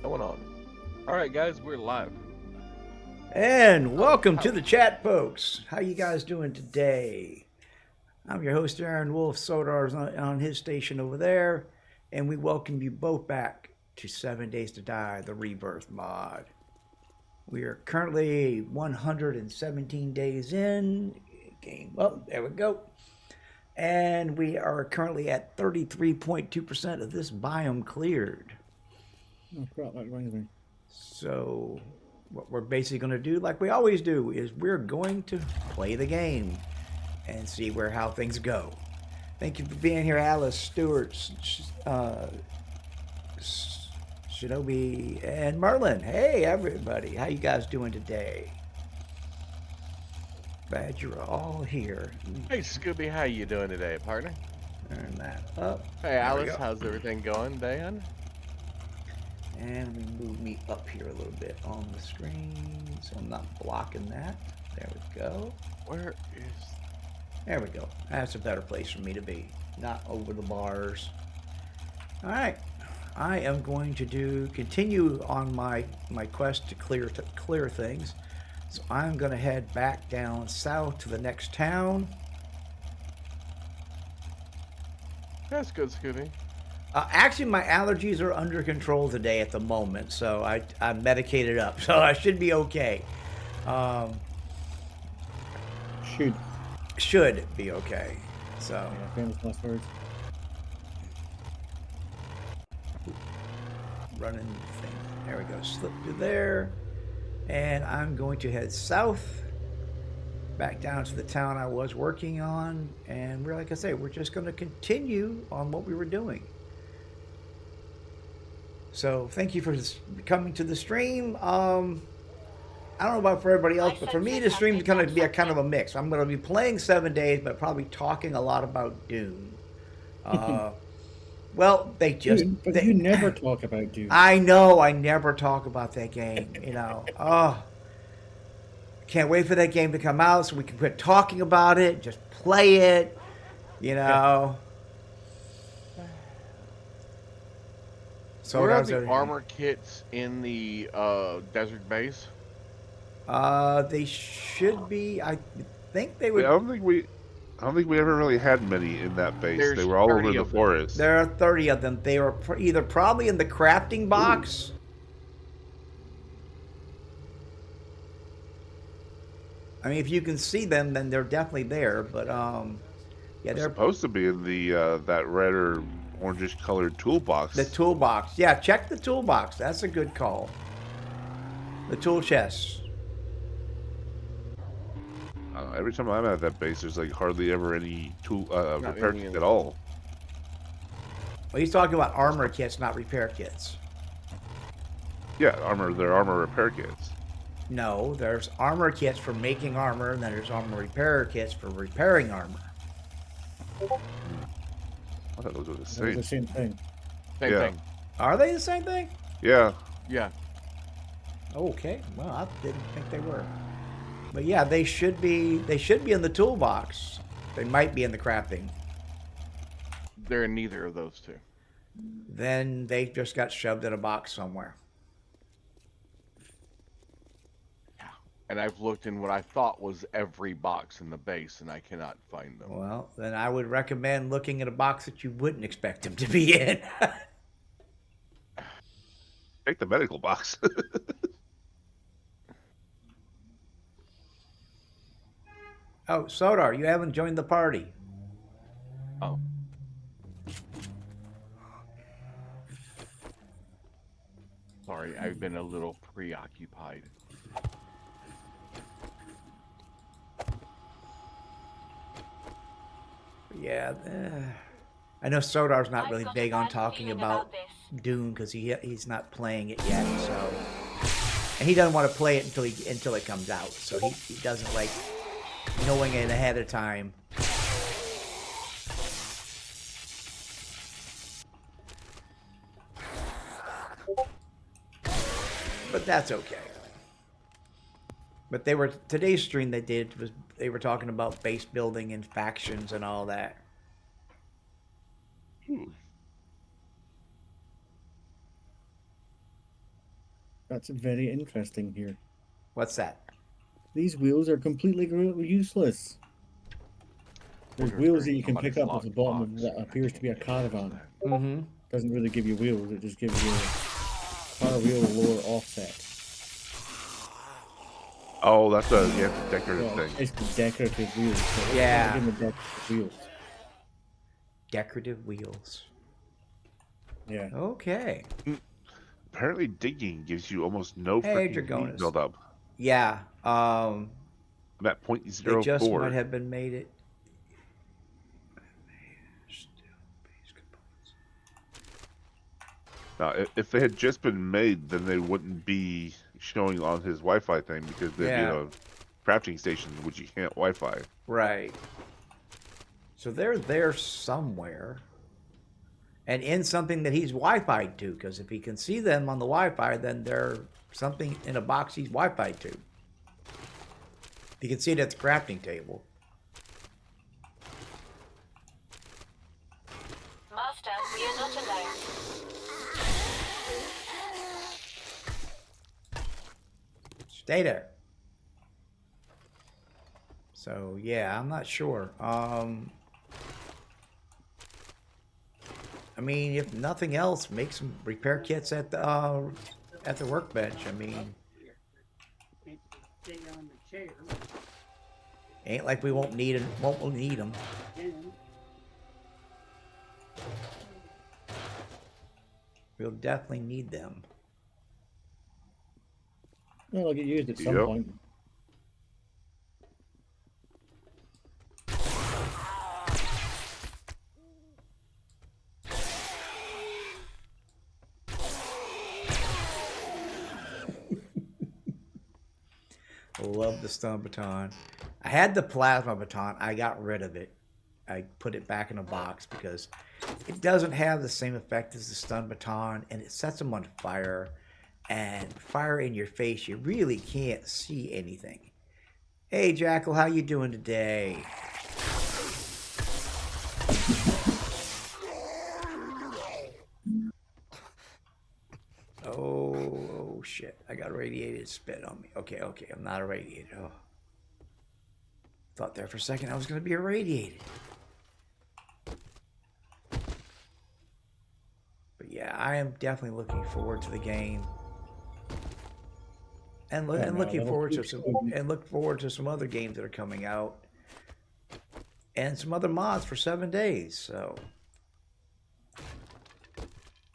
going on? All right, guys, we're live. And welcome to Howdy. the chat, folks. How you guys doing today? I'm your host, IronWulf. Sodar's on his station over there, and we welcome you both back to 7 Days to Die, the Rebirth Mod. We are currently 117 days in. Game up, there we go. And we are currently at 33.2% of this biome cleared. Oh crap, that reminds me. So what we're basically going to do, like we always do, is we're going to play the game and see how things go. Thank you for being here, Alice, Stewart, Shinobi, and Merlin. Hey, everybody. How you guys doing today? Glad you're all here. Hey, Scooby, how you doing today, partner? Turn that up. Hey, Alice, how's everything going, Dan? And we move me up here a little bit on the screen so I'm not blocking that. There we go. Where is... There we go. That's a better place for me to be. Not over the bars. All right. I am going to continue on my quest to clear things. So I'm going to head back down south to the next town. That's good, Scooby. Actually, my allergies are under control today at the moment, so I'm medicated up, so I should be okay. Should be okay. So Yeah, famous last words. running thing. There we go. Slip through there, and I'm going to head south, back down to the town I was working on, and we're like I say, we're just going to continue on what we were doing. So thank you for coming to the stream. I don't know about for everybody else, but for me, the stream is going to be a kind of a mix. I'm going to be playing 7 days, but probably talking a lot about Dune. Well, you never talk about Dune. I know. I never talk about that game. You know. Oh, can't wait for that game to come out so we can quit talking about it. Just play it. You know. So where are the armor kits in the desert base? They should be. I think they would. I don't think we ever really had many in that base. They were all over the forest. There are 30 of them. They were either probably in the crafting box. Ooh. I mean, if you can see them, then they're definitely there. But yeah, they're supposed to be in the that red or orangish colored toolbox. The toolbox. Yeah, check the toolbox. That's a good call. The tool chest. Every time I'm at that base, there's like hardly ever any tool repair kit at all. Well, he's talking about armor kits, not repair kits. Yeah, they're armor repair kits. No, there's armor kits for making armor, and then there's armor repair kits for repairing armor. I thought those were the same. They're the same thing. Same thing. Are they the same thing? Yeah. Yeah. Okay. Well, I didn't think they were. But yeah, they should be in the toolbox. They might be in the crafting. They're in neither of those two. Then they just got shoved in a box somewhere. Yeah. And I've looked in what I thought was every box in the base, and I cannot find them. Well, then I would recommend looking at a box that you wouldn't expect them to be in. Take the medical box. Oh, Sodar, you haven't joined the party. Oh. Sorry, I've been a little preoccupied. Yeah, I know Sodar's not really big on talking about Dune because he's not playing it yet, so and he doesn't want to play it until it comes out. So he doesn't like knowing it ahead of time. But that's okay. But today's stream they were talking about base building and factions and all that. That's very interesting here. What's that? These wheels are completely useless. There's Wonder if wheels that there's you can pick somebody's up at the locked bottom of box. what appears to be a caravan. Mm-hmm. Doesn't really give you wheels, it just gives you power wheel lower offset. Oh, that's a decorative Well, thing. it's basically decorative wheels. So let's Yeah. give them decorative wheels. Decorative wheels. Yeah. Okay. Apparently, digging gives you almost no Hey, freaking heat Dragonus. buildup. Yeah. I'm at They just 0.04. might have been made it. Now, if they had just been made, then they wouldn't be showing on his Wi-Fi thing because they'd be in Yeah. a crafting station, which you can't Wi-Fi. Right. So they're there somewhere. And in something that he's Wi-Fi'd to, because if he can see them on the Wi-Fi, then they're something in a box he's Wi-Fi'd to. You can see it at the crafting table. Master, we are not alone. Stay there. So yeah, I'm not sure. I mean, if nothing else, make some repair kits at the workbench. I mean, ain't like we won't need them. We'll definitely need them. Well, they'll get used at some Yep. point. Love the stun baton. I had the plasma baton. I got rid of it. I put it back in a box because it doesn't have the same effect as the stun baton, and it sets them on fire. And fire in your face, you really can't see anything. Hey, Jackal, how you doing today? Oh shit! I got irradiated spit on me. Okay, I'm not irradiated. Oh, thought there for a second I was gonna be irradiated. But yeah, I am definitely looking forward to the game, and looking forward to some other games that are coming out, and some other mods for 7 days. So.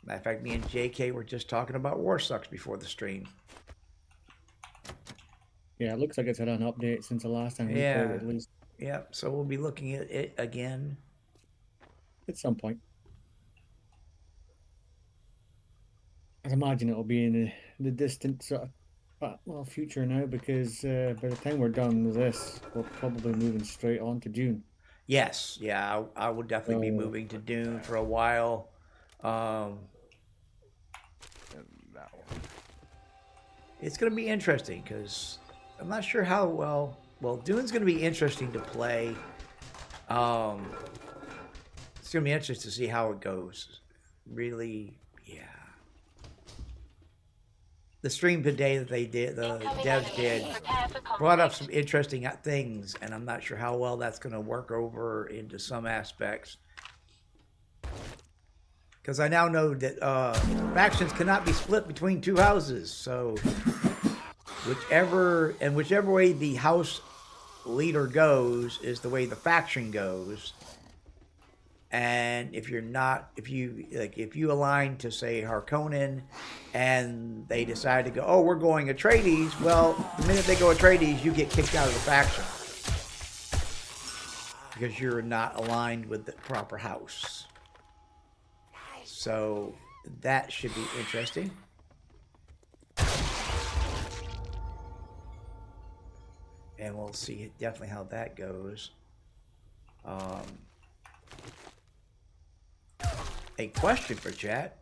Matter of fact, me and JK were just talking about War Sucks before the stream. Yeah, it looks like it's had an update since the last time we played, at least. Yep, so we'll be looking at it again. At some point. I imagine it'll be in the distant sort of future now, because by the time we're done with this, we're probably moving straight on to June. Yes, yeah, I would definitely be moving to Dune for a while. And that one. It's going to be interesting because I'm not sure how well. Dune's going to be interesting to play. It's going to be interesting to see how it goes. Really, yeah. The stream today that they did, the devs did, brought up some interesting things, and I'm not sure how well that's going to work over into some aspects. Because I now know that factions cannot be split between two houses. So whichever way the house leader goes is the way the faction goes. And if you align to say Harkonnen and they decide to go, oh, we're going Atreides, well, the minute they go Atreides, you get kicked out of the faction. Because you're not aligned with the proper house. So that should be interesting. And we'll see definitely how that goes. A question for chat.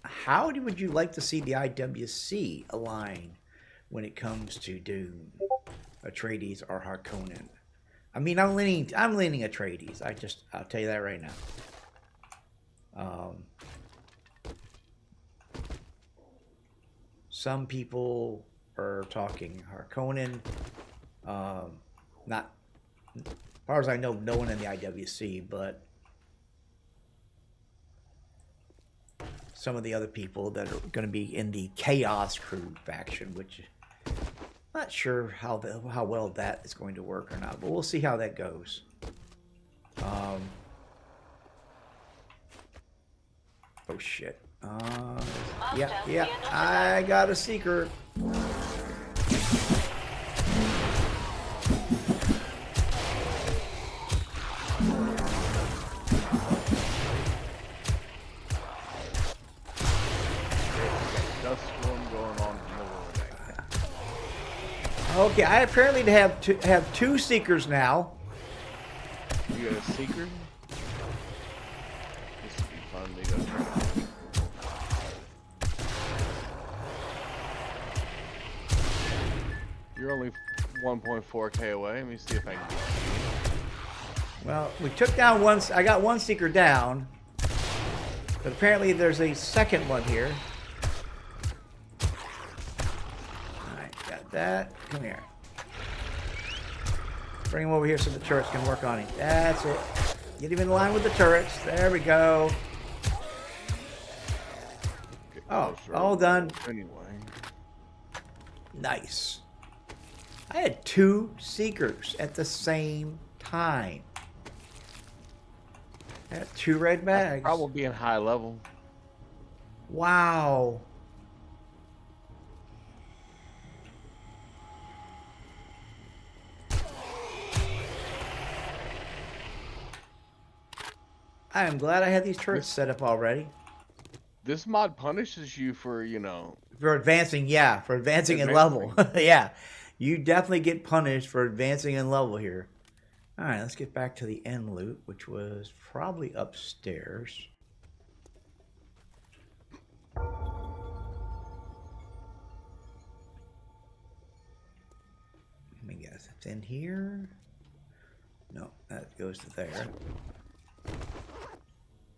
How would you like to see the IWC align when it comes to Dune, Atreides, or Harkonnen? I mean, I'm leaning Atreides. I'll tell you that right now. some people are talking Harkonnen. Not, as far as I know, no one in the IWC, but some of the other people that are going to be in the Chaos Crew faction, which not sure how well that is going to work or not, but we'll see how that goes. Oh shit. Yeah, I got a seeker. Dust storm going on in the middle of the day. Okay, I apparently have two seekers now. You got a seeker? This would be fun. They go try. You're only 1.4k away. Let me see if I can get you. Well, we took down one. I got one seeker down, but apparently there's a second one here. All right, got that. Come here. Bring him over here so the turrets can work on him. That's it. Get him in line with the turrets. There we go. Get Oh, closer all over done. there Anyway. Nice. I had two seekers at the same time. I had two red bags. Probably in high level. Wow. I am glad I had these turrets set up already. This mod punishes you for, you know, For advancing, yeah. For advancing in level. Yeah. You definitely get punished for advancing in level here. Alright, let's get back to the end loot, which was probably upstairs. Let me guess. It's in here? No, that goes to there.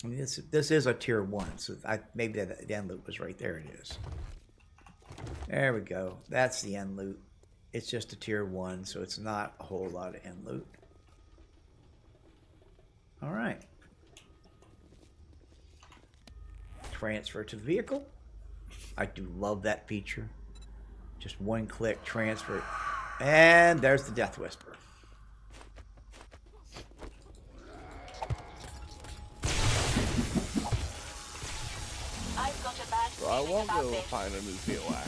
I mean, this is a tier 1, so maybe the end loot was right there. It is. There we go. That's the end loot. It's just a tier 1, so it's not a whole lot of end loot. All right. Transfer to vehicle. I do love that feature. Just one click transfer. And there's the Death Whisper. I've got a bad so I feeling won't about go this. find a new POI.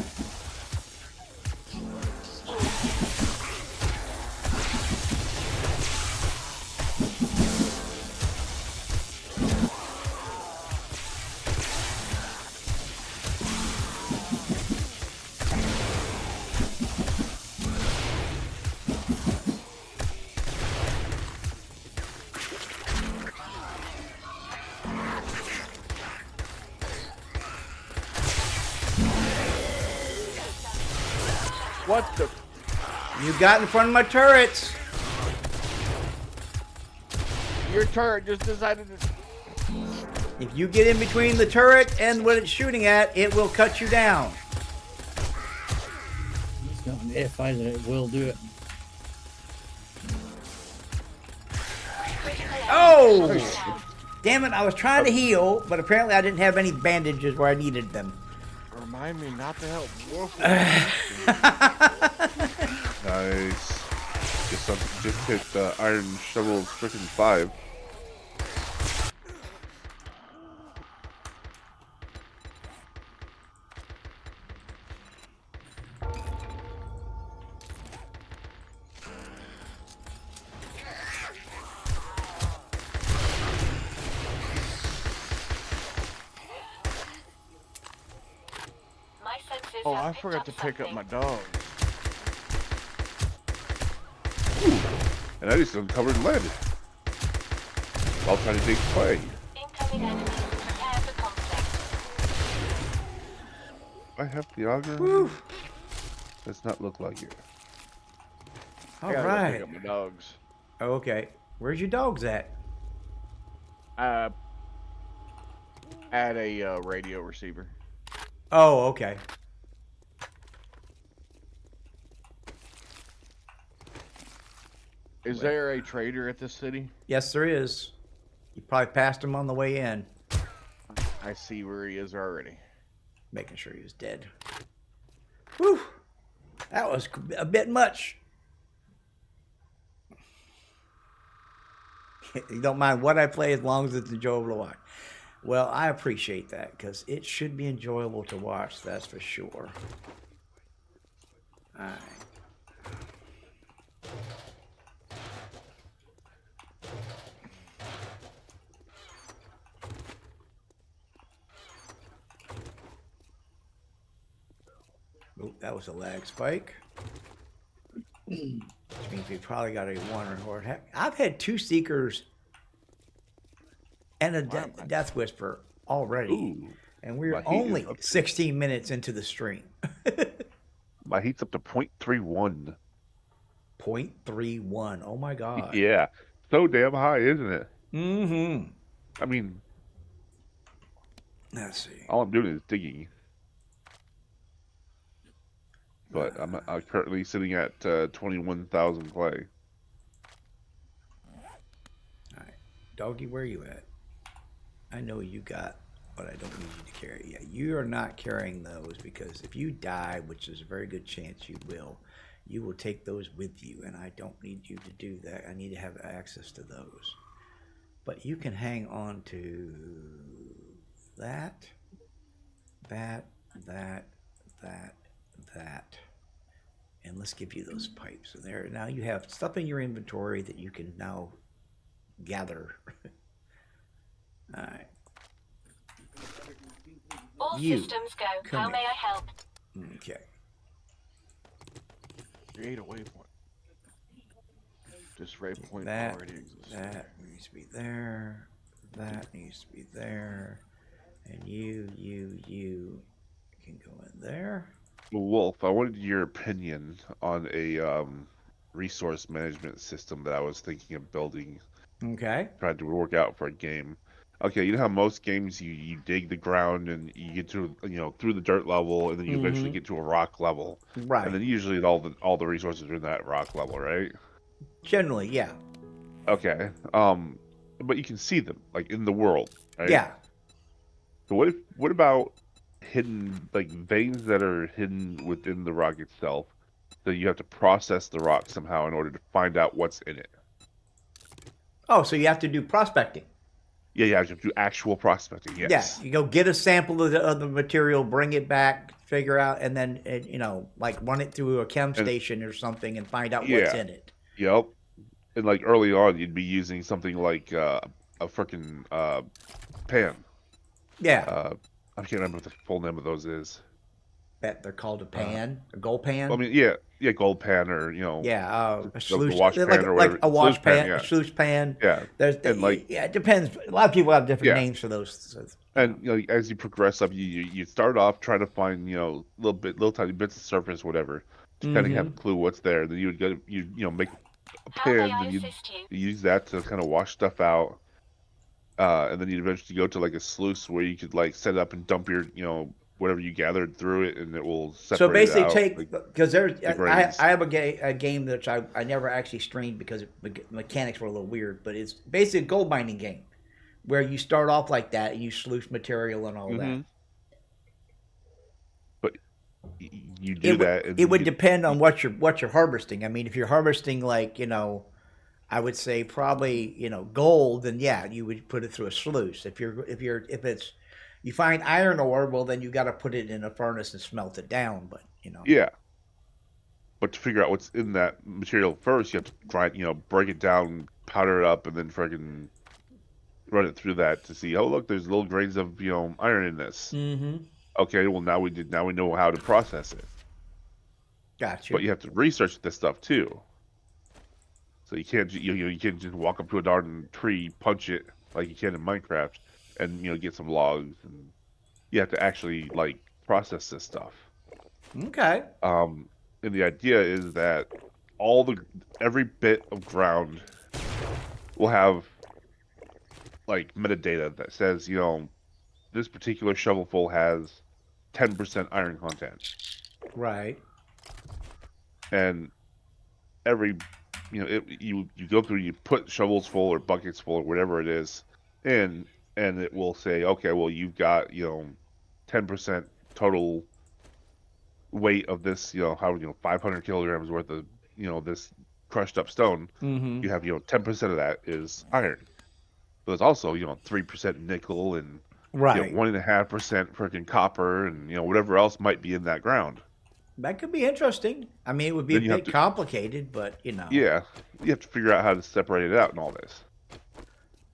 What the? You got in front of my turrets. Your turret just decided to. If you get in between the turret and what it's shooting at, it will cut you down. It's not an if either, it will do it. Oh! Damn it, I was trying to heal, but apparently I didn't have any bandages where I needed them. Remind me not to help Wolf. Nice. Just hit the Iron Shovel's freaking 5. My senses Oh, have I picked forgot to pick up something. my dog. And I just uncovered lead. While trying to dig clay. Incoming enemies. Prepare for conflict. I have the auger. Whew. Does not look like it. All I gotta go right. pick up my dogs. Oh, okay. Where's your dogs at? Add a radio receiver. Oh, okay. Is there a trader at this city? Yes, there is. You probably passed him on the way in, I see where he is already. making sure he was dead. Whew. That was a bit much. You don't mind what I play as long as it's enjoyable to watch. Well, I appreciate that because it should be enjoyable to watch, that's for sure. All right. Oh, that was a lag spike. Which means we probably got a Warner Horde. Heck, I've had 2 Seekers and a Death Whisper already. Ooh, And we're my heat only is up to- 16 minutes into the stream. my heat's up to 0.31. 0.31. Oh my God. Yeah, so damn high, isn't it? Mm-hmm. I mean, Let's see. all I'm doing is digging. But I'm currently sitting at 21,000 clay. Doggy, where you at? I know you got, but I don't need you to carry. Yeah, you are not carrying those because if you die, which is a very good chance you will take those with you, and I don't need you to do that. I need to have access to those. But you can hang on to that, and let's give you those pipes. So there, now you have stuff in your inventory that you can now gather. All right. All You, systems go. come How here. may I help? Okay. Create a waypoint. This waypoint That, already exists. that needs to be there. That needs to be there. And you can go in there. Wolf, I wanted your opinion on a resource management system that I was thinking of building, Okay. trying to work out for a game. Okay, you know how most games you dig the ground and you get to through the dirt level and then you eventually get to a rock level. Right. And then usually all the resources are in that rock level, right? Generally, yeah. Okay. But you can see them like in the world, right? Yeah. So what about hidden like veins that are hidden within the rock itself that you have to process the rock somehow in order to find out what's in it? Oh, so you have to do prospecting. Yeah, you have to do actual prospecting. Yes. Yeah. You go get a sample of the material, bring it back, figure out, and then like run it through a chem station or something and find out what's in it. Yep. And like early on, you'd be using something like a freaking pan. Yeah. I can't remember what the full name of those is. Bet they're called a pan, a gold pan. I mean, yeah, gold pan or yeah, a sluice, wash pan like, or whatever. like a wash Sluice pan, pan, yeah. a sluice pan. Yeah. There's And, like- yeah, it depends. A lot of people have different Yeah. names for those. So, And as you progress up, you start off trying to find little tiny bits of surface, whatever, to kind of have a clue what's there. Then you would go, make a How may pan, I then you assist you? use that to kind of wash stuff out, and then you'd eventually go to like a sluice where you could like set up and dump your whatever you gathered through it, and it will separate. so basically, it out, take like, because there's the grains. I have a game that I never actually streamed because mechanics were a little weird, but it's basically a gold mining game where you start off like that and you sluice material and all that. Mhm. But you do that. And It would you- depend on what you're harvesting. I mean, if you're harvesting like I would say probably gold, then yeah, you would put it through a sluice. If it's you find iron ore, well then you got to put it in a furnace and smelt it down. But Yeah. But to figure out what's in that material first, you have to grind, break it down, powder it up, and then freaking run it through that to see. Oh, look, there's little grains of iron in this. Mm-hmm. Okay, well now we know how to process it. Gotcha. But you have to research this stuff too. So you can't you can't just walk up to a darn tree, punch it like you can in Minecraft, and get some logs. And you have to actually like process this stuff. Okay. And the idea is that every bit of ground will have like metadata that says, this particular shovelful has 10% iron content, Right. and every you go through, you put shovels full or buckets full or whatever it is in, and it will say, okay, well, you've got 10% total weight of this, 500 kilograms worth of this crushed up stone. Mm-hmm. You have 10% of that is iron, but there's also 3% nickel and Right. 1.5% freaking copper and whatever else might be in that ground. That could be interesting. I mean, it would be Then a you have bit to- complicated, but Yeah, you have to figure out how to separate it out and all this.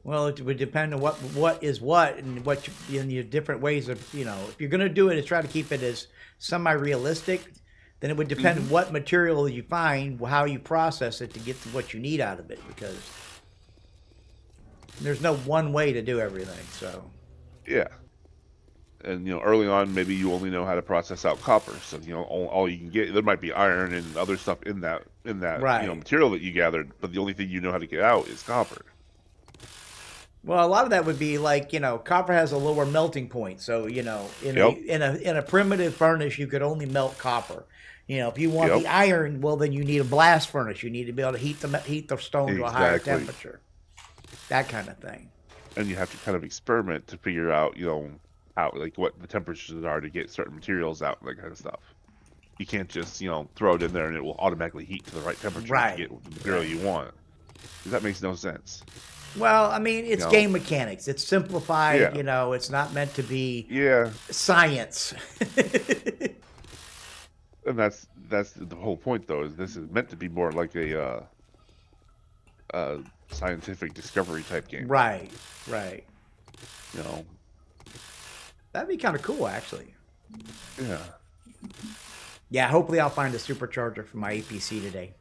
Well, it would depend on what is what and what in your different ways of if you're going to do it, is try to keep it as semi-realistic. Then it would depend on what material you find, how you process it to get to what you need out of it, because there's no one way to do everything. So Yeah. And early on, maybe you only know how to process out copper, so all you can get. There might be iron and other stuff in that Right. material that you gathered, but the only thing you know how to get out is copper. well, a lot of that would be like copper has a lower melting point, so in a primitive furnace you could only melt copper. If you want the iron, well, then you need a blast furnace. You need to be able to heat the stone to a higher Exactly. temperature. That kind of thing. And you have to kind of experiment to figure out how, like, what the temperatures are to get certain materials out, that kind of stuff. You can't just throw it in there and it will automatically heat to the right temperature Right. to get the material you want. That makes no sense. Well, I mean, it's game mechanics. It's simplified. Yeah. It's not meant to be Yeah, science. and that's the whole point, though. Is this is meant to be more like a scientific discovery type game. Right. That'd be kind of cool, actually. Yeah. Yeah, hopefully I'll find a supercharger for my APC today.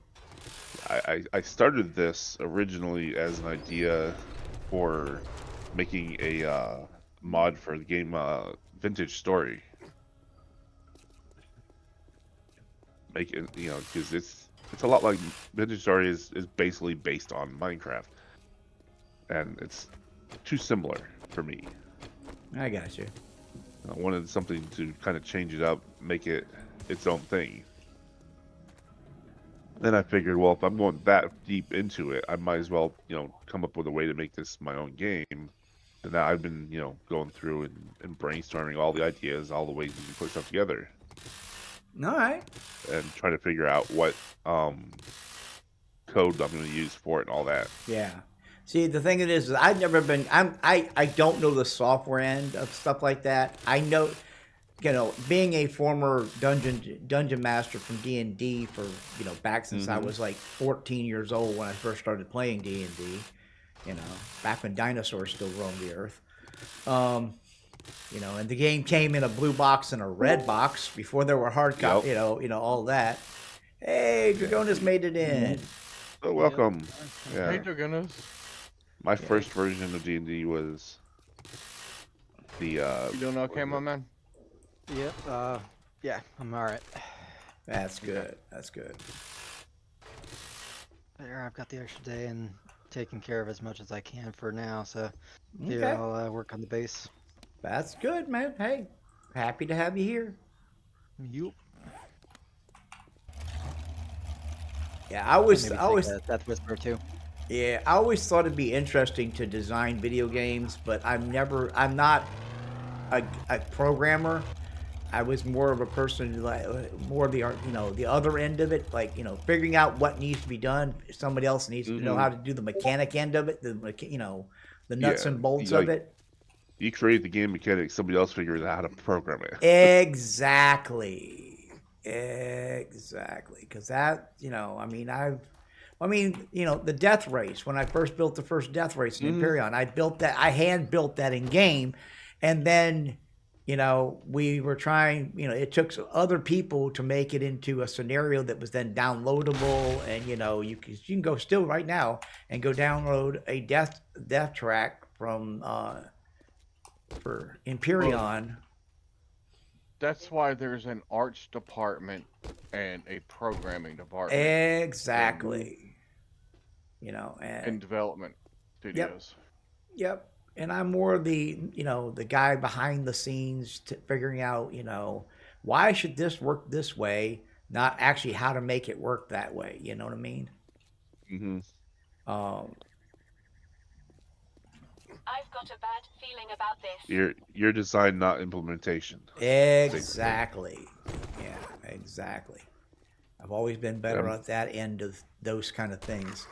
I started this originally as an idea for making a mod for the game Vintage Story. Make it, because it's a lot like Vintage Story is basically based on Minecraft, and it's too similar for me. I got you. I wanted something to kind of change it up, make it its own thing. Then I figured, well, if I'm going that deep into it, I might as well, come up with a way to make this my own game. And now I've been, going through and brainstorming all the ideas, all the ways you can put stuff together, All right. and trying to figure out what code I'm going to use for it and all that. Yeah. See, the thing is I've never been. I don't know the software end of stuff like that. I know, being a former dungeon master from D&D for back since I was like 14 years old when I first started playing D&D. Back when dinosaurs still roamed the earth. And the game came in a blue box and a red box before there were hard copy. All that. Hey, Dragonis made it in. So welcome. Yeah. Hey, Dragonos. My first version of D&D was the You doing okay, my man? Yep. Yeah, I'm all right. That's good. That's good. There, I've got the extra day and taking care of as much as I can for now. So Okay. here I'll work on the base. That's good, man. Hey, happy to have you here. You Yeah, I always, Death Whisper too. yeah, I always thought it'd be interesting to design video games, but I'm not a programmer. I was more of a person who more the the other end of it, like figuring out what needs to be done. Somebody else needs to know how to do the mechanic end of it, the nuts and bolts of it. You create the game mechanics, somebody else figures out how to program it. Exactly. Because that, the death race, when I first built the first death race in Imperion, I hand built that in game. And then, we were trying, it took other people to make it into a scenario that was then downloadable. And, you can go still right now and go download a death track from, for Imperion. That's why there's an arts department and a programming department. Exactly. And development studios. Yep. And I'm more the guy behind the scenes figuring out, why should this work this way, not actually how to make it work that way. You know what I mean? Hmm. I've got a bad feeling about this. Your design, not implementation. Exactly. Yeah, exactly. I've always been better Yeah. at that end of those kind of things.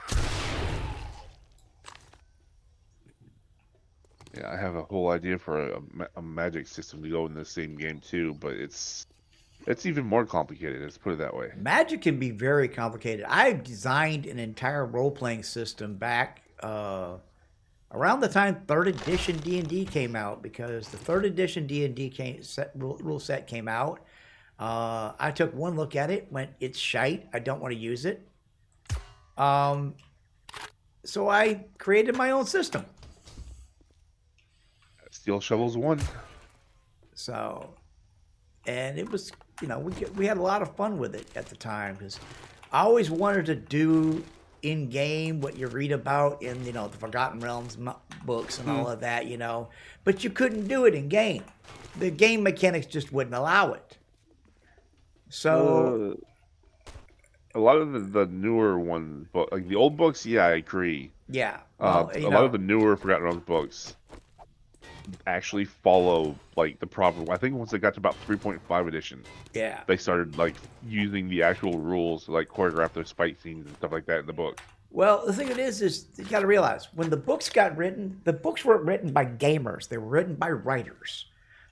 Yeah, I have a whole idea for a magic system to go in the same game too, but it's even more complicated. Let's put it that way. Magic can be very complicated. I designed an entire role-playing system back around the time 3rd edition D&D came out, because the 3rd edition D&D rule set came out. I took one look at it, went, it's shite, I don't want to use it. So I created my own system. Steel Shovels 1. So, and it was, we had a lot of fun with it at the time, because I always wanted to do in game what you read about in, the Forgotten Realms books and all of that, but you couldn't do it in game. The game mechanics just wouldn't allow it. So, A lot of the newer ones, but like the old books, yeah, I agree. yeah, well, A lot of the newer Forgotten Realms books actually follow like the proper. I think once they got to about 3.5 edition, yeah, they started like using the actual rules to like choreograph those fight scenes and stuff like that in the book. Well, the thing it is you got to realize, when the books got written, the books weren't written by gamers. They were written by writers.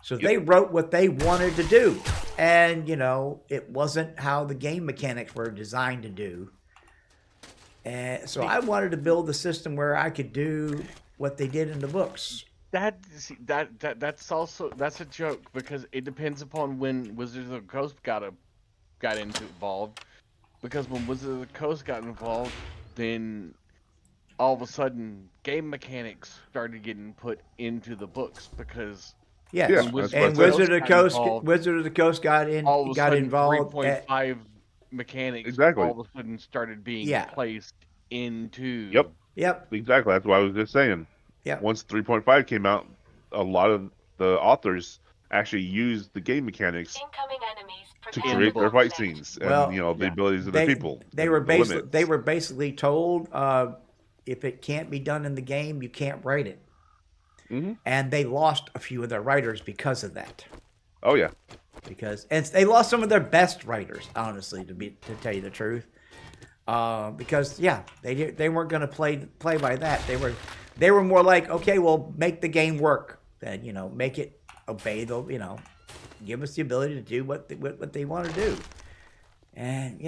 So they wrote what they wanted to do. And, it wasn't how the game mechanics were designed to do. And so I wanted to build a system where I could do what they did in the books. That's a joke, because it depends upon when Wizards of the Coast got involved. Because when Wizards of the Coast got involved, then all of a sudden game mechanics started getting put into the books, because Yes, Yeah, and that's what Wizard of the Coast got all of a sudden involved. 3.5 mechanics Exactly. all of a sudden started being placed into. Yep. Exactly. That's what I was just saying. Yep. Once 3.5 came out, a lot of the authors actually used the game mechanics Incoming enemies. to Prepare create for their fight conflict. scenes and Well, the abilities of the people. They and were the limits. basically told, if it can't be done in the game, you can't write it. Mm-hmm. And they lost a few of their writers because of that. Oh yeah. And they lost some of their best writers, honestly, to tell you the truth. Because they weren't going to play by that. They were more like, okay, well, make the game work. Then make it obey the give us the ability to do what they want to do. And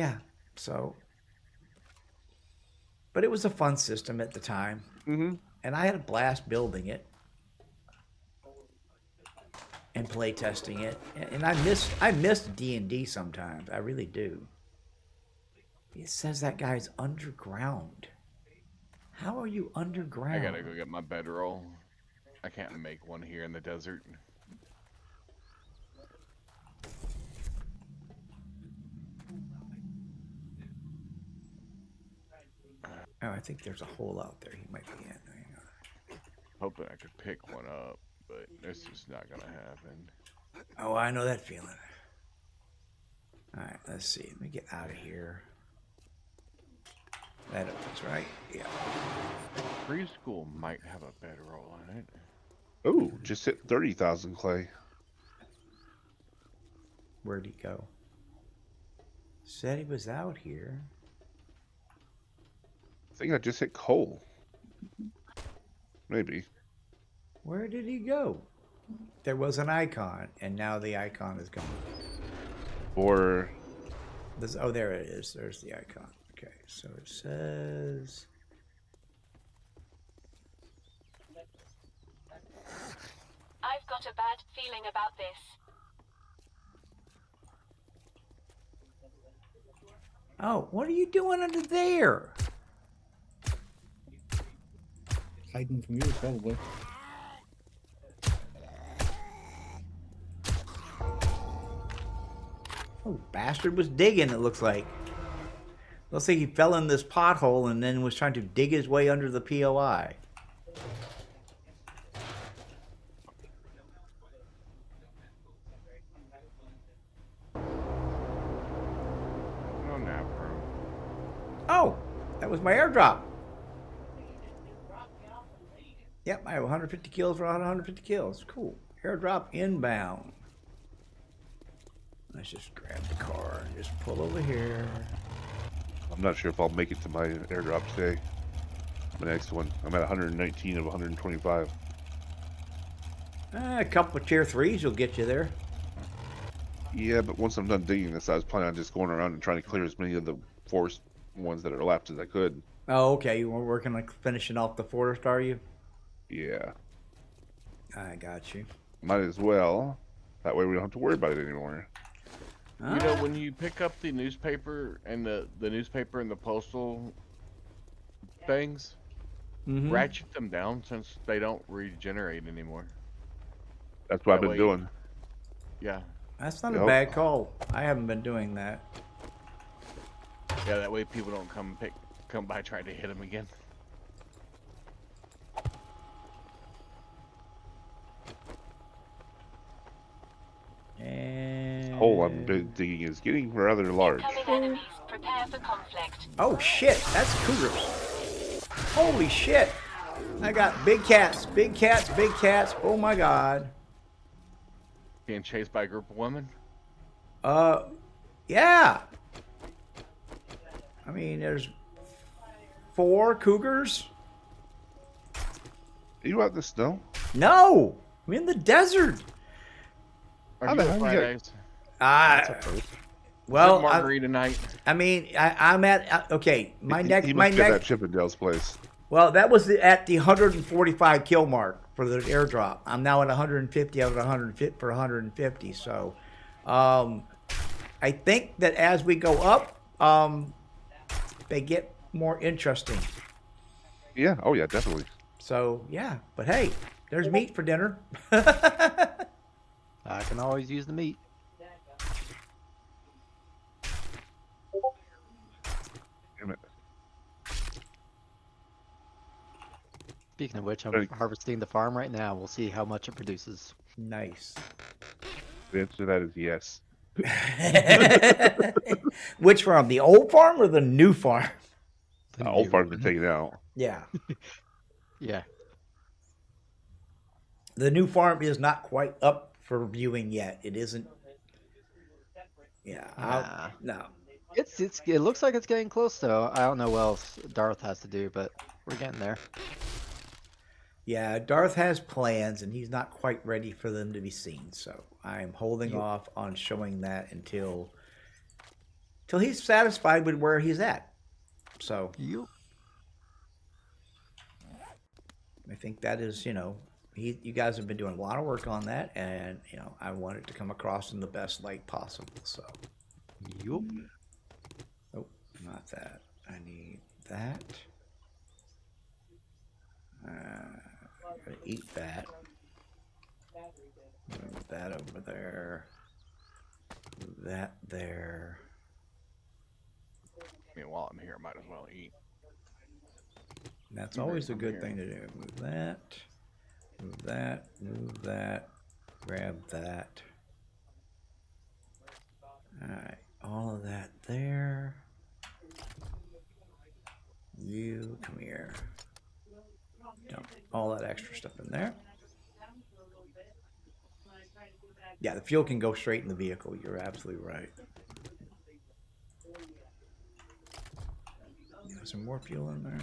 but it was a fun system at the time, and I had a blast building it and play testing it. And I missed D&D sometimes. I really do. It says that guy's underground. How are you underground? I gotta go get my bedroll. I can't make one here in the desert. Oh, I think there's a hole out there he might be in. Hang on. Hoping I could pick one up, but it's just not gonna happen. Oh, I know that feeling. All right, let's see. Let me get out of here. That opens, right? Yeah. Preschool might have a bedroll on it. Oh, just hit 30,000 clay. Where'd he go? Said he was out here. I think I just hit coal. Maybe. Where did he go? There was an icon, and now the icon is gone. Or Oh, there it is. There's the icon. Okay, so it says... I've got a bad feeling about this. Oh, what are you doing under there? Hiding from you, probably. Oh, bastard was digging, it looks like. Looks like he fell in this pothole and then was trying to dig his way under the POI. No nap room. Oh, That was my airdrop. Yep, I have 150 kills for 150 kills. Cool. Airdrop inbound. Let's just grab the car and just pull over here. I'm not sure if I'll make it to my airdrop today. The next one. I'm at 119 of 125. A couple of tier 3s will get you there. Yeah, but once I'm done digging this, I was planning on just going around and trying to clear as many of the forest ones that are left as I could. Oh, okay. You were working on finishing off the forest, are you? Yeah. I got you. Might as well. That way we don't have to worry about it anymore. You know, when you pick up the newspaper and the newspaper and the postal things, ratchet them down since they don't regenerate anymore. That's what I've That been way- doing. Yeah. That's not a Yep. bad call. I haven't been doing that. Yeah, that way people don't come by trying to hit them again. And... The hole I've been digging is getting rather large. Incoming enemies. Prepare for conflict. Oh shit, that's cougars. Holy shit. I got big cats, big cats, big cats. Oh my god. Being chased by a group of women. Yeah. I mean, there's 4 cougars. Are you out in the snow? No, I'm in the desert. Are How you the at hell you Fridays? Well, margarita night. I mean, I'm at okay. My next, He my must be at that next. Chippendale's place. Well, that was at the 145 kill mark for the airdrop. I'm now at 150 out of 150 for 150. So, I think that as we go up, they get more interesting. Yeah. Oh yeah, definitely. So yeah, but hey, there's meat for dinner. I can always use the meat. Damn it. Speaking of which, I'm Right. harvesting the farm right now. We'll see how much it produces. Nice. The answer to that is yes. Which farm? The old farm or the new farm? The Old new farm's one. been taken out. Yeah. Yeah. The new farm is not quite up for viewing yet. It isn't. Yeah. Nah. No. It looks like it's getting close though. I don't know what else Darth has to do, but we're getting there. Yeah, Darth has plans, and he's not quite ready for them to be seen. So I'm holding off on showing that until he's satisfied with where he's at. So Yup. I think that is, you guys have been doing a lot of work on that, and I want it to come across in the best light possible. So, Yup. oh, not that. I need that. Gotta eat that. Move that over there. Move that there. I mean, while I'm here, I might as well eat. That's Be always a right good from thing to do. Move that. Move that. Move that. Grab that. Alright. All of that there. You come here. Dump all that extra stuff in there. Yeah, the fuel can go straight in the vehicle. You're absolutely right. Some more fuel in there.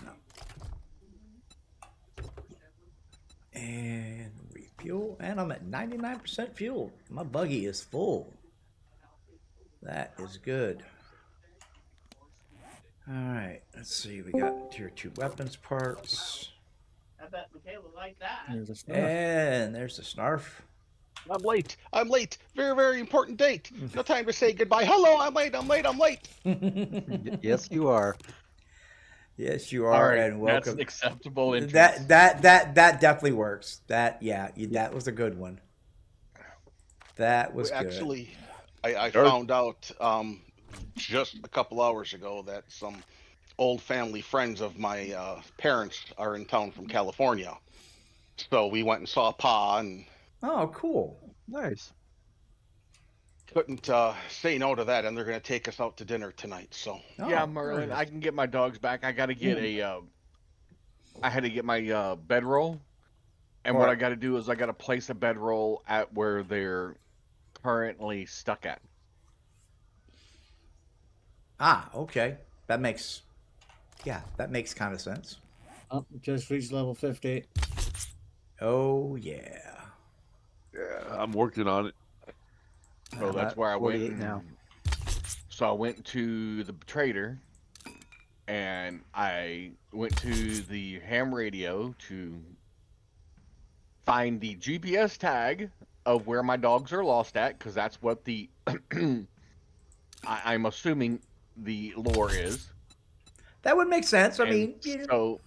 No. And refuel. And I'm at 99% fuel. My buggy is full. That is good. Alright, let's see. We got tier 2 weapons parts. I bet Michaela liked that. There's a snarf. And there's the snarf. I'm late. I'm late. Very, very important date. No time to say goodbye. Hello, I'm late. I'm late. I'm late. Yes, you are. Yes, you All are, right, and welcome. that's an acceptable entrance. That definitely works. That that was a good one. That was good. Actually, I Sure. found out just a couple hours ago that some old family friends of my parents are in town from California. So we went and saw Pa, and Oh, cool. Nice. couldn't say no to that, and they're going to take us out to dinner tonight. So Yeah, Oh, Merlin, nice. I can get my dogs back. I got to get I had to get my bedroll, and what I Or- got to do is I got to place a bedroll at where they're currently stuck at. Okay. That makes kind of sense. Oh, just reached level 50. Oh yeah. Yeah, I'm working on it. So I'm that's at where I went. 48 now. So I went to the trader, and I went to the ham radio to find the GPS tag of where my dogs are lost at, because that's what the I'm assuming the lore is. That would make sense. I And mean, so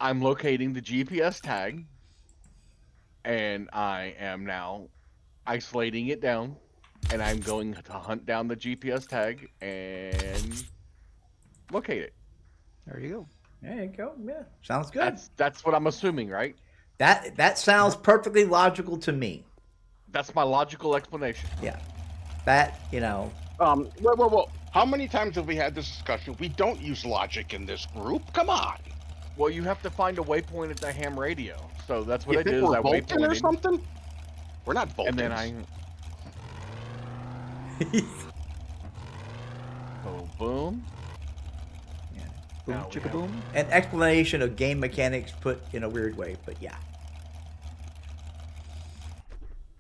I'm locating the GPS tag, and I am now isolating it down, and I'm going to hunt down the GPS tag and locate it. There you go. there you go. Yeah, sounds good. That's what I'm assuming, right? That sounds perfectly logical to me. That's my logical explanation. Yeah. That, you know, whoa. How many times have we had this discussion? We don't use logic in this group. Come on. Well, you have to find a waypoint at the ham radio, so that's what You I did. think Is we're I Vulcan or waypointed, something? We're not Vulcans. and then I oh boom. Boom, Now we chicka have- boom. an explanation of game mechanics put in a weird way, but yeah.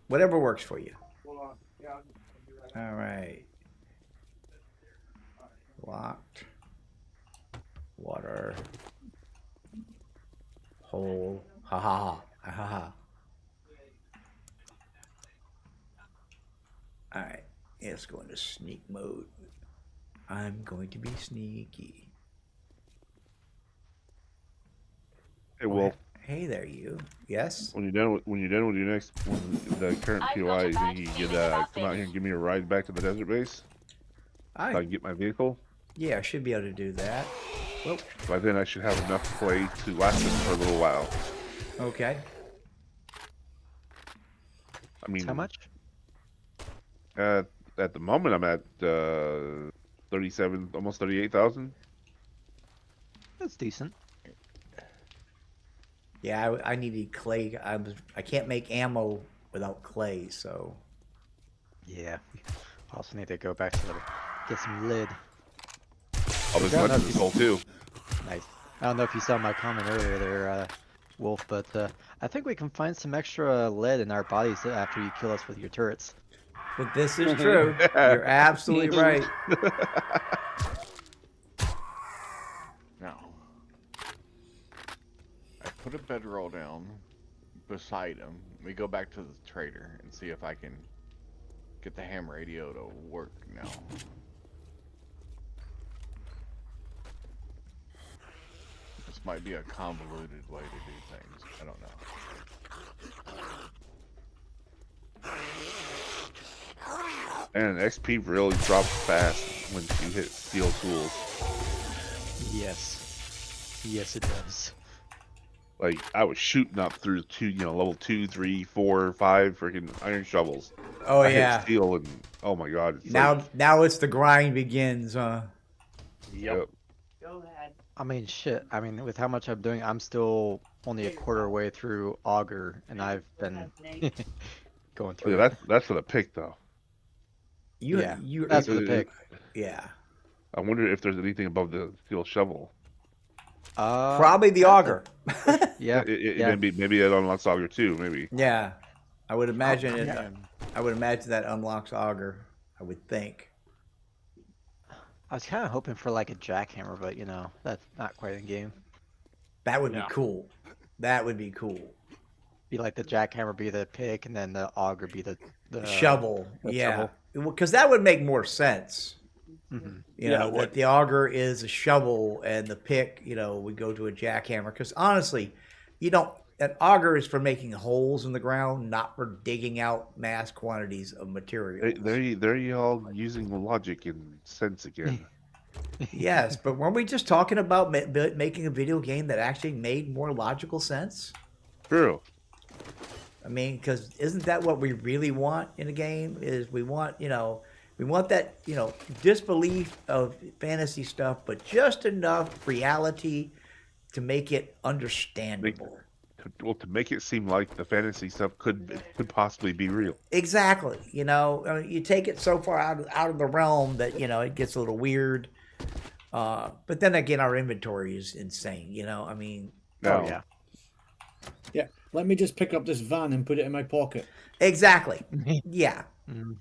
Whatever works for you. All right. Locked. Water. Hole. Ha ha ha. Ha ha. All right. Let's go into sneak mode. I'm going to be sneaky. Hey, Wolf, Hey there, you. Yes. when you're done with your next the current I've got POI, a you bad think you feeling could about come out this. here and give me a ride back to the desert base so I I can get my vehicle? yeah, I should be able to do that. Well, By then, I should have enough clay to last us for a little while. okay. I mean, How much? at the moment, I'm at 37, almost 38,000. That's decent. Yeah, I needed clay. I can't make ammo without clay, so Yeah. Also need to go back to get some lid. All this Yeah, much that's- is gold too. Nice. I don't know if you saw my comment earlier there, Wolf, but I think we can find some extra lead in our bodies after you kill us with your turrets. but this is true. You're absolutely right. Now, I put a bedroll down beside him. We go back to the trader and see if I can get the ham radio to work now. This might be a convoluted way to do things. I don't know. And XP really drops fast when you hit steel tools. Yes. Yes, it does. Like I was shooting up through level 2, 3, 4, 5 freaking iron shovels. Oh I yeah. hit steel and oh my god. It's Now it's the grind begins. yep. I mean, shit. I mean, with how much I'm doing, I'm still only a quarter way through Augur, and I've been going through. Look, that's for the pick though. Yeah, you that's for the pick. yeah. I wonder if there's anything above the steel shovel. Probably the auger. Yeah. Yeah. Maybe it unlocks auger too. Maybe. Yeah, I would imagine it. Yeah. I would imagine that unlocks auger. I would think. I was kind of hoping for like a jackhammer, but you know, that's not quite in game. That would be Yeah. cool. That would be cool. Be like the jackhammer be the pick, and then the auger be the Shovel. the Yeah, because that would make more sense. Mhm. You Yeah, know, it that would. the auger is a shovel and the pick, would go to a jackhammer. Because honestly, an auger is for making holes in the ground, not for digging out mass quantities of material. There you all using logic and sense again. Yes, but weren't we just talking about making a video game that actually made more logical sense? True. I mean, because isn't that what we really want in a game? Is we want, we want that, disbelief of fantasy stuff, but just enough reality to make it understandable. Well, to make it seem like the fantasy stuff could possibly be real. Exactly. You take it so far out of the realm that it gets a little weird. But then again, our inventory is insane. I mean, No. Oh yeah. Yeah. Let me just pick up this van and put it in my pocket. exactly. Yeah. hmm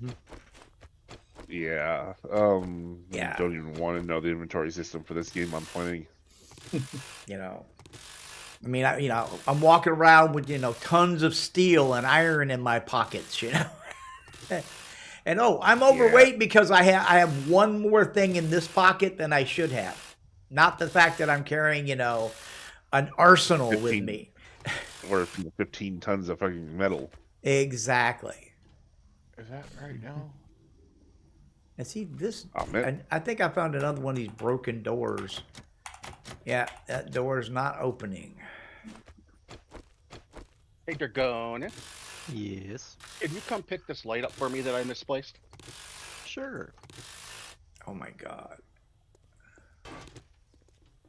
Yeah. Yeah. Don't even want to know the inventory system for this game I'm playing. I mean, I'm walking around with tons of steel and iron in my pockets. And I'm overweight because I have one more thing in this pocket than I should have. Not the fact that I'm carrying an arsenal with 15. me. Or 15 tons of fucking metal. Exactly. Is that right now? And see this. Oh, man. I think I found another one of these broken doors. Yeah, that door is not opening. Hey, Dragon, Yes. can you come pick this light up for me that I misplaced? Sure. Oh my god.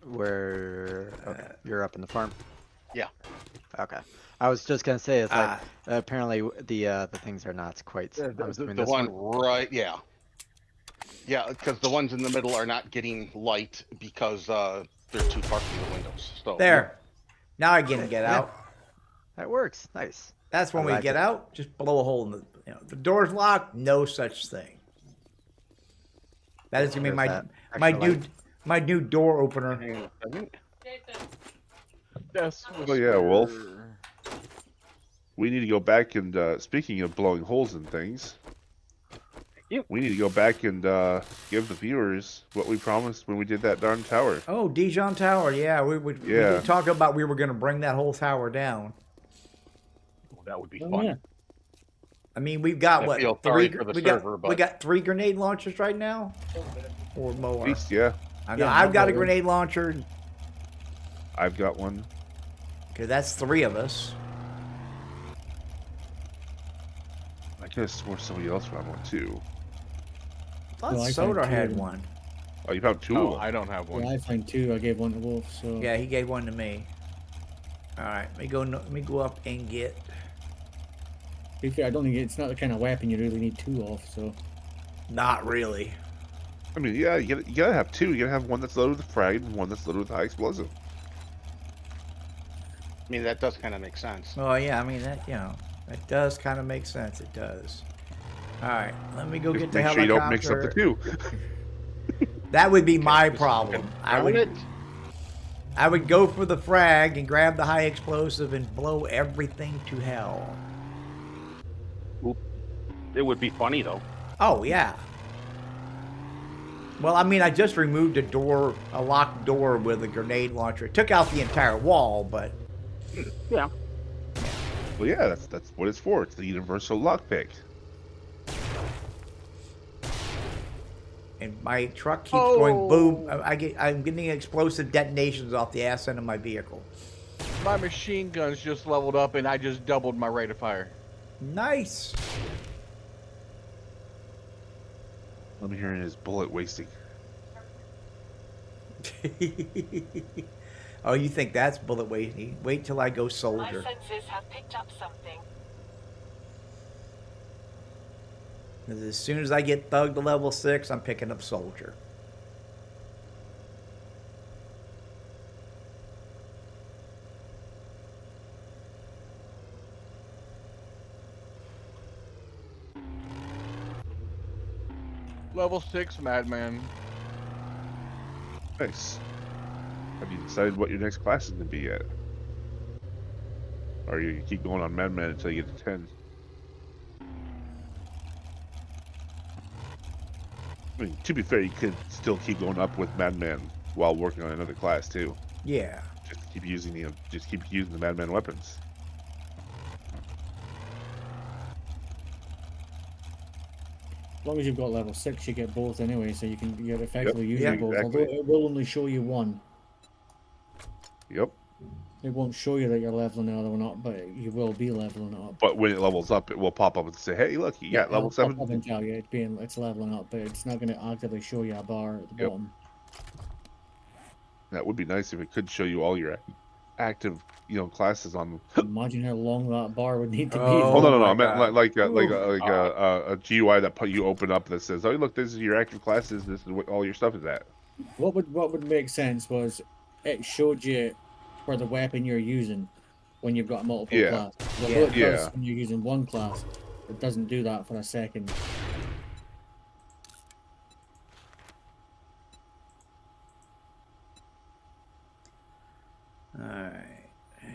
Where you're up in the farm? Yeah. Okay. I was just gonna say it's like Ah. apparently the things are not quite. I'm The assuming the this one right, yeah. Yeah, because the ones in the middle are not getting light because they're too far from the windows. So There. Now I can get out. That works. Nice. That's when I we like get it. out. Just blow a hole in the door's locked. No such thing. That is gonna be There's that extra my new door opener. Hang on a second. Yes. Oh, yeah, Wolf. We need to go back and, speaking of blowing holes in things, we need to go back and give the viewers what we promised when we did that darn tower. Oh, Dijon Tower. Yeah, we Yeah. did talk about we were gonna bring that whole tower down. Well, that would be Oh, fun. yeah. I mean, we've got I what feel three? sorry for the we server, got we but- got 3 grenade launchers right now, or At more. least, yeah. I know Yeah, I've got a I've got one. grenade launcher. I've got one. Okay, that's 3 of us. I could have swore somebody else found one, too. I thought No, I found Sodar 2 had of them. one. Oh, you found 2 of Oh, them. I don't have one. Yeah, I find 2. I gave one to Wolf. So Yeah, he gave one to me. All right, let me go up and get. to be fair, I don't think it's not the kind of weapon you really need 2 of. So Not really. I mean, yeah, you gotta have 2. You gotta have one that's loaded with frag and one that's loaded with high explosive. I mean, that does kind of make sense. Oh yeah, I mean that that does kind of make sense. It does. All right, let me go Just get the make sure you don't mix up the helicopter. 2. That would be my problem. Found it? I would go for the frag and grab the high explosive and blow everything to hell. It would be funny though. Oh yeah. Well, I mean, I just removed a locked door with a grenade launcher. It took out the entire wall, but Yeah. Well, yeah, that's what it's for. It's the universal lockpick. and my truck keeps going boom. I'm getting explosive detonations off the ass end of my vehicle. My machine guns just leveled up, and I just doubled my rate of fire. Nice. I'm hearing his bullet wasting. Oh, you think that's bullet wasting? Wait till I go My soldier. senses have picked up something. 'Cause as soon as I get thug to level 6, I'm picking up soldier. Level 6 Madman. Nice. Have you decided what your next class is going to be yet? Or you keep going on Madman until you get to 10? I mean, to be fair, you could still keep going up with Madman while working on another class too. Yeah. Just keep using the Madman weapons. as long as you've got level 6, you get both anyway, so you're effectively using Yep, both. exactly. Although it will only show you one. Yep. It won't show you that you're leveling it or not, but you will be leveling it up. But when it levels up, it will pop up and say, "Hey, look, you got level it'll pop 7." up and tell you it's leveling up, but it's not going to actively show you a bar at the Yep. bottom. That would be nice if it could show you all your active, classes on. Imagine how long that bar would need to be. Oh, Oh no, my I meant God. like a GUI that you open up that says, "Oh, look, this is your active classes. This is what all your stuff is at." What would make sense was it showed you for the weapon you're using when you've got multiple Yeah. classes. Although Yeah. it does Yeah. when you're using one class, it doesn't do that for a second. All right.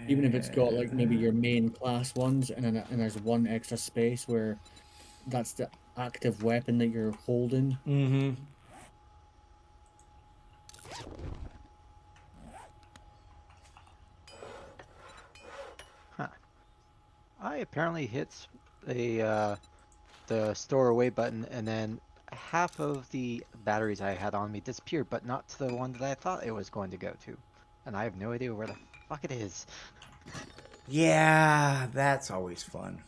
Even if it's got like maybe your main class ones, and there's one extra space where that's the active weapon that you're holding. Mm-hmm. I apparently hit the store away button, and then half of the batteries I had on me disappeared, but not to the one that I thought it was going to go to. And I have no idea where the fuck it is. Yeah, that's always fun.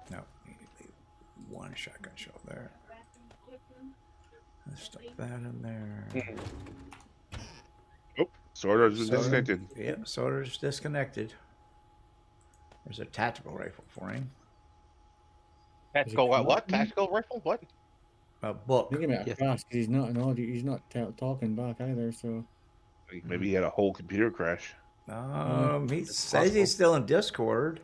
No, you leave one shotgun shell there. Let's stuff that in there. Oh, sorters is disconnected. Yep, sorter's disconnected. There's a tactical rifle for him. Tactical what? Tactical rifle? What? A book. I think he might have Yes. crashed 'cause he's not an audio. He's not talking back either. So Maybe he had a whole computer crash. He says he's still in Discord.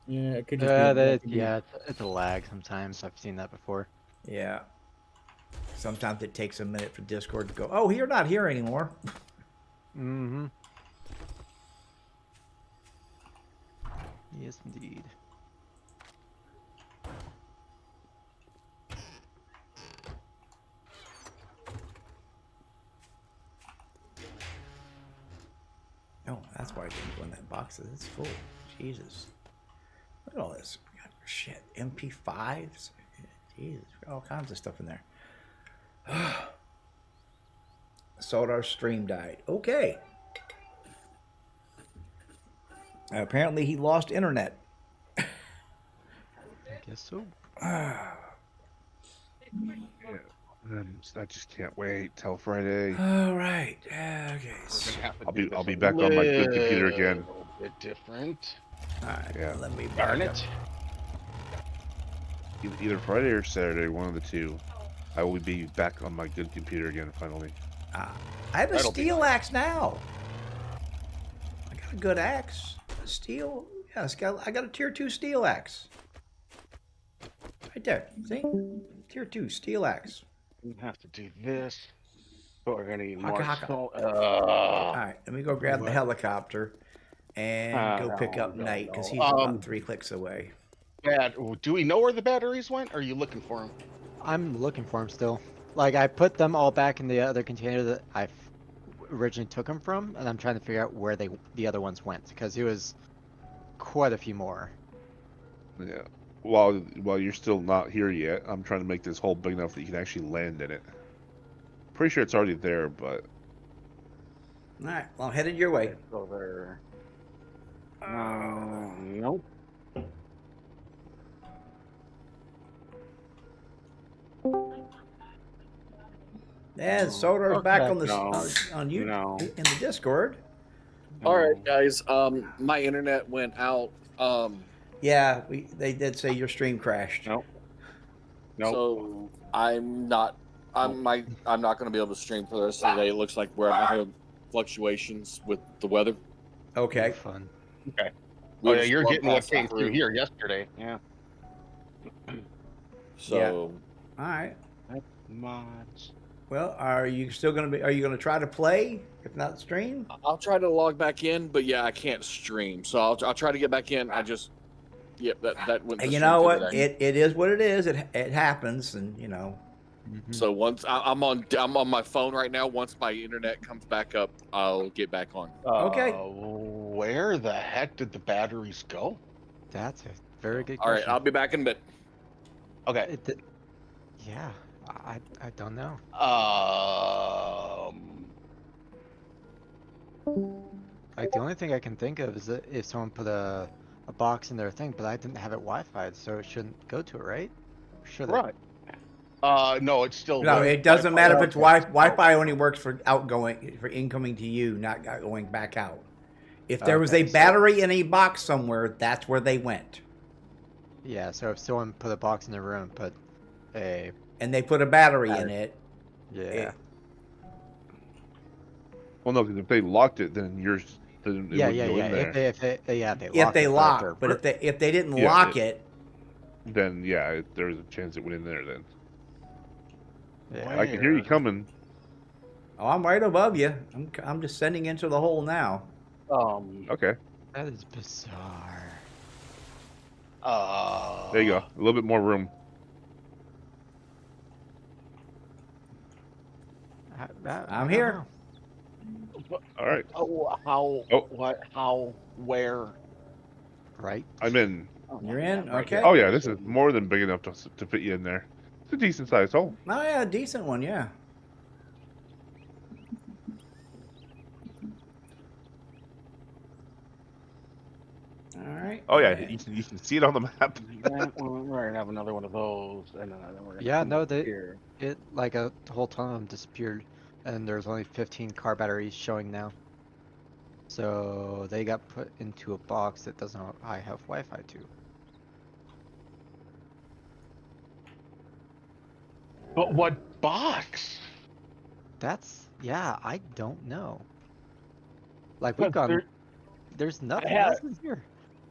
yeah, it could just be. It's a lag sometimes. I've seen that before. Yeah. Sometimes it takes a minute for Discord to go, oh, you're not here anymore. Mm-hmm. Yes, indeed. Oh, that's why I didn't go in that box. It's full. Jesus. Look at all this. We got shit. MP5s. Jesus, we got all kinds of stuff in there. Soldar stream died. Okay. Apparently he lost internet. I guess so. I just can't wait till Friday. All right. Okay. We're gonna have to I'll do be- this I'll be a back on my good computer again. little bit different. All right. Yeah. Let me Darn back up. it. Either Friday or Saturday, one of the two. I will be back on my good computer again finally. I have a That'll be steel axe now. I got a good axe. Steel. Yeah, I got a tier 2 steel axe. Right there. See? Tier 2 steel axe. We have to do this. But we're gonna need more. Haka, haka. salt. All right, let me go grab the helicopter and go pick up no, Knight because no. he's about 3 clicks away. Do we know where the batteries went? Or are you looking for them? I'm looking for them still. Like, I put them all back in the other container that I originally took them from, and I'm trying to figure out where the other ones went, because it was quite a few more. Yeah. While you're still not here yet, I'm trying to make this hole big enough that you can actually land in it. Pretty sure it's already there, but All right, well, I'm headed your way. Go there. Nope. Yeah, Sodar's back Okay. on the No. on you No. in the Discord. All right, guys. My internet went out. Yeah, they did say your stream crashed. Nope. Nope. So I'm not going to be able to stream for the rest of the day. It looks like we're having fluctuations with the weather. Okay. Fun. Okay. We Oh yeah, just you're walked getting what past came that through here yesterday. Yeah. So All right. Mods. Well, are you still going to be? Are you going to try to play? If not, stream. I'll try to log back in, but yeah, I can't stream. So I'll try to get back in. That went. And to you stream know for what? the day. It is what it is. It happens, and you know. So once I'm on my phone right now. Once my internet comes back up, I'll get back on. Okay. Where the heck did the batteries go? That's a very good All right, question. I'll be back in a bit. Okay. Yeah, I don't know. Like the only thing I can think of is that if someone put a box in their thing, but I didn't have it Wi-Fi, so it shouldn't go to it, right? Or should it? Right. No, it's still. No, the it doesn't Wi-Fi. matter if it's Wi-Fi only works for outgoing, for incoming to you, not going back out. If there was a Okay, so- battery in a box somewhere, that's where they went. Yeah, so if someone put a box in the room, put a And they put a battery in it. yeah. Well, no, because if they locked it, then yours. Then it Yeah, wouldn't yeah, go yeah. in there. If they If they lock, lock, but if they didn't Yeah, lock it, Then yeah, there's a chance it went in there. Then yeah. I can hear you coming. oh, I'm right above you. I'm descending into the hole now. Okay, That is bizarre. there you go. A little bit more room. I'm here. All right, How? Oh. What? How? Where? Right? I'm in. You're in? Right Okay. here. Oh yeah, this is more than big enough to fit you in there. It's a decent sized hole. Oh yeah, decent one, yeah. All right. Oh yeah, you can see it on the map. We're gonna have another one of those, and then we're gonna Yeah, come no, up they here. it like a whole ton of them disappeared, and there's only 15 car batteries showing now. So they got put into a box that doesn't I have Wi-Fi to. But what box? That's I don't know. Like we've But gone, there's nothing Yeah. else in here.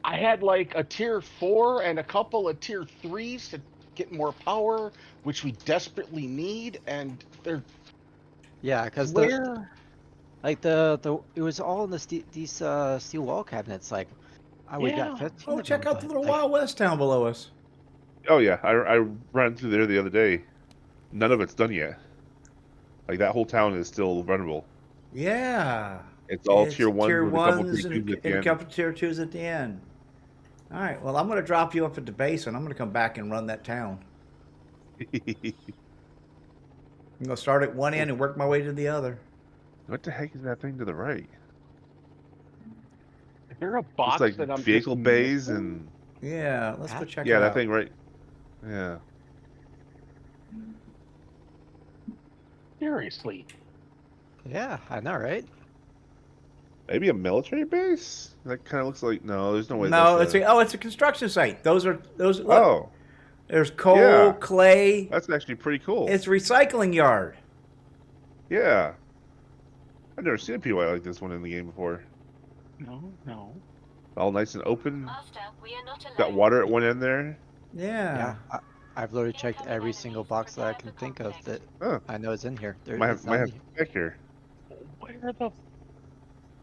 I had like a tier 4 and a couple of tier 3s to get more power, which we desperately need, and they're Yeah, because where? like it was all in these steel wall cabinets. Like we Yeah. got 15. Oh, of check them, out the but, little like, Wild West town below us. Oh yeah, I ran through there the other day. None of it's done yet. Like that whole town is still runnable. Yeah. It's all It's tier 1s tier with a couple ones tier and, 2s at the and a end. couple tier 2s at the end. All right. Well, I'm going to drop you up at the base, and I'm going to come back and run that town. I'm going to start at one end and work my way to the other. What the heck is that thing to the right? Is there a box It's like that I'm vehicle just bays missing? and Yeah, let's go check it yeah, out. that thing right. Yeah. Seriously. Yeah, I know, right? Maybe a military base? That kind of looks like no. There's no way. No, that's it's a construction site. Those. Look, Oh, there's coal, Yeah. clay. that's actually pretty cool. It's a recycling yard. Yeah. I've never seen a POI like this one in the game before. No. All nice and open. Master, we are not alone. Got water at one end there. Yeah. I've literally checked every single box that I can think of that Huh. I know is in here. There, Might it's have, might not have in here. back here. Where the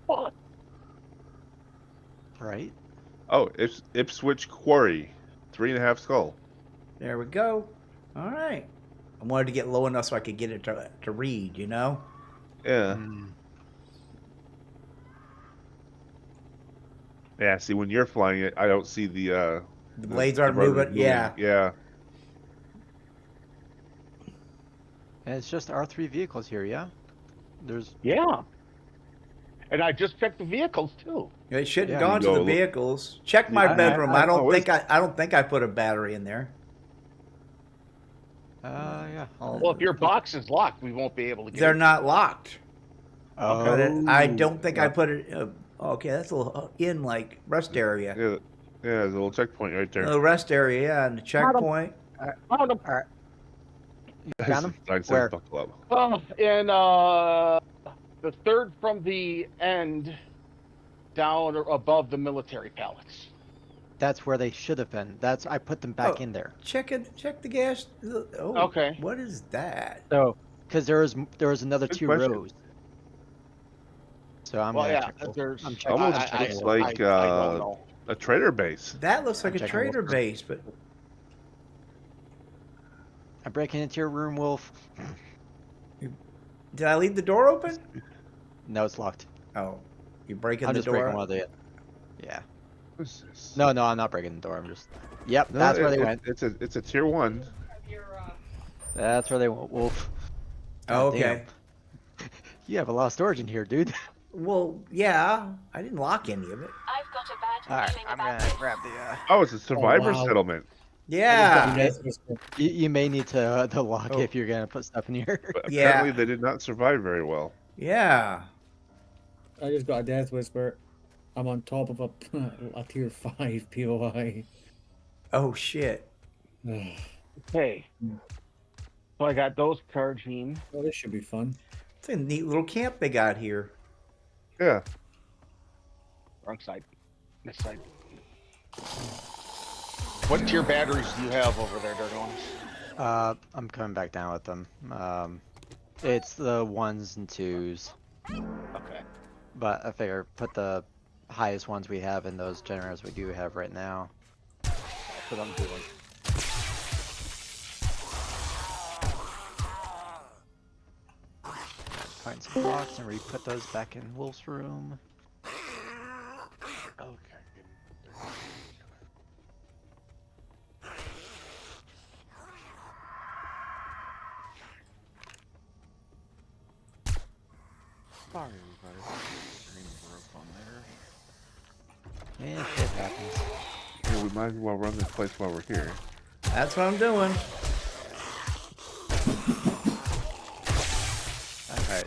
fuck? Right? Oh, it's Ipswich Quarry, 3.5 skull. There we go. All right. I wanted to get low enough so I could get it to read. You know. Yeah. Mm. Yeah. See, when you're flying it, I don't see the blades aren't rotors moving. Yeah. Yeah. And it's just R3 vehicles here, yeah? There's Yeah. And I just checked the vehicles too. It shouldn't Yeah, go you into go the look- vehicles. Check my I- bedroom. I- I don't always- think I don't think I put a battery in there. yeah. Well, if your box is locked, we won't be able to get They're it. not locked. Oh, But I don't think I yeah. put it. Okay, that's a little in like rest area. Yeah. Yeah. There's a little checkpoint right A there. little rest area, yeah, and the checkpoint. Found 'em. Found 'em? Sign says Where? buckle up. In the third from the end, down or above the military pallets. that's where they should have been. I put them back in there. Check the gas. Oh, Okay. What is that? So, because there was another Good 2 question. rows. So I'm Well, gonna yeah, check. there's I'm checking. Almost I'm checking looks real like, I don't know. a trader base. That looks like I'm a checking trader real quick. base, but I'm breaking into your room, Wolf. did I leave the door open? No, it's locked. Oh, you breaking I'm the just breaking door? one of the. Yeah. What is this? No, I'm not breaking the door. I'm just. Yep, No, that's where they it- went. It's a tier 1. That's where they went, Wolf. Oh, God damn. okay. You have a lot of storage in here, dude. Well, yeah, I didn't lock any of it. I've got a bad All right, feeling I'm about gonna this. grab the. Oh, it's a survivor wow. settlement. Yeah, You may need to lock Oh. if you're gonna put stuff in here. But Yeah. apparently they did not survive very well. yeah. I just got a death whisper. I'm on top of a tier 5 POI. Oh shit. Okay. So I got those charging. Well, this should be fun. It's a neat little camp they got here. Yeah. Wrong side. This side. What tier batteries do you have over there, Dargonis? I'm coming back down with them. It's the 1s and 2s, Okay. but I figure put the highest ones we have in those generators we do have right now. That's what I'm doing. Find some blocks and re-put those back in Wolf's room. Okay. Sorry, everybody. Screen broke on there. Yeah, shit happens. Yeah, we might as well run this place while we're here. That's what I'm doing. Alright,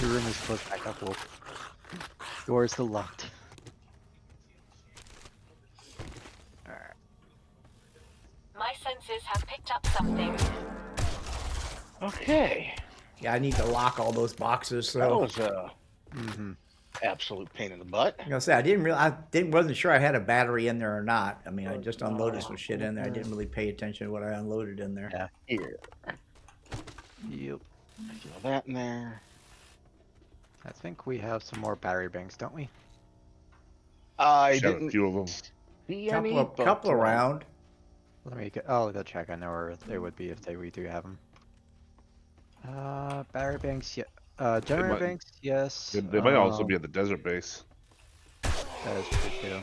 your room is closed back up, Wolf. Door is still locked. Alright. My senses have picked up something. Okay. Yeah, I need to lock all those boxes. That So was a Mm-hmm. absolute pain in the butt. I say wasn't sure I had a battery in there or not. I mean, I just unloaded some shit in there. I didn't really pay attention to what I unloaded in there. Yeah. Here. Yep. Throw that in there. I think we have some more battery banks, don't we? I Shot a didn't few of them. see any. Couple around. Let me go. Oh, go check. I know where they would be if we do have them. Battery banks, yeah. Generator might- banks, yes. They might also be at the desert base. That is true too.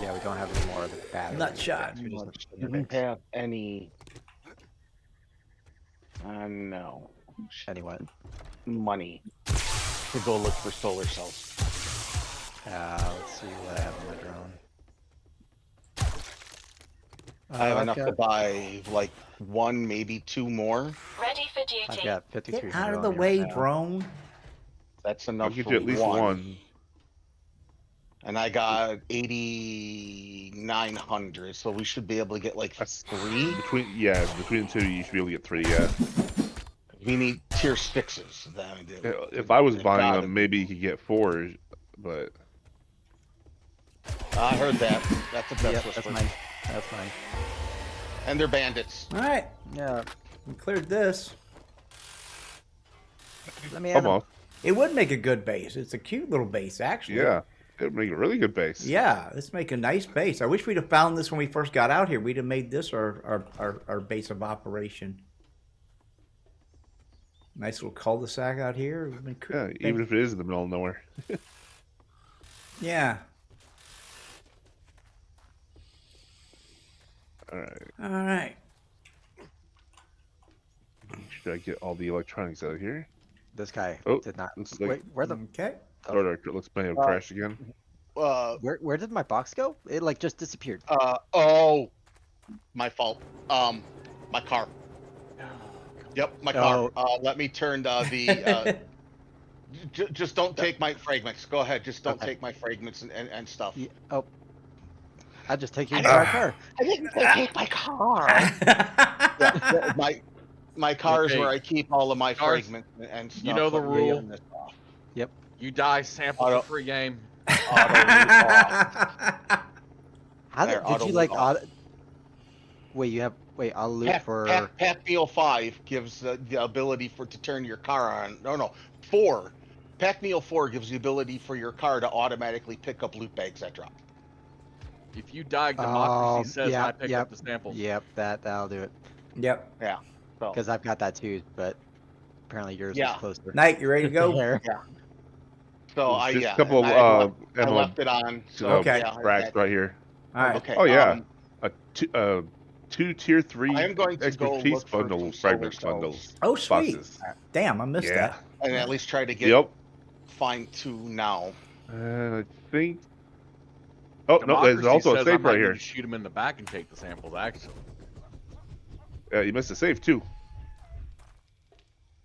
Yeah, we don't have any more of the battery. Nutshot. banks, we just have the Didn't banks. have any. No. Anyway, Money to go look for solar cells. let's see what I have on my drone. I have I've enough to got- buy like one, maybe two more. Ready for I've duty. got 53. Get out of the way, drone. That's I'll enough give for you at least one. And I got 8,900, so we should be able to get like That's 3. between the two you should be able to get 3. Yeah. We need tier 6s. If I was buying Gotta them, be. maybe you could get 4, but I heard that. That's the best Yep, whisper. that's mine. That's mine. And they're bandits. All right, Yeah, we cleared this. let me have them. almost. It would make a good base. It's a cute little base, actually. Yeah, it would make a really good base. Yeah, let's make a nice base. I wish we'd have found this when we first got out here. We'd have made this our base of operation. Nice little cul-de-sac out here. It would've been cool. Yeah, even if it is in the middle of nowhere. Yeah. All right. All right. Should I get all the electronics out of here? This guy Oh, did not. looks like- Wait, where the Okay. Or looks may have crashed again. where did my box go? It like just disappeared. Oh, my fault. My car. Yep, my car. Let me turn the. Just don't take my fragments. Go ahead. Just don't take my fragments and stuff. Yeah, oh, I just take your entire car. I didn't take my car. Yeah, my car is Okay. where I keep all of my Cars- fragments and stuff. You know the Let me rule. turn this off. You die, sample Auto- for free game. Auto loot off. How There, did auto you loot like off. auto? Wait, you have I'll loot for. Pack Meal 5 gives the ability to turn your car on. No, 4. Pack Meal 4 gives the ability for your car to automatically pick up loot bags that drop. If you die, democracy says I picked yep. up the samples. Yep, that'll do it. Yep. So, Because I've got that too, but apparently yours Yeah. is closer. Knight, you ready to go? There. so I Just yeah. a couple I ammo left it on. So Okay. yeah, frags right here. All right. Okay. Oh yeah, two tier 3 I am going to go expertise look for bundle some solar fragment cells. bundles. Oh, sweet. Boxes. Damn, I missed Yeah. that. And at least try to get Yep. find 2 now. And I think. Oh no, there's Democracy also a says I safe might right need here. to shoot him in the back and take the samples. Actually, You missed a safe too.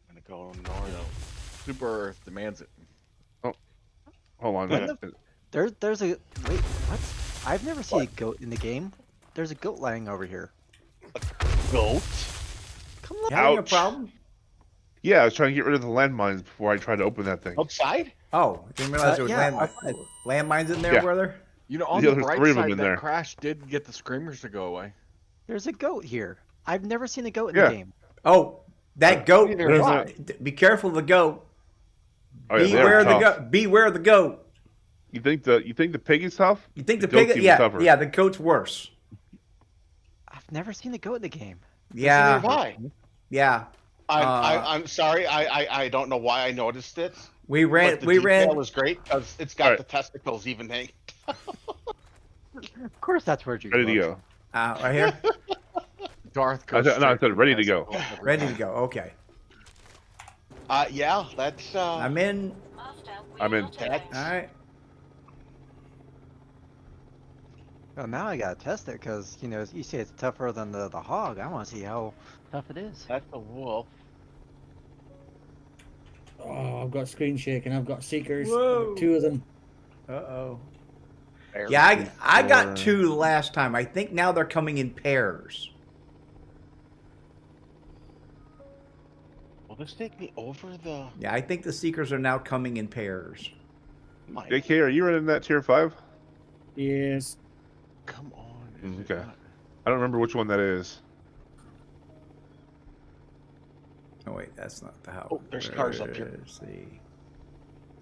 I'm gonna go north. Super Earth demands it. Hold on. What there's a wait. What? I've never seen a goat in the game. There's a goat lying over here. Goat? Come You on. having a Ouch. problem? Yeah, I was trying to get rid of the landmines before I tried to open that thing. Outside? Oh, I didn't realize there was yeah, landmines in there, Yeah. were there? You know, on Yeah, the there's bright 3 of them side, in that there. crash did get the screamers to go away. There's a goat here. I've never seen a goat in Yeah. the game. Oh, that goat. Neither have I. Be careful of the goat. Oh, yeah, Beware they're the tough. goat. Beware the goat. You think the pig is tough? You think the goat's pig? even Yeah, tougher. yeah. The goat's worse. I've never seen a goat in the game. Neither Yeah, have I. yeah. I'm sorry. I don't know why I noticed it. We ran. But the We detail ran. is great because it's got Alright. the testicles even hanging. Of course, that's where you Ready to go. Right here. Darth I goes. said- no, I straight said ready to the go. testicle every Ready to time. go. Okay. Yeah, that's. I'm in. Master, we I'm are in. not All alone. All right. Well, now I gotta test it because you say it's tougher than the hog. I want to see how tough it is. That's a wolf. Oh, I've got screen shaking. I've got seekers. Whoa. 2 of them. Uh-oh. Bear. Yeah, I got Or- 2 the last time. I think now they're coming in pairs. Will this take me over the? Yeah, I think the seekers are now coming in pairs. My JK, are you running that tier 5? Yes. Come on. is it Okay. not? I don't remember which one that is. Oh wait, that's not the house. Oh, there's cars up here. Let's see.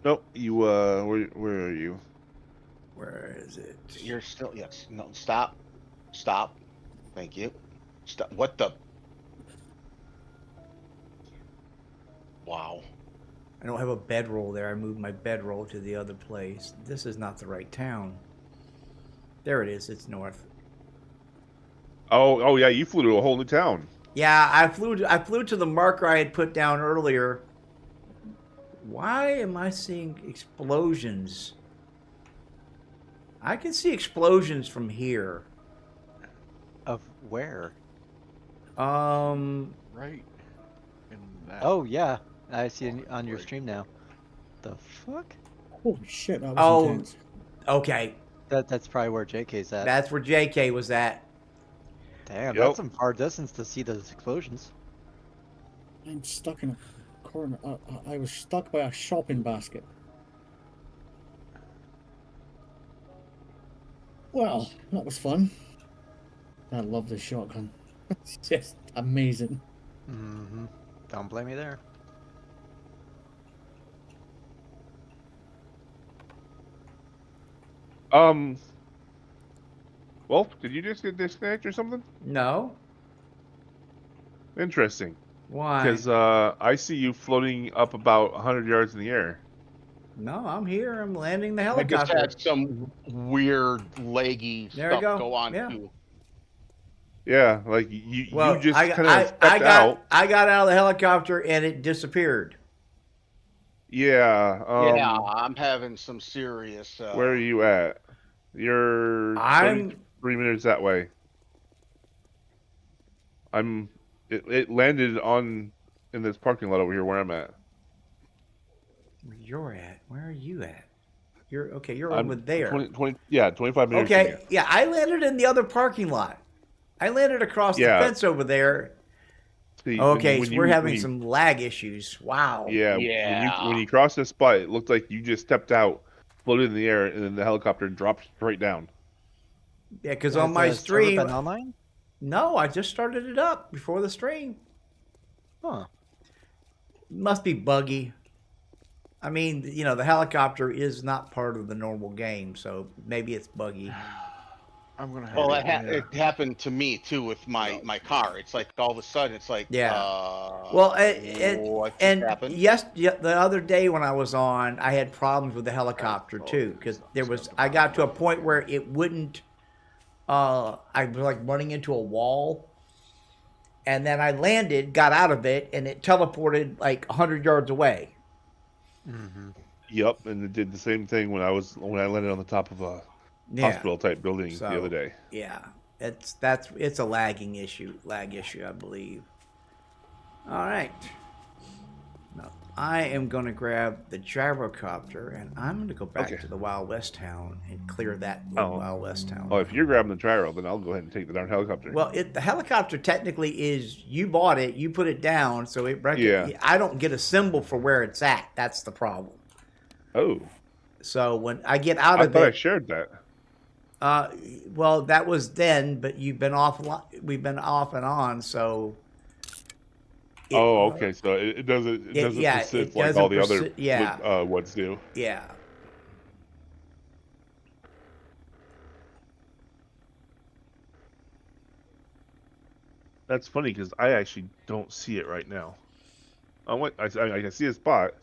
Nope. You where are you? Where is it? You're still yes. No, stop. Stop. Thank you. Stop. What the? Wow. I don't have a bedroll there. I moved my bedroll to the other place. This is not the right town. There it is. It's north. Oh yeah, you flew to a whole new town. Yeah, I flew to the marker I had put down earlier. Why am I seeing explosions? I can see explosions from here. Of where? Right. In that. Oh yeah, I see it on your stream now. The fuck? Holy shit, that was Oh. intense. Okay, That's probably where JK's at. that's where JK was at. Damn, Yep. that's some far distance to see those explosions. I'm stuck in a corner. I was stuck by a shopping basket. Well, that was fun. I love this shotgun. It's just amazing. Mm-hmm. Don't blame me there. Wolf, did you just get disconnected or something? No, Interesting. why? Because I see you floating up about 100 yards in the air. No, I'm here. I'm landing the I just helicopter. had some weird leggy There you stuff go. go on Yeah. too. Yeah, like you Well, just I kind of stepped got out. I got out of the helicopter and it disappeared. Yeah. Yeah, I'm having some serious. Where are you at? You're I'm 3 minutes that way. It landed in this parking lot over here where I'm at. where you're at. Where are you at? You're okay. You're I'm over there. 25 minutes. from Okay, you. yeah, I landed in the other parking lot. I landed across Yeah. the fence over there. See, Okay, when so you- we're when having you- some lag issues. Wow. Yeah. Yeah. When you crossed this spot, it looked like you just stepped out, floated in the air, and then the helicopter dropped straight down. Yeah, because Has on my the server stream, been online? no, I just started it up before the stream. Huh. Must be buggy. I mean, you know, the helicopter is not part of the normal game, so maybe it's buggy. I'm gonna have. Well, to- it happened to me too with my car. It's like all of a sudden, it's like Yeah. Well, what just and happened? yes, the other day when I was on, I had problems with the helicopter too, because I got to a point where it wouldn't. I was like running into a wall, and then I landed, got out of it, and it teleported like 100 yards away. Mm-hmm. Yep, and it did the same thing when I landed on the top of a Yeah. hospital type building the other day. Yeah, it's a lag issue, I believe. All right. Now I am going to grab the gyrocopter, and I'm going to go back to the Wild West town and clear that Wild West town. Oh, if you're grabbing the gyro, then I'll go ahead and take the darn helicopter. Well, the helicopter technically is you bought it, you put it down, so I don't get a symbol for where it's at. That's the problem. Oh. So when I get out of I thought I shared that. Well, that was then, but you've been off. We've been off and on, so. Okay. So it doesn't persist like all the other ones do. Yeah. That's funny because I actually don't see it right now. I can see a spot,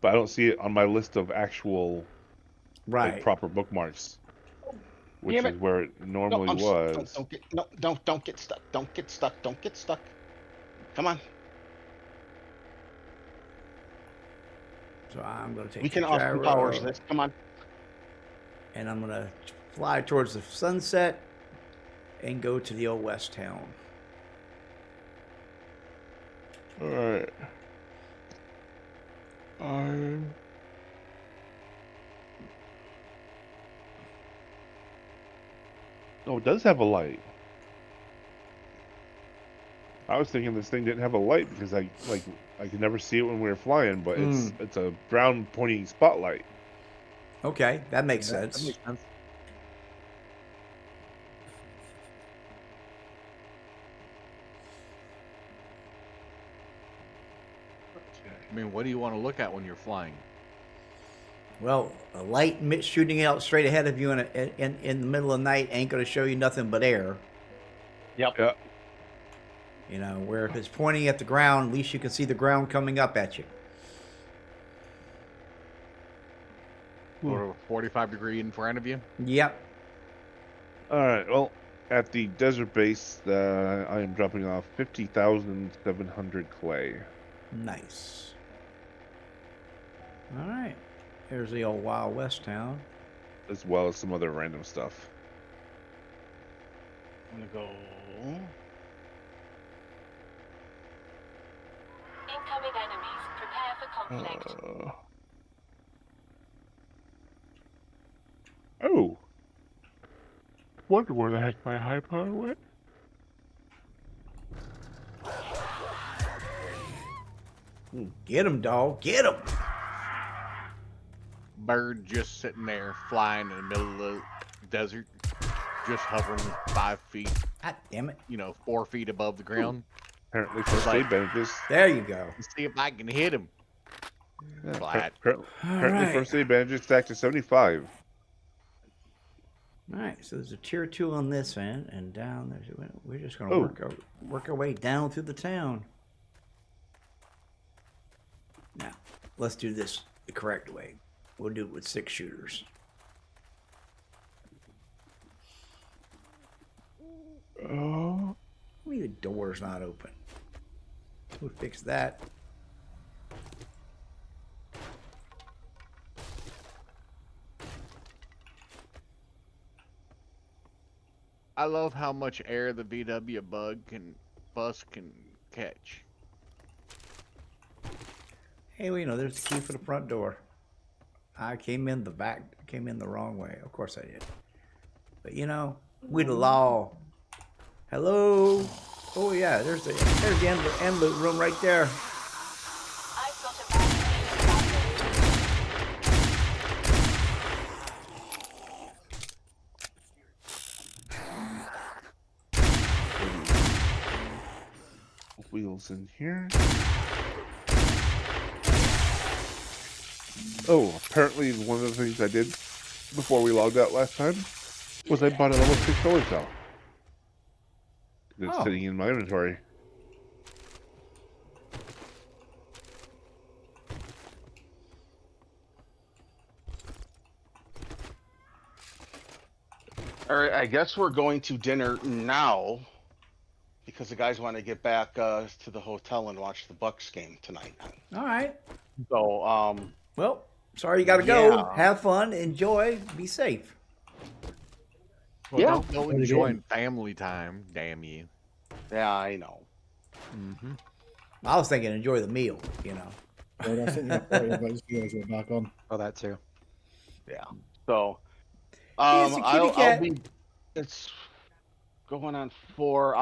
but I don't see it on my list of actual proper bookmarks. Which is where it normally was. Don't get stuck. Don't get stuck. Don't get stuck. Come on. So I'm going to take. We can Austin Powers this. Come on. And I'm going to fly towards the sunset and go to the old West town. All right. Oh, it does have a light. I was thinking this thing didn't have a light because I could never see it when we were flying, but it's a brown pointy spotlight. Okay, that makes sense. That makes sense. I mean, what do you want to look at when you're flying? Well, a light shooting out straight ahead of you in the middle of the night ain't going to show you nothing but air. Yep. You know, where if it's pointing at the ground, at least you can see the ground coming up at you. Or a 45 degree in front of you? Yep. All right. Well, at the desert base, I am dropping off 50,700 clay. Nice. All right. There's the old Wild West town. As well as some other random stuff. I'm gonna go. Incoming enemies. Prepare for conflict. Oh. Wonder where the heck my high power went. Get him, dog. Get him. Bird just sitting there flying in the middle of the desert, just hovering 5 feet. God damn it. 4 feet above the ground. Apparently first aid bandages. There you go. Let's see if I can hit him. Flat. Apparently first aid bandages stacked to 75. All right, so there's a tier 2 on this end, and down there. We're just going to work our way down through the town. Now, let's do this the correct way. We'll do it with 6 shooters. Oh. Maybe the door's not open. We'll fix that. I love how much air the VW bus can catch. Hey, well, there's the key for the front door. I came in the wrong way. Of course I did. But we the law. Hello. Oh yeah, there's the end loot room right there. I've got a bad Wheels in here. Oh, apparently one of the things I did before we logged out last time was I bought a level 6 solar cell. It's sitting in my inventory. All right, I guess we're going to dinner now because the guys want to get back to the hotel and watch the Bucks game tonight. All right. So, well, Sorry you got to go. Yeah. Have fun. Enjoy. Be safe. Well, Yeah. don't go Very good. enjoying family time. Damn you. Yeah, I know. Mm-hmm. I was thinking enjoy the meal, you know. Right, I sent you a party invite, you guys were back on. Oh, that too. Yeah. So, It's a kitty I'll cat. be. It's going on 4.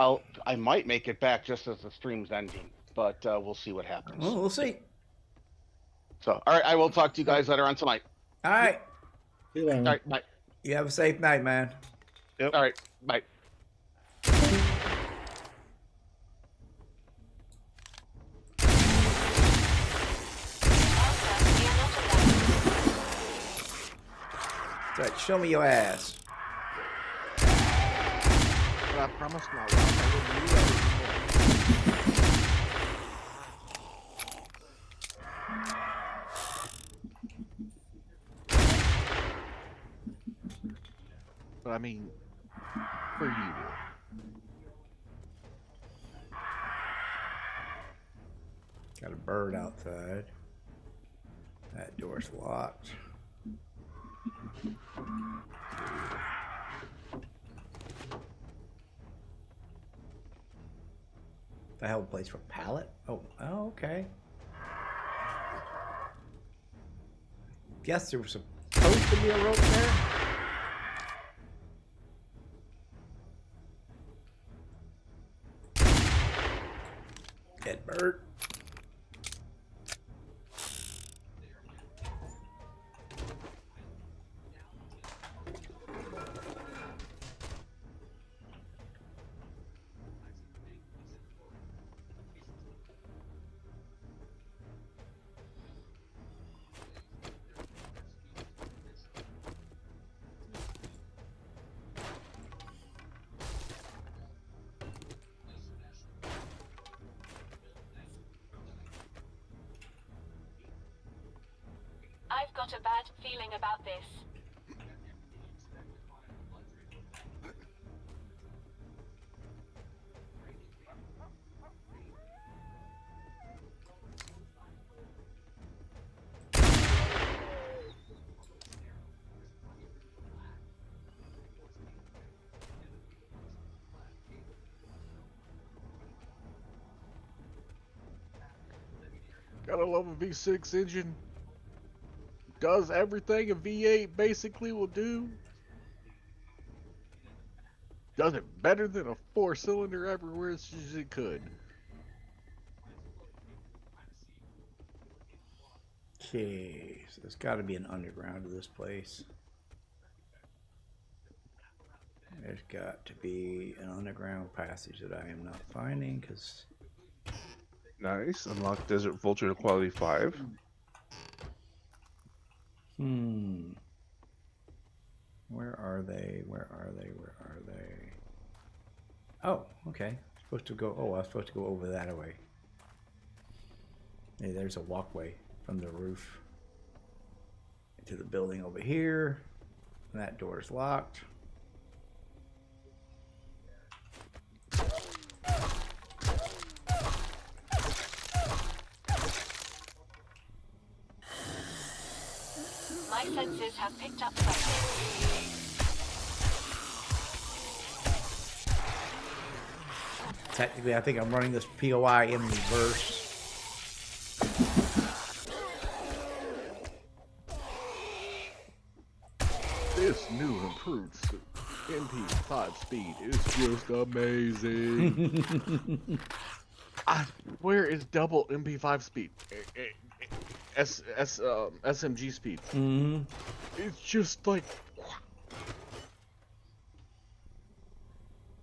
I might make it back just as the stream's ending, but we'll see what happens. Well, we'll see. So, all right, I will talk to you guys later on tonight. All right. See you later. All right, bye. You have a safe night, man. All right, bye. Right, show me your ass. But I promised my wife I wouldn't do that anymore. But I mean, for you. Got a bird outside. That door's locked. The hell place for pallet? Oh, okay. Guess there was supposed to be a rope there. Dead bird. I've got a bad feeling about this. Gotta love a V6 engine. Does everything a V8 basically will do. Does it better than a 4-cylinder everywhere as it could. Okay, so there's got to be an underground to this place. There's got to be an underground passage that I am not finding because Nice. Unlock Desert Vulture to quality 5. Where are they? Where are they? Where are they? Oh, okay. Supposed to go. Oh, I was supposed to go over that way. Hey, there's a walkway from the roof into the building over here. And that door is locked. My senses have picked up something. Technically, I think I'm running this POI in reverse. This new improved MP5 speed is just amazing. I swear it's double MP5 speed. SMG speed. It's just like.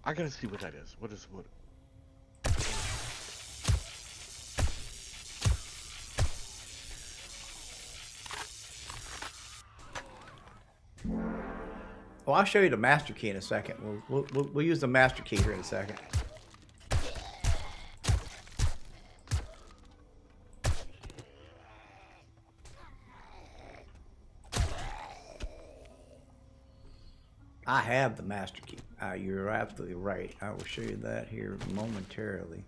I gotta see what that is. What is what? Well, I'll show you the master key in a second. We'll use the master key here in a second. I have the master key. You're absolutely right. I will show you that here momentarily.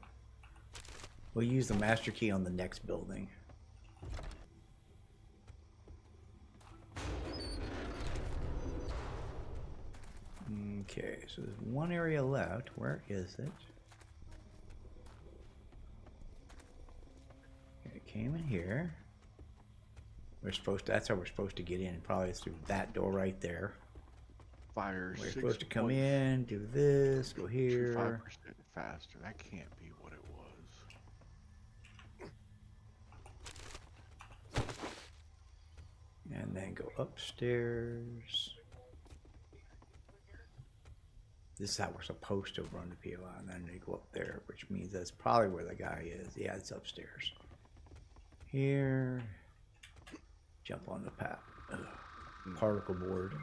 We'll use the master key on the next building. Okay, so there's one area left. Where is it? It came in here. We're supposed to, that's how we're supposed to get in. Probably through that door right there. Fire. We're supposed to come in, do this, go here. 5% faster. That can't be what it was. And then go upstairs. This is how we're supposed to run the POI, and then they go up there, which means that's probably where the guy is. Yeah, it's upstairs. Here. Jump on the particle board.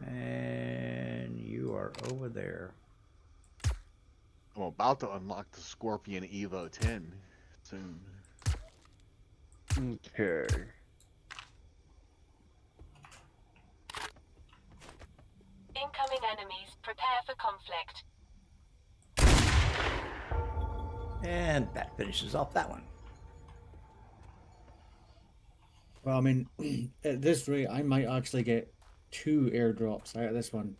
And you are over there. I'm about to unlock the Scorpion Evo 10 soon. Okay. Incoming enemies. Prepare for conflict. And that finishes off that one. Well, I mean, at this rate, I might actually get 2 airdrops out of this one.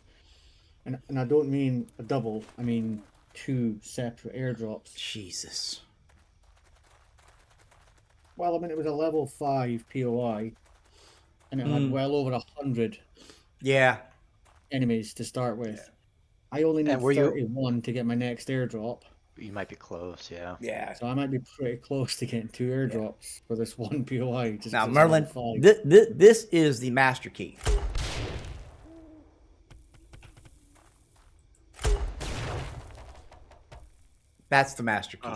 And I don't mean a double, I mean 2 separate airdrops. Jesus. Well, I mean, it was a level 5 POI, and it had well over 100 Yeah. enemies to start with. I only need And were you- 31 to get my next airdrop. You might be close, yeah. Yeah. So I might be pretty close to getting 2 airdrops for this one POI. Just Now, 'cause it's Merlin, level 5. this is the master key. That's the master key.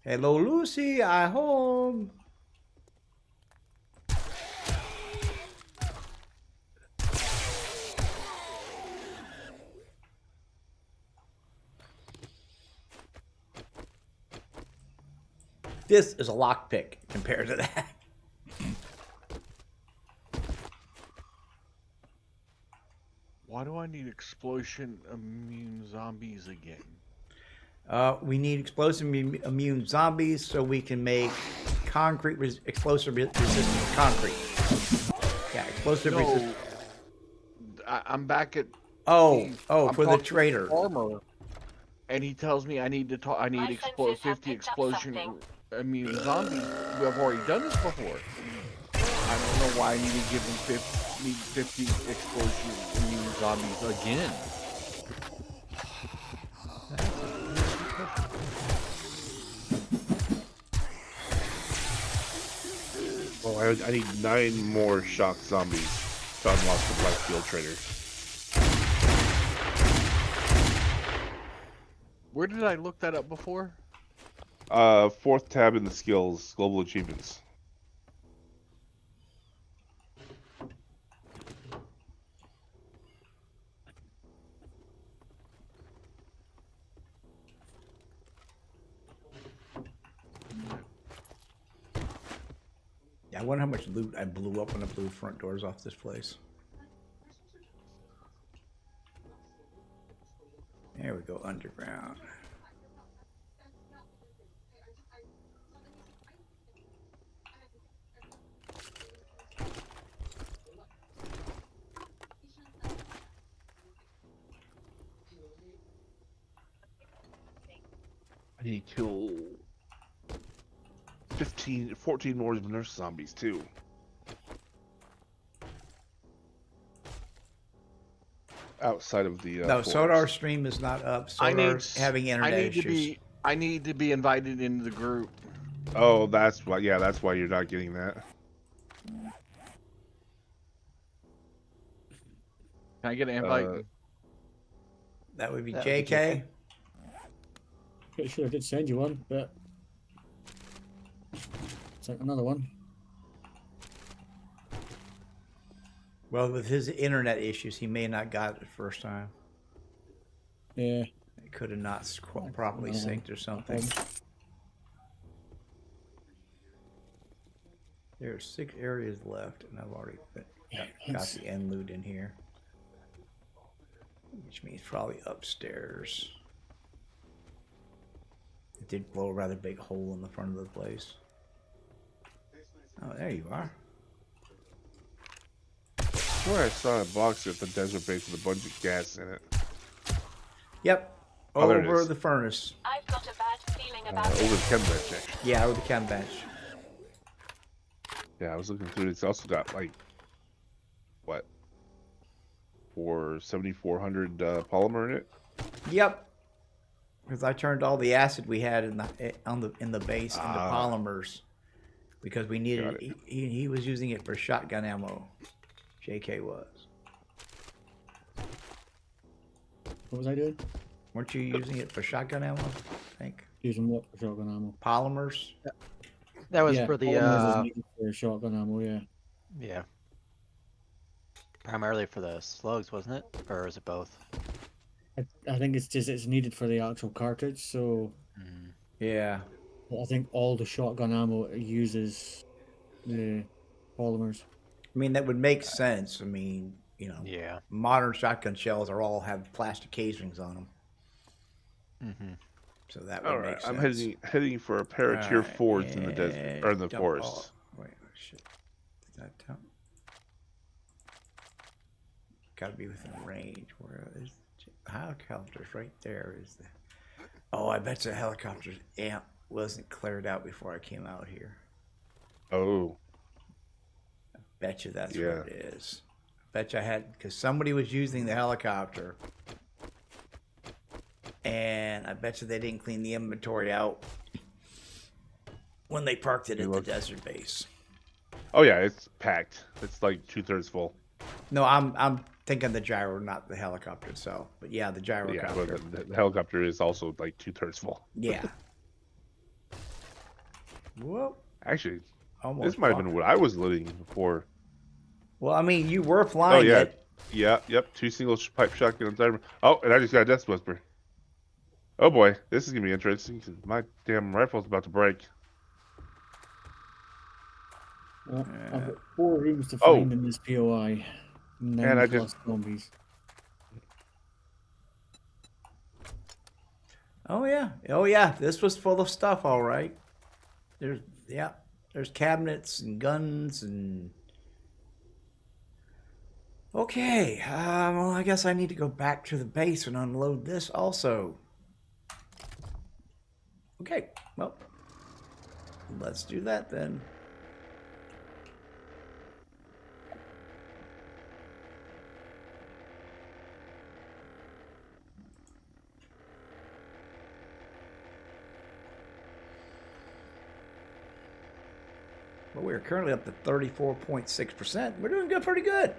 Hello, Lucy. I home. This is a lockpick compared to that. Why do I need explosion immune zombies again? We need explosive immune zombies so we can make concrete explosive resistant concrete. Yeah, explosive No, resistant. I'm back at. Oh, I'm for the talking to trader. Farmer, and he tells me I need to talk. I need My senses have 50 picked up explosion something. immune zombies. I've already done this before. I don't know why I need to give him 50 explosion immune zombies again. Well, I need 9 more shock zombies to unlock the Black Field Trader. Where did I look that up before? 4th tab in the skills, global achievements. Yeah, I wonder how much loot I blew up when I blew front doors off this place. There we go, underground. I need to kill 14 more nurse zombies too. Outside of the No, forest. Sodar's stream is not up. Sodar's having internet issues. I need to be invited into the group. Oh, that's why. Yeah, that's why you're not getting that. Can I get an invite? That would be That would be JK. Pretty sure I did send you one, but sent another one. Well, with his internet issues, he may not got it the first time. Yeah. It could have not properly synced or something. There's 6 areas left, and I've already got the end loot in here. Which means probably upstairs. It did blow a rather big hole in the front of the place. Oh, there you are. I swear I saw a box at the desert base with a bunch of gas in it. Yep. Oh, there it Over is. the furnace. I've got a bad feeling about Over this. the chem bench, actually. Yeah, over the chem bench. Yeah, I was looking through it. It's also got like what? For 7,400 polymer in it. Yep. Because I turned all the acid we had in the base into Ah. polymers because we needed it. He was using it for shotgun ammo. JK was. What was I doing? Weren't you using it for shotgun ammo? I think Using what for shotgun ammo? polymers. That was Yeah, for the polymers is needed for shotgun ammo. Yeah. yeah. Primarily for the slugs, wasn't it? Or is it both? I think it's needed for the actual cartridge. So Yeah. I think all the shotgun ammo uses the polymers. I mean, that would make sense. I mean, you know, Yeah. modern shotgun shells are all have plastic casings on them, Mm-hmm. so that would All make right, sense. I'm heading for a pair of tier Alright, 4s in the desert and or in the dump forest. all- Wait, shit. Did that dump? Got to be within range. Where is the helicopter's right there? Is the? Oh, I bet the helicopter's amp wasn't cleared out before I came out here. Oh, Bet you that's Yeah. what it is. Bet you I had because somebody was using the helicopter, and I bet you they didn't clean the inventory out when they parked it You at the look- desert base. oh yeah, it's packed. It's like 2/3 full. No, I'm thinking the gyro, not the helicopter itself. But yeah, the Yeah, gyrocopter. but the helicopter is also like 2/3 full. Yeah. Whoa. Actually, Almost. this might have walked. been what I was looting before. Well, I mean, you were Oh flying yeah, it. yep. 2 single pipe shotguns. Oh, and I just got a death whisper. Oh boy, this is gonna be interesting because my damn rifle's about to break. I've got 4 rooms to Oh. find in this POI. 9 And I plus zombies. Oh yeah. This was full of stuff, all right. There's cabinets and guns and. Okay, well, I guess I need to go back to the base and unload this also. Okay, well, let's do that then. Well, we're currently up to 34.6%. We're doing good, pretty good.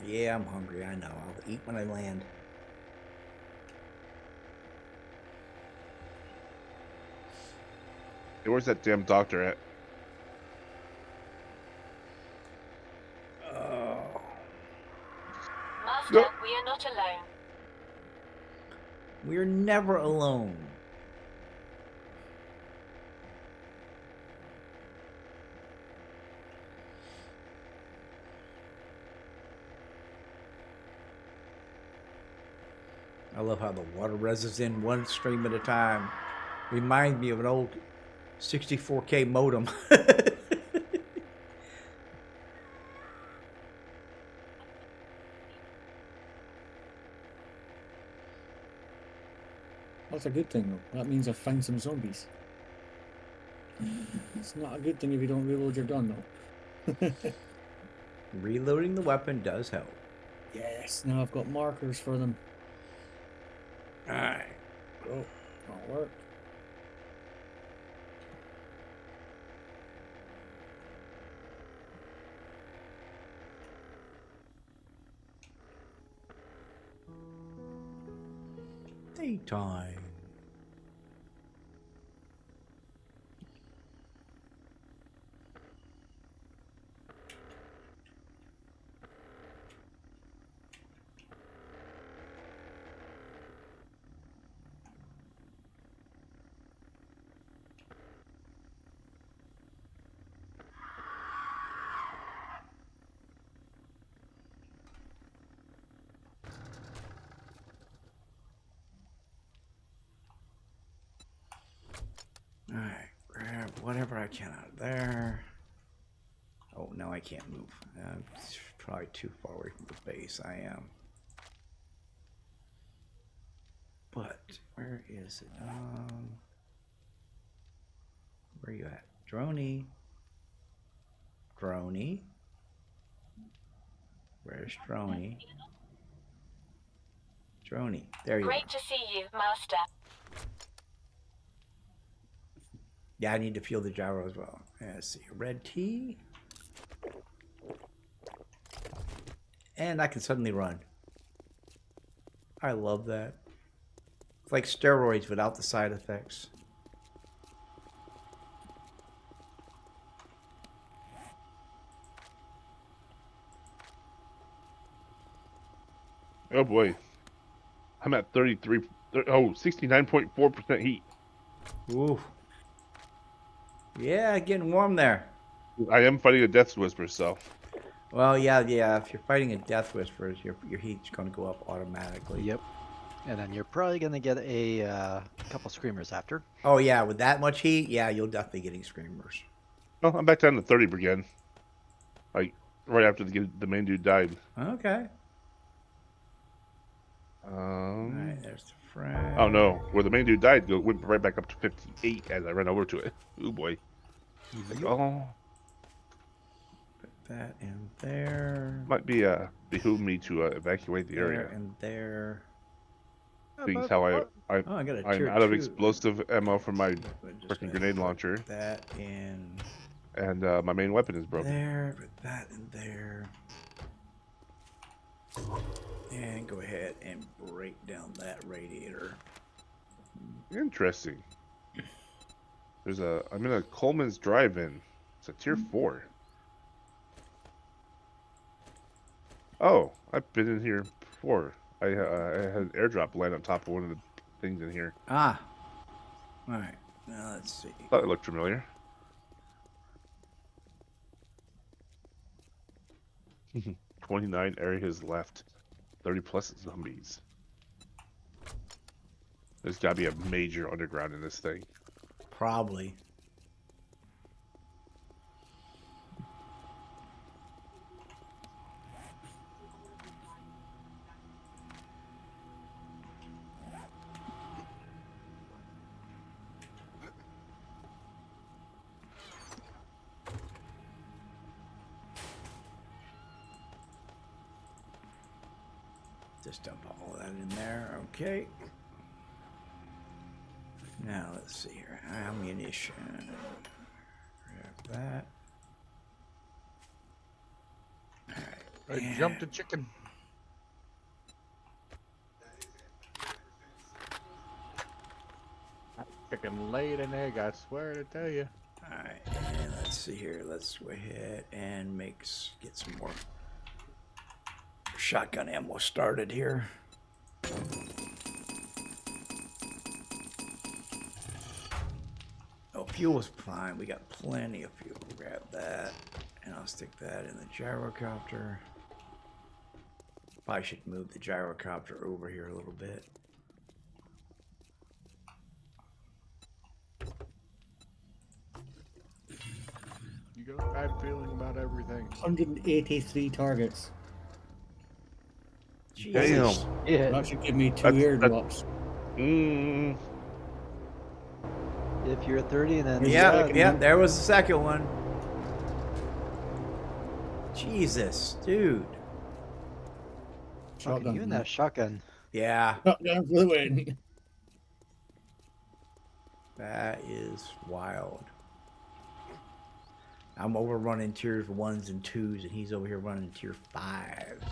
Yeah, I'm hungry. I know. I'll eat when I land. Hey, where's that damn doctor at? Oh. Master, No. we are not alone. We're never alone. I love how the water reses in one stream at a time. Reminds me of an old 64K modem. That's a good thing, though. That means I've found some zombies. It's not a good thing if you don't reload your gun, though. Reloading the weapon does help. Yes, now I've got markers for them. Alright. Oh, not work. Daytime. whatever I can out of there. Oh, no, I can't move. It's probably too far away from the base. I am. But where is it? Where are you at? Droney. Droney. Where's Droney? Droney. There you are. Great to see you, Master. Yeah, I need to feel the gyro as well. Yeah, let's see. Red tea. And I can suddenly run. I love that. It's like steroids without the side effects. Oh boy. I'm at 69.4% heat. Ooh. Yeah, getting warm there. I am fighting a death whisper, so. Well, yeah. If you're fighting a death whisper, your heat's going to go up automatically. Yep. And then you're probably gonna get a couple screamers after. Oh yeah, with that much heat, yeah, you'll definitely getting screamers. Well, I'm back down to 30 again. Like right after the main dude died. Okay. All right, there's the frag. Oh no, where the main dude died, went right back up to 58 as I ran over to it. Ooh boy. Like, oh. Put that in there. Might be behoove me to evacuate the area. There and there. Seeing how Oh, I got a I'm tier out of 2. explosive ammo from my Just freaking gonna grenade put launcher, That in and my main weapon is broken. there. Put that in there. And go ahead and break down that radiator. Interesting. I'm in a Coleman's Drive-In. It's a tier 4. Oh, I've been in here before. I had an airdrop land on top of one of the things in here. Ah. All right. Now let's see. Thought it looked familiar. 29 areas left. 30 plus zombies. There's gotta be a major underground in this thing. Probably. Just dump all that in there. Okay. Now let's see here. Ammunition. Grab that. All right. I jumped a chicken. Chicken laid an egg, I swear to tell you. All right. And let's see here. Let's go ahead and get some more shotgun ammo started here. Oh, fuel is fine. We got plenty of fuel. Grab that, and I'll stick that in the gyrocopter. Probably should move the gyrocopter over here a little bit. You got a bad feeling about everything. 183 targets. Jesus. Yeah. That should give me 2 That's- airdrops. If you're at 30 and then Yeah, there was the second one. Jesus, dude. fucking you and that shotgun. Yeah, Shotgun for the win. that is wild. I'm over running tier 1s and 2s, and he's over here running tier 5s.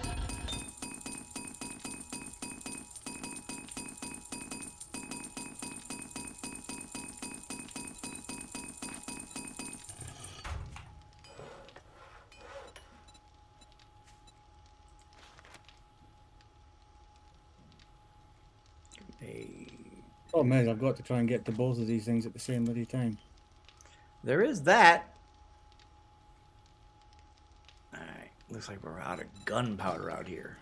Oh man, I've got to try and get to both of these things at the same bloody time. There is that. Alright, looks like we're out of gunpowder out here.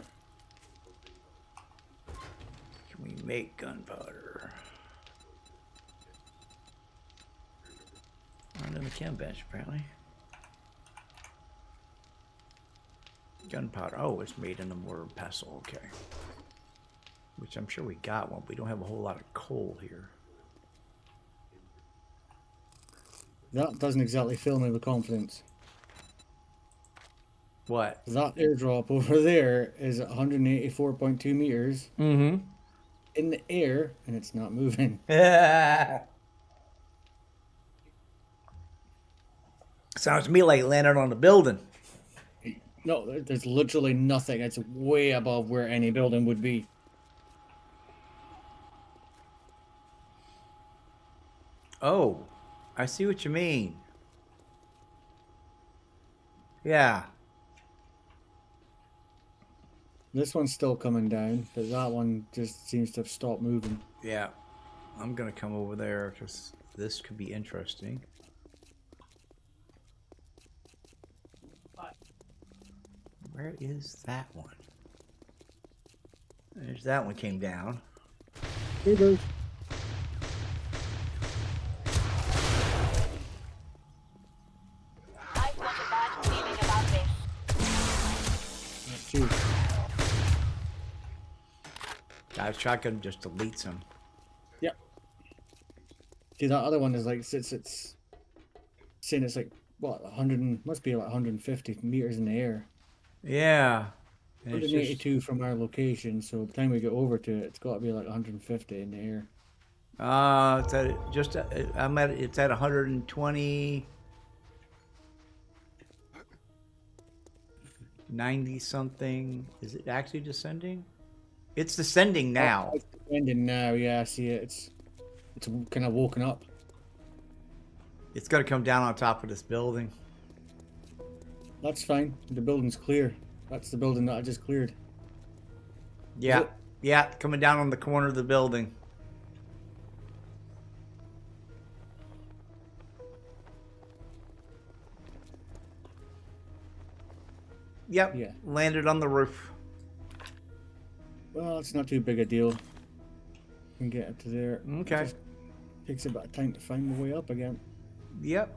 Can we make gunpowder? a chem bench, apparently. Gunpowder. Oh, it's made in a mortar and pestle. Okay. Which I'm sure we got one. We don't have a whole lot of coal here. That doesn't exactly fill me with confidence. What? That airdrop over there is 184.2 meters Mm-hmm. in the air, and it's not moving. Sounds to me like landing on a building. No, there's literally nothing. It's way above where any building would be. Oh, I see what you mean. Yeah. This one's still coming down, but that one just seems to have stopped moving. Yeah. I'm going to come over there because this could be interesting. Where is that one? There's that one came down. Here goes. I've got a bad feeling about this. That's you. Guys, shotgun just deletes them. Yep. See, that other one is like, it's saying it's like, what, 100, must be like 150 meters in the air. Yeah. And it's 182 from our location, so by the time we get over to it, it's got to be like 150 in the air. it's at just it's at 120 90 something. Is it actually descending? It's descending now. Oh, it's descending now, yeah, I see it. It's kind of woken up. It's gonna come down on top of this building. That's fine. The building's clear. That's the building that I just cleared. Yeah. it? Yeah, coming down on the corner of the building. Yep. Yeah. Landed on the roof. Well, it's not too big a deal. Can get up to there. Okay. It just takes a bit of time to find my way up again. Yep.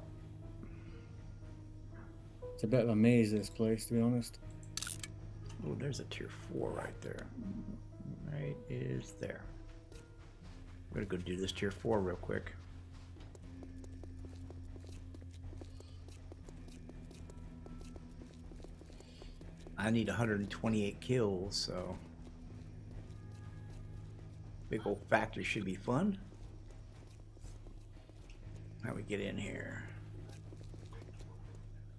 It's a bit of a maze, this place, to be honest. Oh, there's a tier 4 right there. Right is there. I'm gonna go do this tier 4 real quick. I need 128 kills, so big old factory should be fun. How we get in here?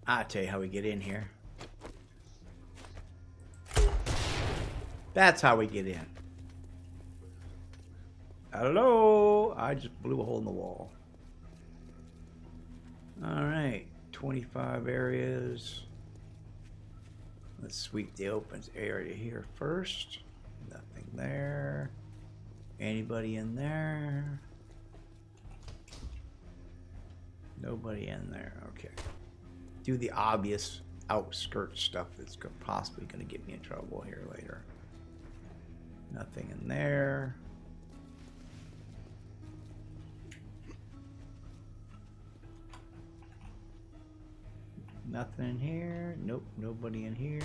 I'll tell you how we get in here. That's how we get in. Hello? I just blew a hole in the wall. Alright, 25 areas. Let's sweep the open area here first. Nothing there. Anybody in there? Nobody in there. Okay. Do the obvious outskirt stuff that's possibly going to get me in trouble here later. Nothing in there. Nothing in here. Nope, nobody in here.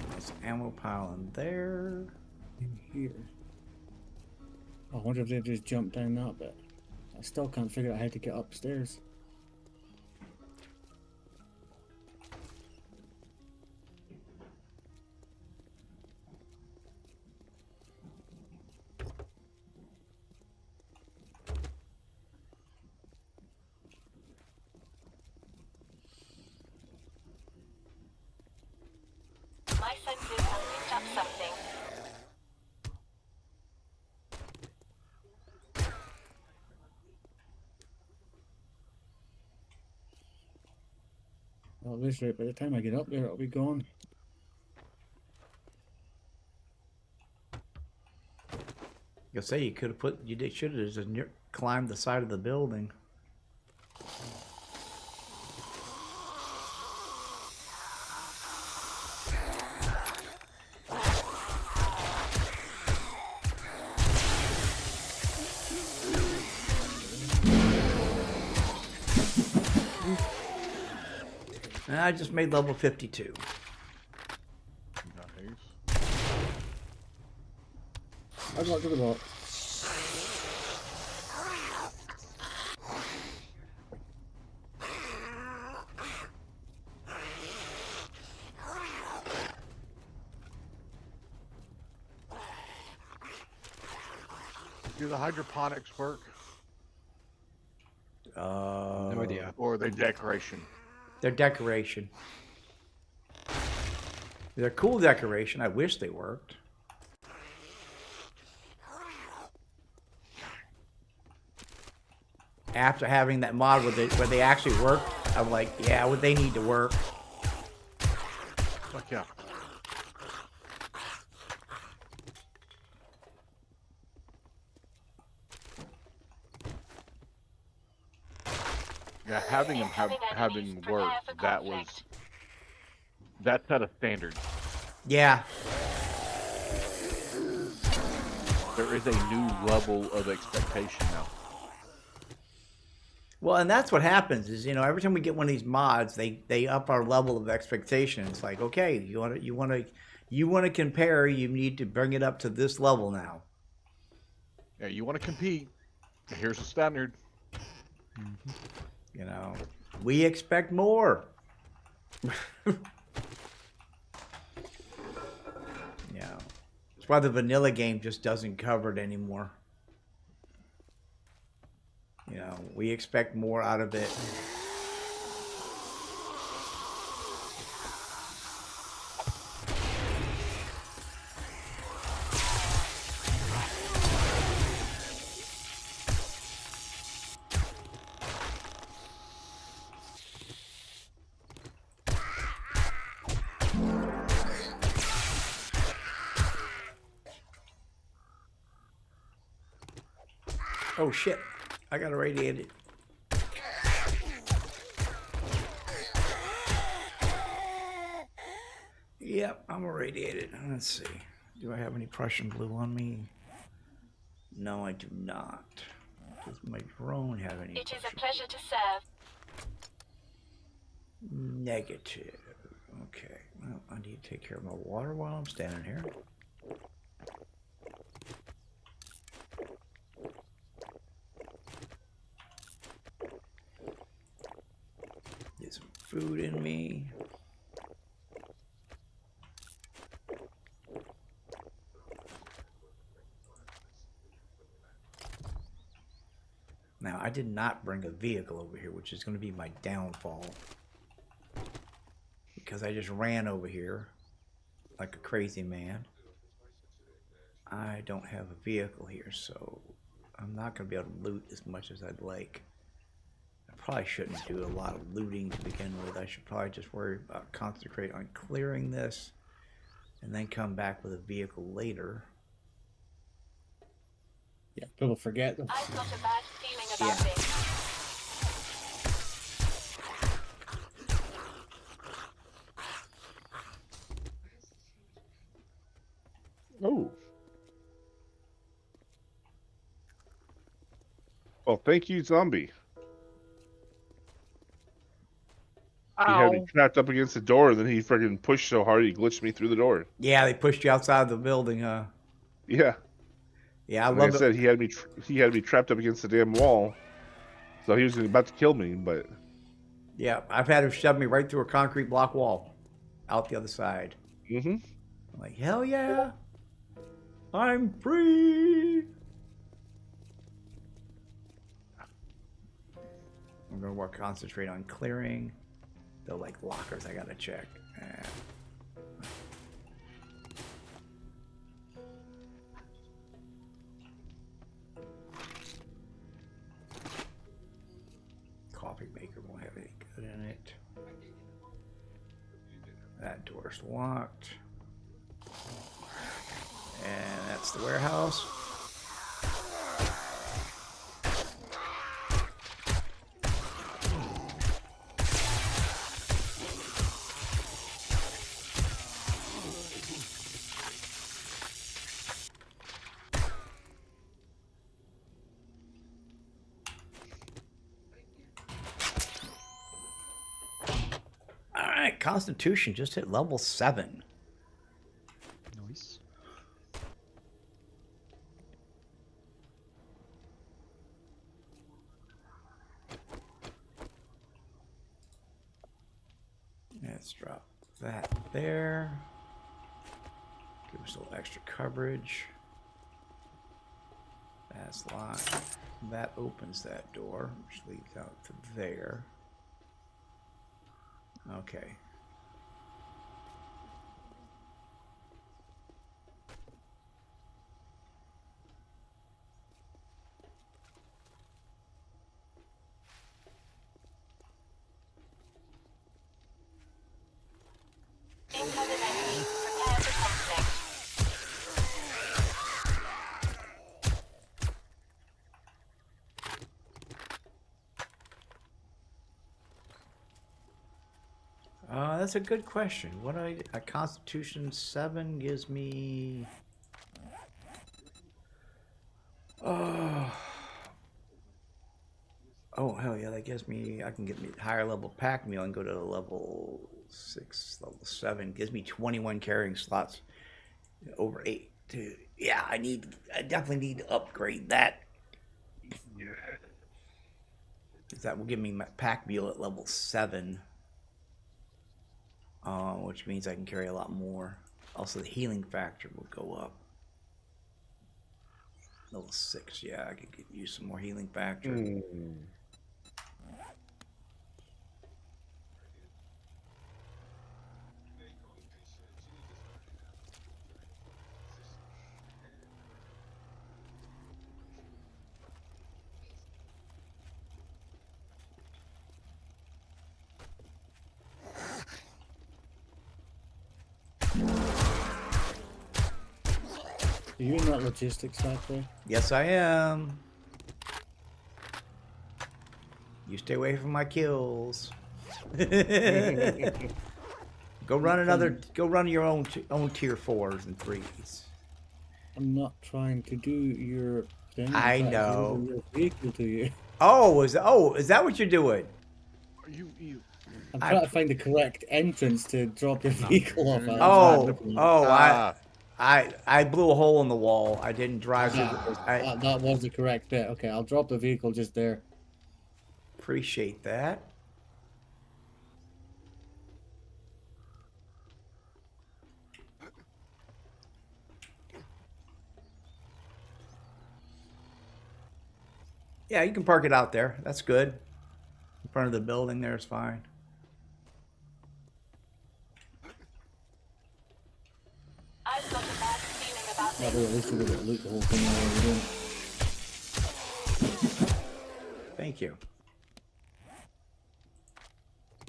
There's ammo pile in there. In here. I wonder if they've just jumped down that bit. I still can't figure out how to get upstairs. My senses have picked up something. Well, at this rate, by the time I get up there, it'll be gone. You'll say you could have put, should have just climbed the side of the building. And I just made level 52. Nice. I got to the bot. Do the hydroponics work? No idea. Or are they decoration? They're decoration. They're cool decoration. I wish they worked. After having that mod where they actually work, I'm like, yeah, well, they need to work. Fuck yeah. Yeah, having them having work, that set a standard. Yeah. There is a new level of expectation now. Well, and that's what happens is, you know, every time we get one of these mods, they up our level of expectation. It's like, okay, you want to compare, you need to bring it up to this level now. Yeah, you want to compete. Here's the standard. You know, we expect more. You know, that's why the vanilla game just doesn't cover it anymore. You know, we expect more out of it. Oh shit, I got irradiated. Yep, I'm irradiated. Let's see. Do I have any Prussian blue on me? No, I do not. Does my drone have any? It is a pleasure to serve. Negative. Okay. Well, I need to take care of my water while I'm standing here. Get some food in me. Now, I did not bring a vehicle over here, which is going to be my downfall. Because I just ran over here like a crazy man. I don't have a vehicle here, so I'm not going to be able to loot as much as I'd like. I probably shouldn't do a lot of looting to begin with. I should probably just concentrate on clearing this and then come back with a vehicle later. Yeah, people forget them. I've got a bad feeling about Yeah. this. Oh. Well, thank you, zombie. He had me trapped up against the door, and then he freaking pushed so hard he glitched me through the door. Yeah, they pushed you outside the building, huh? Yeah. Yeah, I Like love I said, he had me trapped up against the damn wall. So he was about to kill me, but Yeah, I've had him shove me right through a concrete block wall out the other side. mm-hmm. I'm like, hell yeah, I'm free. I'm gonna concentrate on clearing. They're like lockers I gotta check. Coffee maker won't have any good in it. That door's locked. And that's the warehouse. Constitution just hit level 7. Nice. Let's drop that there. Give us a little extra coverage. That's locked. That opens that door, which leads out to there. Okay. Incoming enemy. Prepare for conflict. That's a good question. What a Constitution 7 gives me. Oh hell yeah! That gives me. I can get me higher level pack mule and go to level 6, level 7. Gives me 21 carrying slots over 8. Dude, yeah, I definitely need to upgrade that. Yeah. That will give me my pack mule at level 7. Which means I can carry a lot more. Also, the healing factor will go up. Level 6, yeah, I could use some more healing factor. Are you in that logistics factory? Yes, I am. You stay away from my kills. Go run your own tier 4s and 3s. I'm not trying to do your thing. I I'm trying to know. deliver your vehicle to you. Is that what you're doing? I'm trying to find the correct entrance to drop your vehicle off at. I blew a hole in the wall. I didn't drive through the, That was the correct bit. Okay, I'll drop the vehicle just there. Appreciate that. Yeah, you can park it out there. That's good. In front of the building there is fine. I've got a bad feeling about That way, at least we're gonna loot the whole thing while we're doing. Thank you.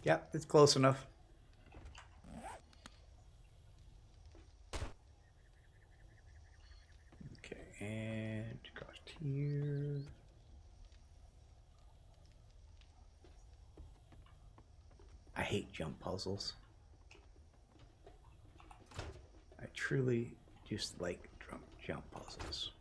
Yep, it's close enough. Okay, and across here. I hate jump puzzles. I truly just like jump puzzles.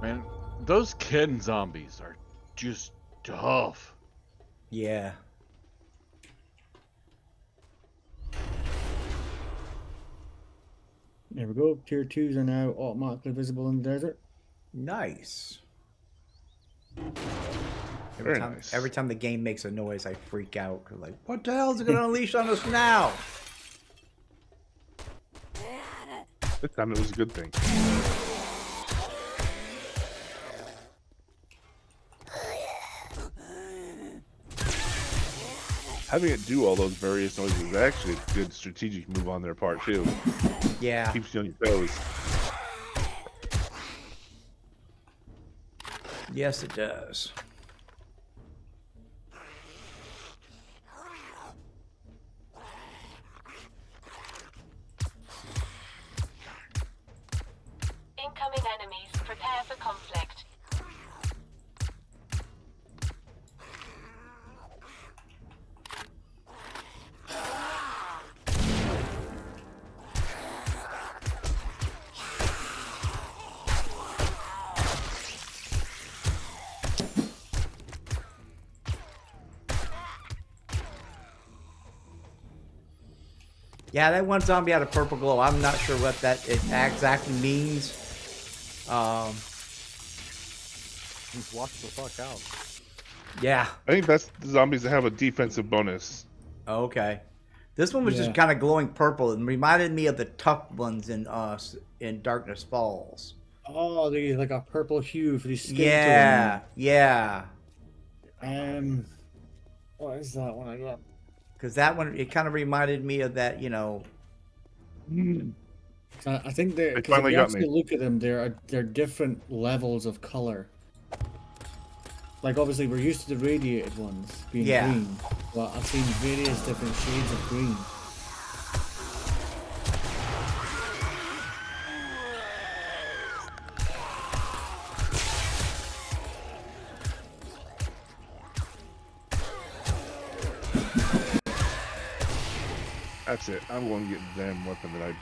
Man, those Ken zombies are just tough. Yeah. There we go. Tier 2s are now automatically visible in the desert. Nice. Very nice. Every time the game makes a noise, I freak out. 'Cause like, what the hell is it going to unleash on us now? This time it was a good thing. Having it do all those various noises is actually a good strategic move on their part too. Yeah. Keeps you on your toes. Yes, it does. incoming enemies. Prepare for conflict. Yeah, that one zombie had a purple glow. I'm not sure what that exactly means. Just watch the fuck out. Yeah. I think that's the zombies that have a defensive bonus. Okay. This one was Yeah. just kind of glowing purple and reminded me of the tough ones in Darkness Falls. Oh, they like a purple hue for these skin Yeah, yeah. tone. What is that one I got? Because that one, it kind of reminded me of that, I think they're. They 'Cause if finally you got actually me. look at them, they're different levels of color. Like obviously we're used to the radiated ones being Yeah. green, but I've seen various different shades of green. That's it. I'm going to get the damn weapon that I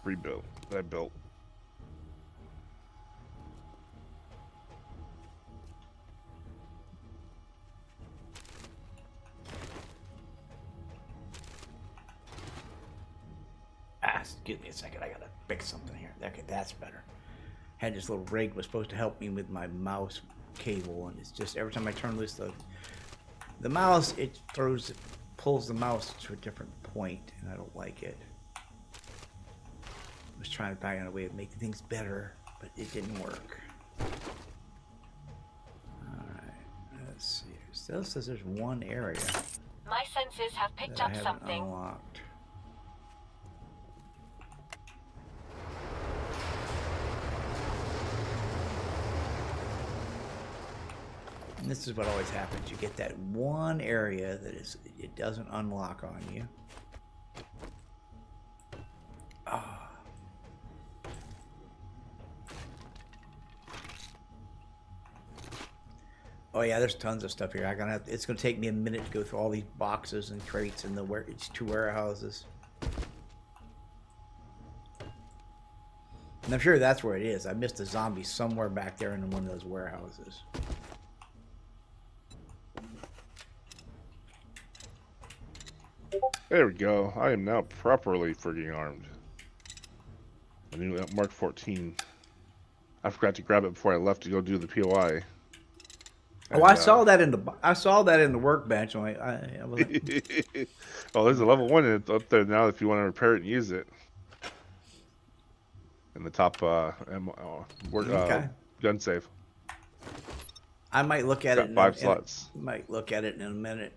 rebuilt. That I built. Give me a second. I gotta fix something here. Okay, that's better. Had this little rig was supposed to help me with my mouse cable, and it's just every time I turn loose the mouse, it pulls the mouse to a different point, and I don't like it. I was trying to find a way of making things better, but it didn't work. Alright, let's see. It still says there's one area My senses have picked that I up haven't something. unlocked. And this is what always happens. You get that one area that it doesn't unlock on you. Ah. Oh yeah, there's tons of stuff here. It's gonna take me a minute to go through all these boxes and crates in it's 2 warehouses. And I'm sure that's where it is. I missed a zombie somewhere back there in one of those warehouses. There we go. I am now properly frigging armed. I knew that Mark 14. I forgot to grab it before I left to go do the POI. Oh, I saw that in the workbench. I was like, well, there's a level 1 up there now if you want to repair it and use it. In the top okay. gun save. I might look at Got it. 5 slots. Might look at it in a minute.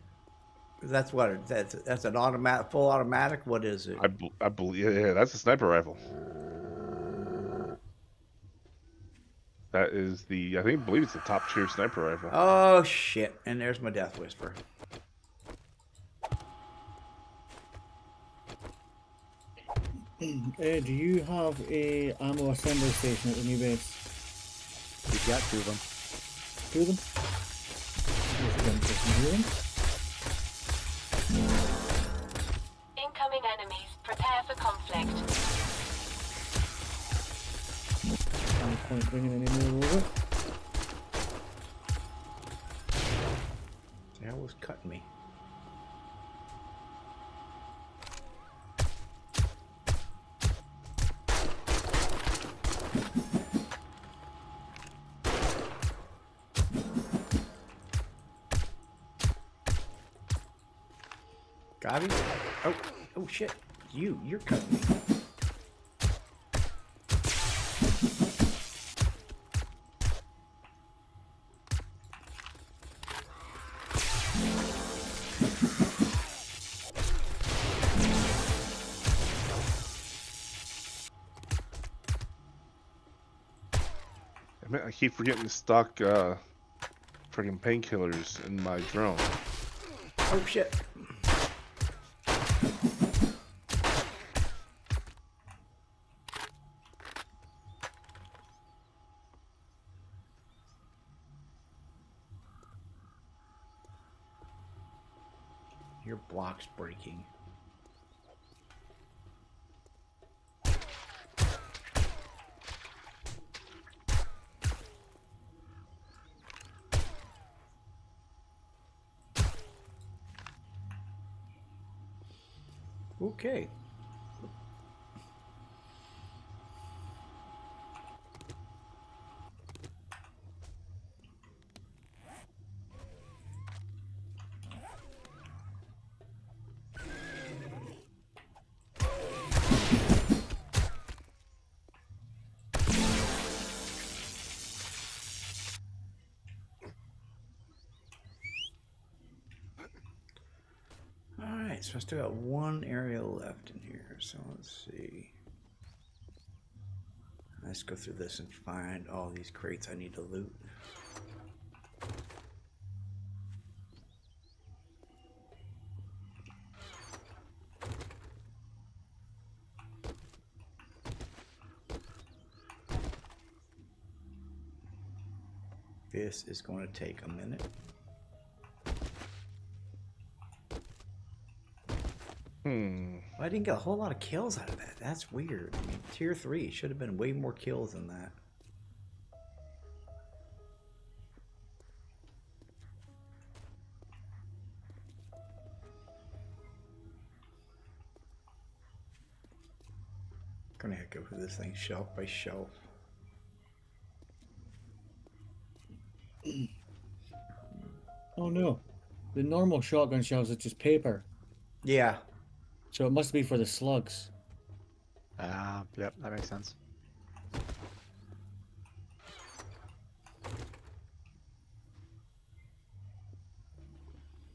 That's what that's an automatic, full automatic. What is it? I believe, yeah, that's a sniper rifle. That is I believe it's the top tier sniper rifle. Oh shit! And there's my Death Whisper. Do you have a ammo assembly station at the new base? We've got 2 of them. 2 of them? There's one person here. Incoming enemies. Prepare for conflict. No point bringing any more over. The hell was cutting me? Got him? Oh shit. You're cutting me. I keep forgetting to stock friggin' painkillers in my drone. Oh shit. Your block's breaking. Okay. so I still got one area left in here. So let's see. Let's go through this and find all these crates I need to loot. This is going to take a minute. Well, I didn't get a whole lot of kills out of that. That's weird. I mean, tier 3 should have been way more kills than that. Gonna have to go through this thing shelf by shelf. Oh no, the normal shotgun shells are just paper. Yeah. So it must be for the slugs. Yep, that makes sense.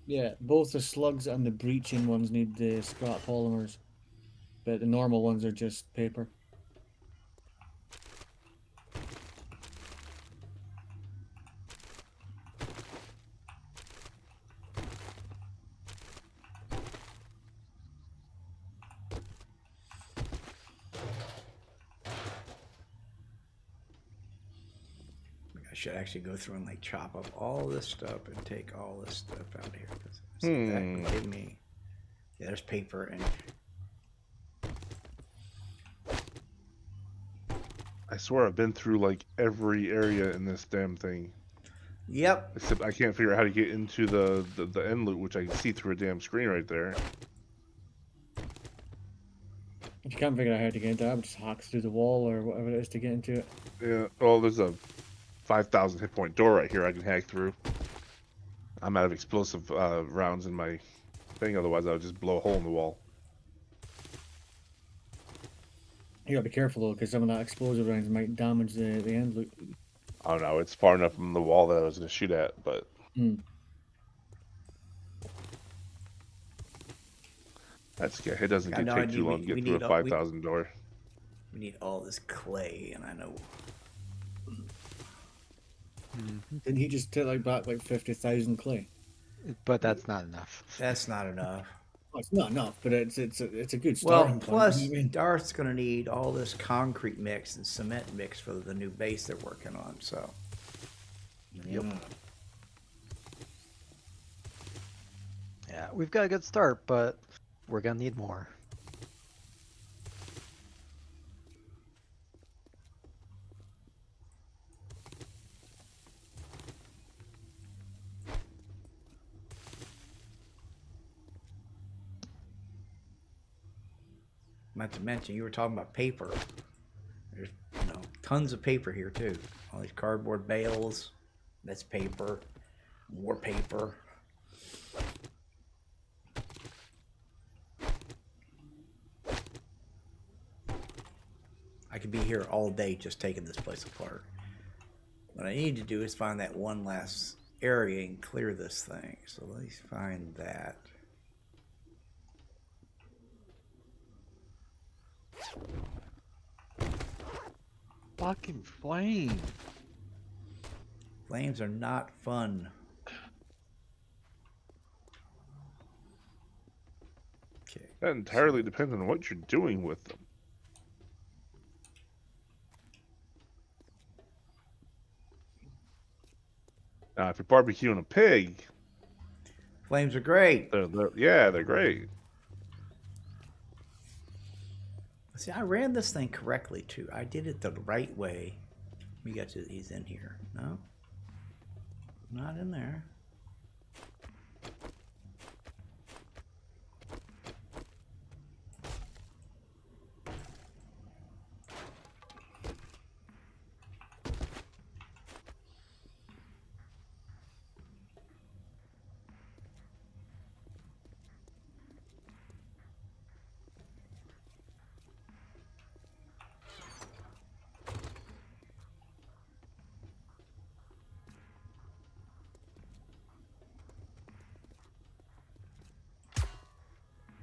Yeah, both the slugs and the breaching ones need the scrap polymers, but the normal ones are just paper. I should actually go through and like chop up all this stuff and take all this stuff out here. That would give me. Yeah, there's paper and. I swear I've been through like every area in this damn thing. Yep. Except I can't figure out how to get into the end loop, which I can see through a damn screen right there. If you can't figure out how to get into it, I would just hack through the wall or whatever it is to get into it. Yeah. Oh, there's a 5,000 hit point door right here I can hack through. I'm out of explosive rounds in my thing, otherwise I would just blow a hole in the wall. You gotta be careful though, because some of that explosive rounds might damage the end loop. I don't know, it's far enough from the wall that I was going to shoot at, but... That's okay. It doesn't take too long to get through a 5,000 door. We need all this clay, and I know. Didn't he just take like back like 50,000 clay? But that's not enough. That's not enough. Well, it's not enough, but it's a good Well, starting plus point. Darth's going to need all this concrete mix and cement mix for the new base they're working on. So. Yep. Yeah, we've got a good start, but we're gonna need more. Not to mention, you were talking about paper. There's, tons of paper here too. All these cardboard bales. That's paper. More paper. I could be here all day just taking this place apart. What I need to do is find that one last area and clear this thing. So let's find that. Fucking flame. Flames are not fun. Okay. That entirely depends on what you're doing with them. Now, if you're barbecuing a pig, flames are great. They're great. See, I ran this thing correctly too. I did it the right way. We got to these in here. No, not in there.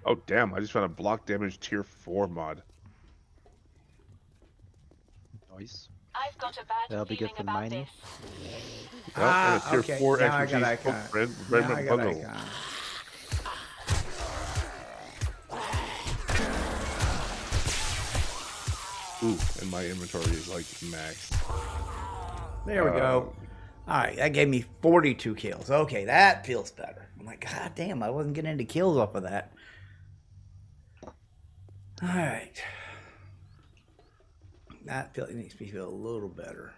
Oh damn! I just found a block damage tier 4 mod. Nice. I've got a bad That'll be good feeling for about mining. this. Yep, and a tier Okay. 4 Now I got expertise icon. footprint Now I got bundle. icon. Ooh, and my inventory is like maxed. There we go. All right, that gave me 42 kills. Okay, that feels better. I'm like, God damn, I wasn't getting any kills off of that. All right. That makes me feel a little better.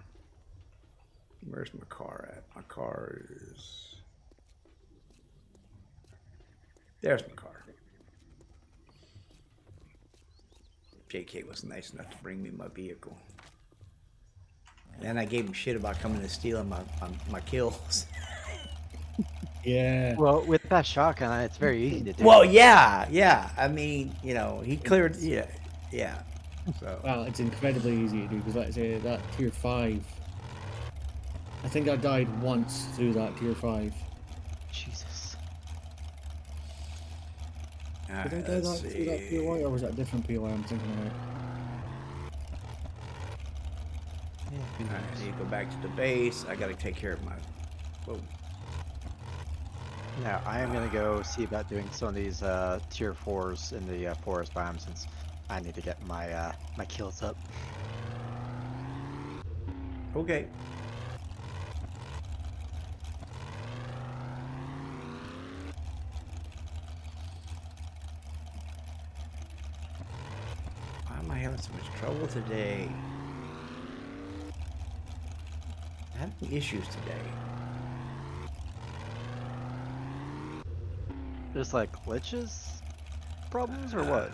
Where's my car at? My car is... There's my car. JK was nice enough to bring me my vehicle. And I gave him shit about coming and stealing my kills. Yeah. Well, with that shotgun, it's very easy to do. Well, yeah. I mean, you know, he cleared. Yeah. So. Well, it's incredibly easy to do because, like I say, that tier 5. I think I died once through that tier 5. Jesus. Did I die through that POI, or was that a different POI I'm thinking about? Yeah, All right, I need to go back to the base. I got to take care of my. Whoa. Now, I am going to go see about doing some of these tier 4s in the forest biome since I need to get my my kills up. Okay. Why am I having so much trouble today? I'm having issues today. Just like glitches problems or what?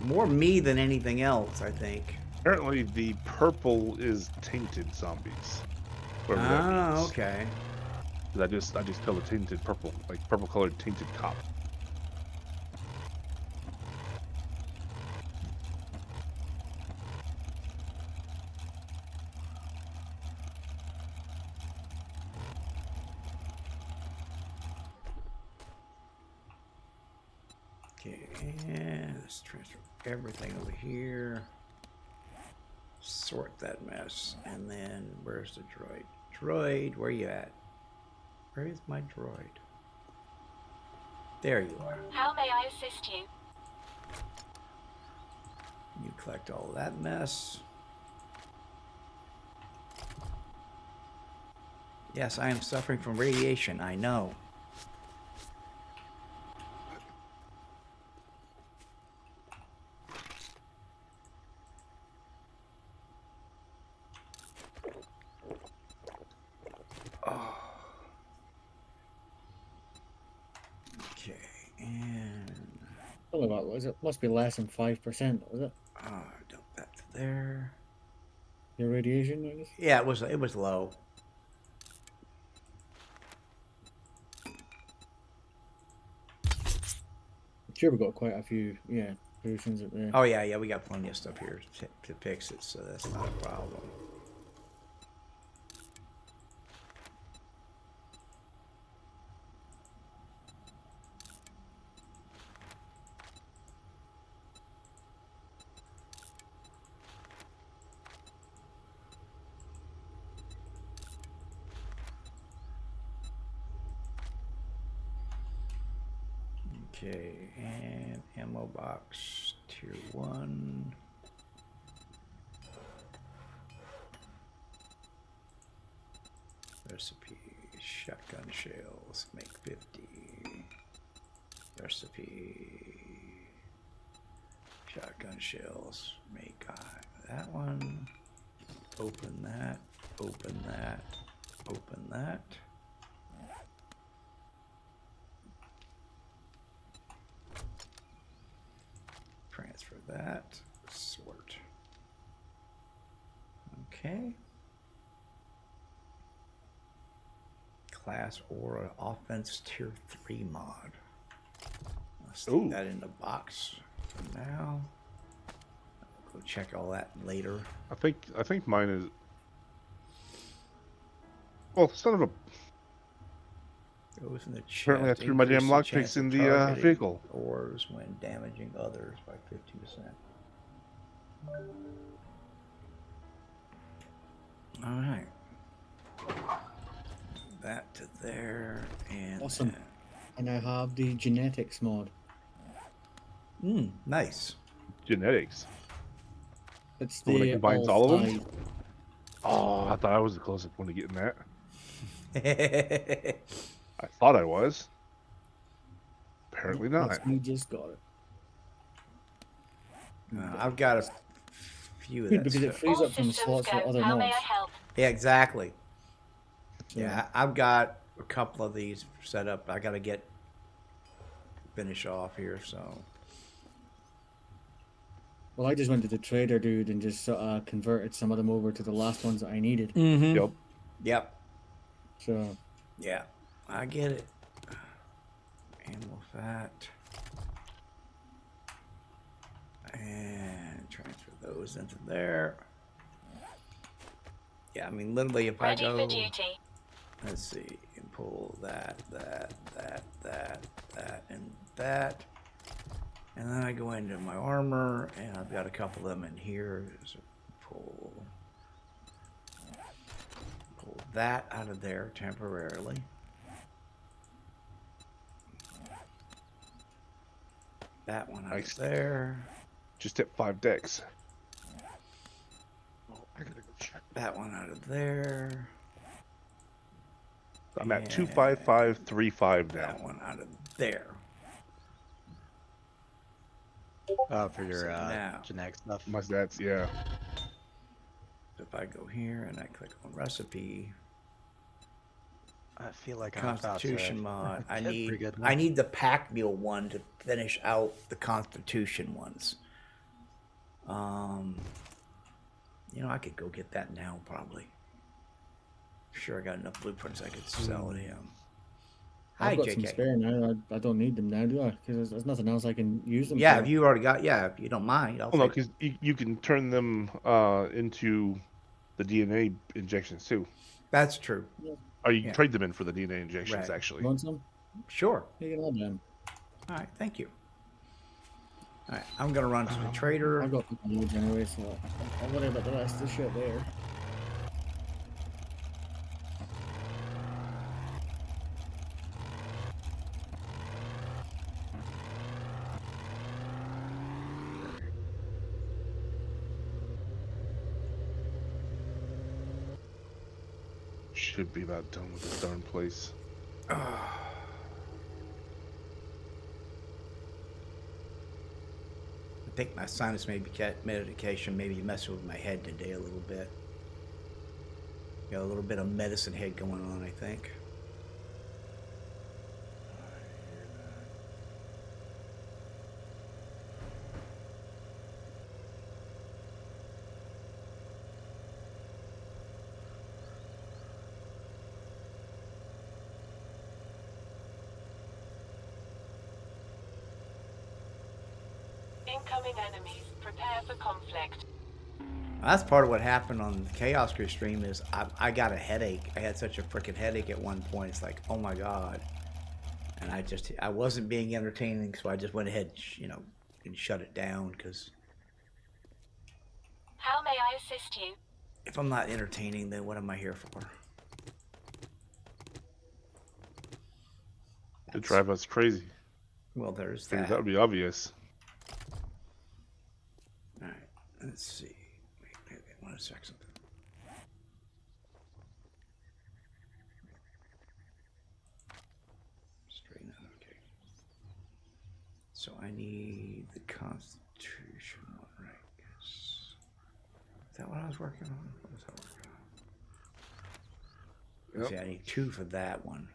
More me than anything else, I think. Apparently, the purple is tainted zombies. Whatever that means. Okay. 'Cause I just killed a tainted purple, like purple colored tainted cop. Okay, and let's transfer everything over here. Sort that mess, and then where's the droid? Droid, where you at? Where is my droid? There you are. How may I assist you? You collect all that mess. Yes, I am suffering from radiation, I know. Okay, and Only about, was it? Must be less than 5%, was it? dump that there. Your radiation, I guess? Yeah, it was low. I'm sure we got quite a few, yeah, versions of there. Oh yeah, we got plenty of stuff here to fix it, so that's not a problem. Okay, and ammo box tier 1. Recipe, shotgun shells, make 50. Recipe, shotgun shells, make that one. Open that, open that, open that. Transfer that, sort. Okay. Class Aura Offense Tier 3 mod. Let's stick that in the box for now. Go check all that later. I think mine is. Well, Goes in the chest. Apparently I threw my damn Increase lockpicks in chance the of targeting vehicle. ores when damaging others by 50%. All right. That to there and Awesome. And I have the genetics mod. Nice. Genetics. It's The one that the combines all of them? five. Oh, I thought I was the closest one to getting that. I thought I was. Apparently not. Yes, we just got it. I've got a few of Good, that because it stuff. frees All up some systems slots for go. other How may mods. I help? Yeah, exactly. So, Yeah, I've got a couple of these set up. I got to finish off here, so. Well, I just went to the trader dude and just converted some of them over to the last ones that I needed. Yep. Yep. So Yeah, I get it. Animal fat. And transfer those into there. Yeah, I mean, literally, if Ready I go, for duty. let's see, and pull that, and that. And then I go into my armor, and I've got a couple of them in here. So pull that out of there temporarily. That one out Nice. of there. Just hit 5 decks. Oh, I gotta go check. That one out of there. I'm at And 25535 now. that one out of there. For your So now- genetic stuff. My stats, yeah. So if I go here and I click on recipe, I feel like I'm about to Constitution mod. I get pretty need good I now. need the pack mule one to finish out the Constitution ones. You know, I could go get that now probably. Sure, I got enough blueprints I could sell to him. Hi, I've got some JK. spare now. I don't need them now, do I? Because there's nothing else I can use them Yeah, for. if you already got, yeah, if you don't mind, I'll Well, no, take. because you can turn them into the DNA injections too. That's true. Or you Yeah. can trade them in for the DNA injections, Right. actually. Want some? Sure. You can have them. All right, thank you. All right, I'm gonna run to the trader. I've got people loads anyway, so I'll worry about the rest of the shit there. Should be about done with this darn place. I think my sinus medication maybe messing with my head today a little bit. Got a little bit of medicine head going on, I think. Incoming enemies. Prepare for conflict. That's part of what happened on the Chaos Crew stream is I got a headache. I had such a freaking headache at one point. It's like, oh my God. And I wasn't being entertaining, so I just went ahead, and shut it down because How may I assist you? if I'm not entertaining, then what am I here for? To drive us crazy. Well, there's Figured that. that would be obvious. All right, let's see. Wait, 1 second. Straighten out, okay. So I need the Constitution one, right? Yes. Is that what I was working on? What was I working on? Yep. See, I need 2 for that one.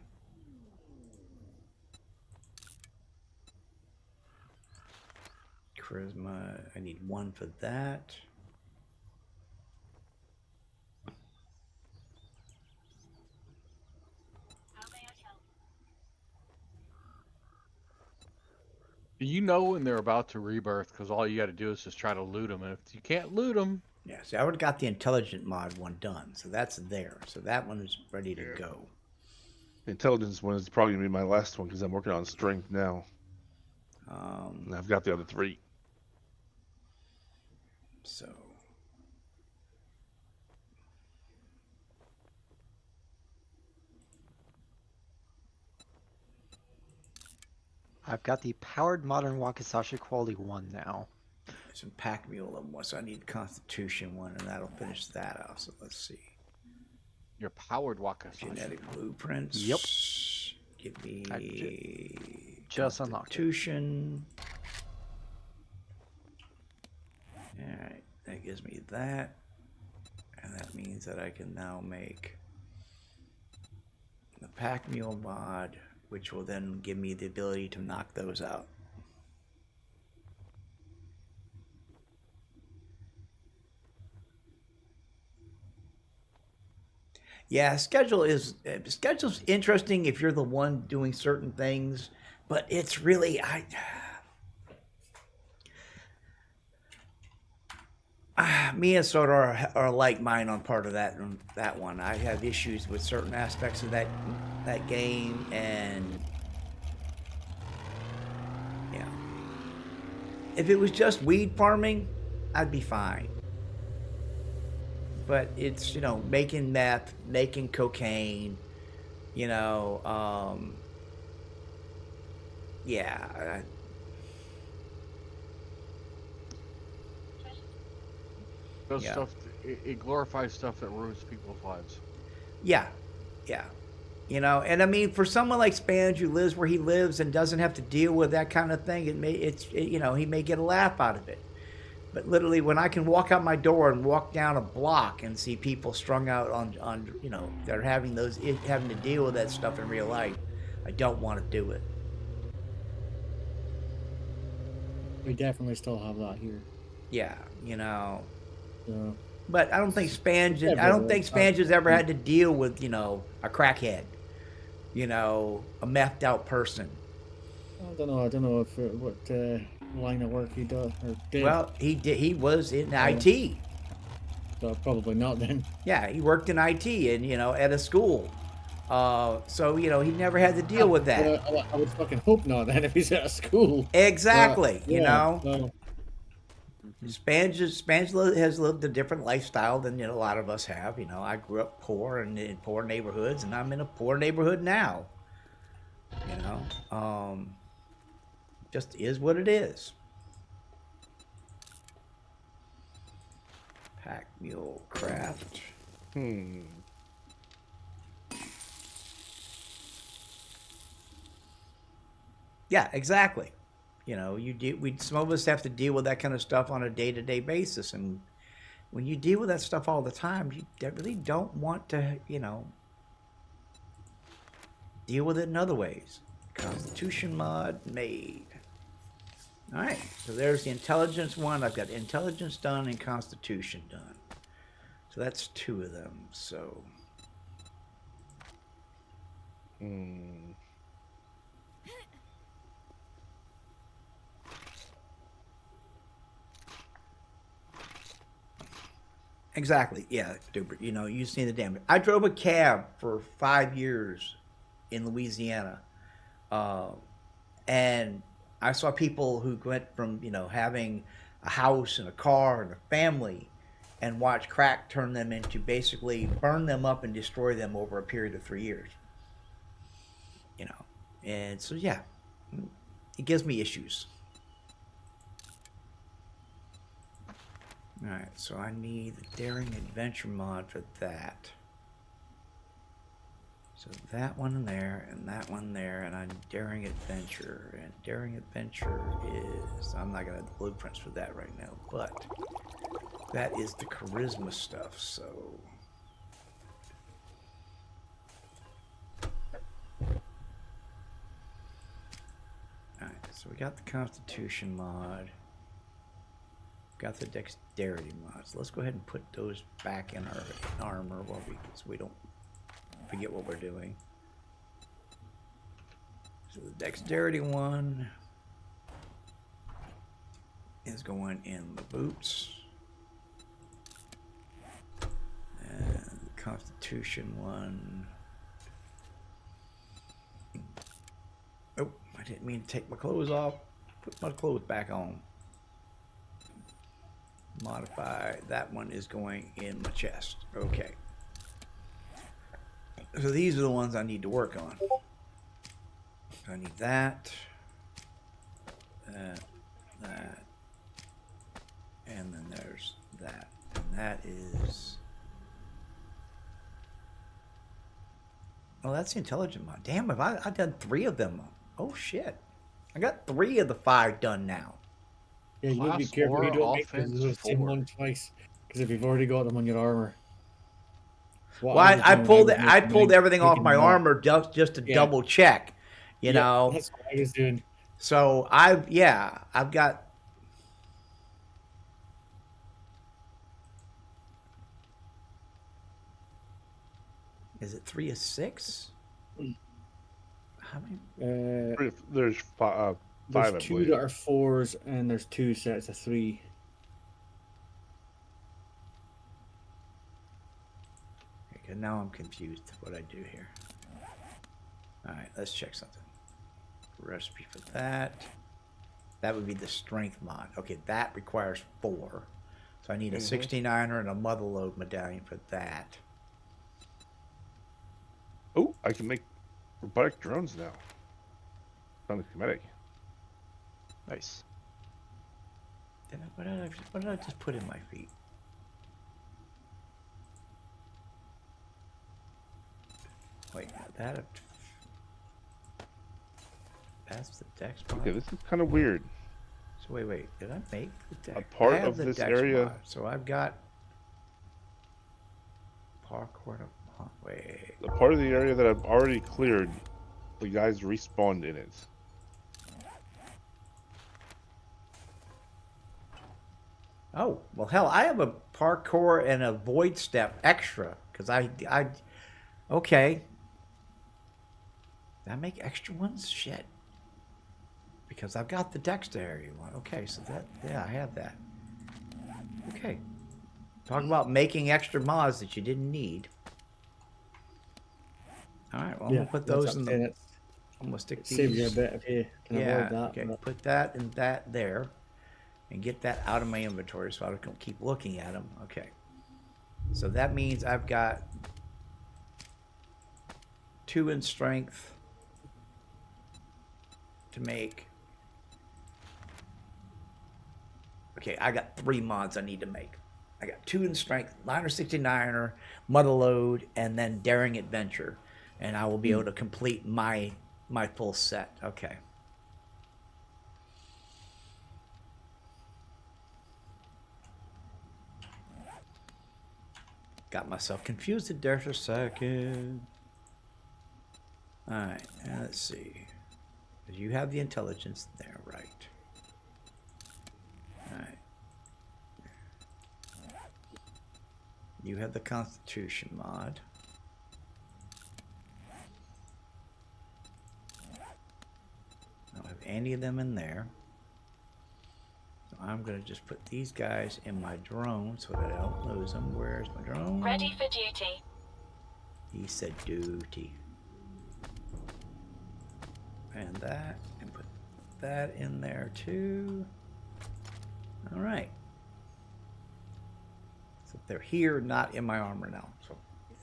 Charisma, I need 1 for that. How may I help? You know when they're about to rebirth because all you got to do is just try to loot them, and if you can't loot them, Yeah, see, I already got the intelligent mod one done, so that's there. So that one is ready to go. The intelligence one is probably gonna be my last one because I'm working on strength now, and I've got the other 3. So I've got the powered modern Wakizashi quality 1 now. some pack mule of one, so I need Constitution one, and that'll finish that out. So let's see. Your powered Wakizashi. Genetic blueprints. Yep. Give me just unlocked it. Constitution. Alright, that gives me that. And that means that I can now make the pack mule mod, which will then give me the ability to knock those out. Yeah, schedule's interesting if you're the one doing certain things, but it's really me and Soda are like mine on part of that one. I have issues with certain aspects of that game, and yeah, if it was just weed farming, I'd be fine. But it's, making meth, making cocaine, yeah. Those Yeah. stuff, it glorifies stuff that ruins people's lives. Yeah. And I mean, for someone like Spange who lives where he lives and doesn't have to deal with that kind of thing, he may get a laugh out of it. But literally, when I can walk out my door and walk down a block and see people strung out on that are having to deal with that stuff in real life, I don't want to do it. We definitely still have that here. Yeah, So, But I don't think Spange. Yeah, I don't think but, Spange has ever had to deal with a crackhead, a methed out person. I don't know if what line of work he does or did. Well, he did. He was in IT. So probably not then. Yeah, he worked in IT and at a school. So he never had to deal with that. I would fucking hope not then if he's at a school. Exactly. So, Spange has lived a different lifestyle than a lot of us have. I grew up poor and in poor neighborhoods, and I'm in a poor neighborhood now. Just is what it is. Pack mule craft. Yeah, exactly. Some of us have to deal with that kind of stuff on a day-to-day basis, and when you deal with that stuff all the time, you really don't want to, deal with it in other ways. Constitution mod made. All right, so there's the intelligence one. I've got intelligence done and constitution done. So that's 2 of them. So. Exactly. Yeah, Duper. You see the damage. I drove a cab for 5 years in Louisiana, and I saw people who went from having a house and a car and a family, and watch crack turn them into basically burn them up and destroy them over a period of 3 years. And so yeah, it gives me issues. All right, so I need the Daring Adventure mod for that. So that one there, and that one there, and I need Daring Adventure. And Daring Adventure is, I'm not going to have the blueprints for that right now, but that is the charisma stuff, so. All right, so we got the Constitution mod. Got the dexterity mods. Let's go ahead and put those back in our armor so we don't forget what we're doing. So the dexterity one is going in the boots. And the constitution one I didn't mean to take my clothes off. Put my clothes back on. Modify. That one is going in my chest. Okay. So these are the ones I need to work on. I need that. That. And then there's that. And that is... Oh, that's the intelligent mod. Damn, I've done 3 of them. Oh, shit. I got 3 of the 5 done now. Yeah, you need to be Class careful you 4, don't make offense the same 4. one twice. Because if you've already got them on your armor. What Well, I was I doing, pulled was I making pulled mine- everything off making my them all. armor just to Yeah. double check, you Yeah, know. that's what I was doing. So I've got. Is it 3 of 6? How many? There's 5, There's I 2 believe. that are 4s, and there's 2 sets of 3. Okay, now I'm confused what I do here. All right, let's check something. Recipe for that. That would be the strength mod. Okay, that requires 4. So I need a 69er and a mother load medallion for that. Oh, I can make robotic drones now. On the schematic. Nice. What did I just put in my feet? Wait, that's the dex mod. Okay, this is kind of weird. So wait, did I make the dex? A part I have of the this dex area- mod. So I've got parkour to wait. The part of the area that I've already cleared, the guys respawned in it. Oh, well, hell, I have a parkour and a void step extra because okay. Did I make extra ones? Shit. Because I've got the dexterity one. Okay, so I have that. Okay. Talk about making extra mods that you didn't need. All right, well, I'm gonna put those in the. I'm gonna stick these. Save you a bit if you can avoid that. Okay, but- put that and that there, and get that out of my inventory so I don't keep looking at them. Okay. So that means I've got 2 in strength to make. Okay, I got 3 mods I need to make. I got 2 in strength, 9er 69er, mother load, and then daring adventure, and I will be able to complete my full set. Okay. Got myself confused there for a second. All right, now let's see. You have the intelligence there, right? All right. You have the Constitution mod. I don't have any of them in there. So I'm going to just put these guys in my drone so that I don't lose them. Where's my drone? Ready for duty. He said duty. And that, and put that in there too. All right. So they're here, not in my armor now. So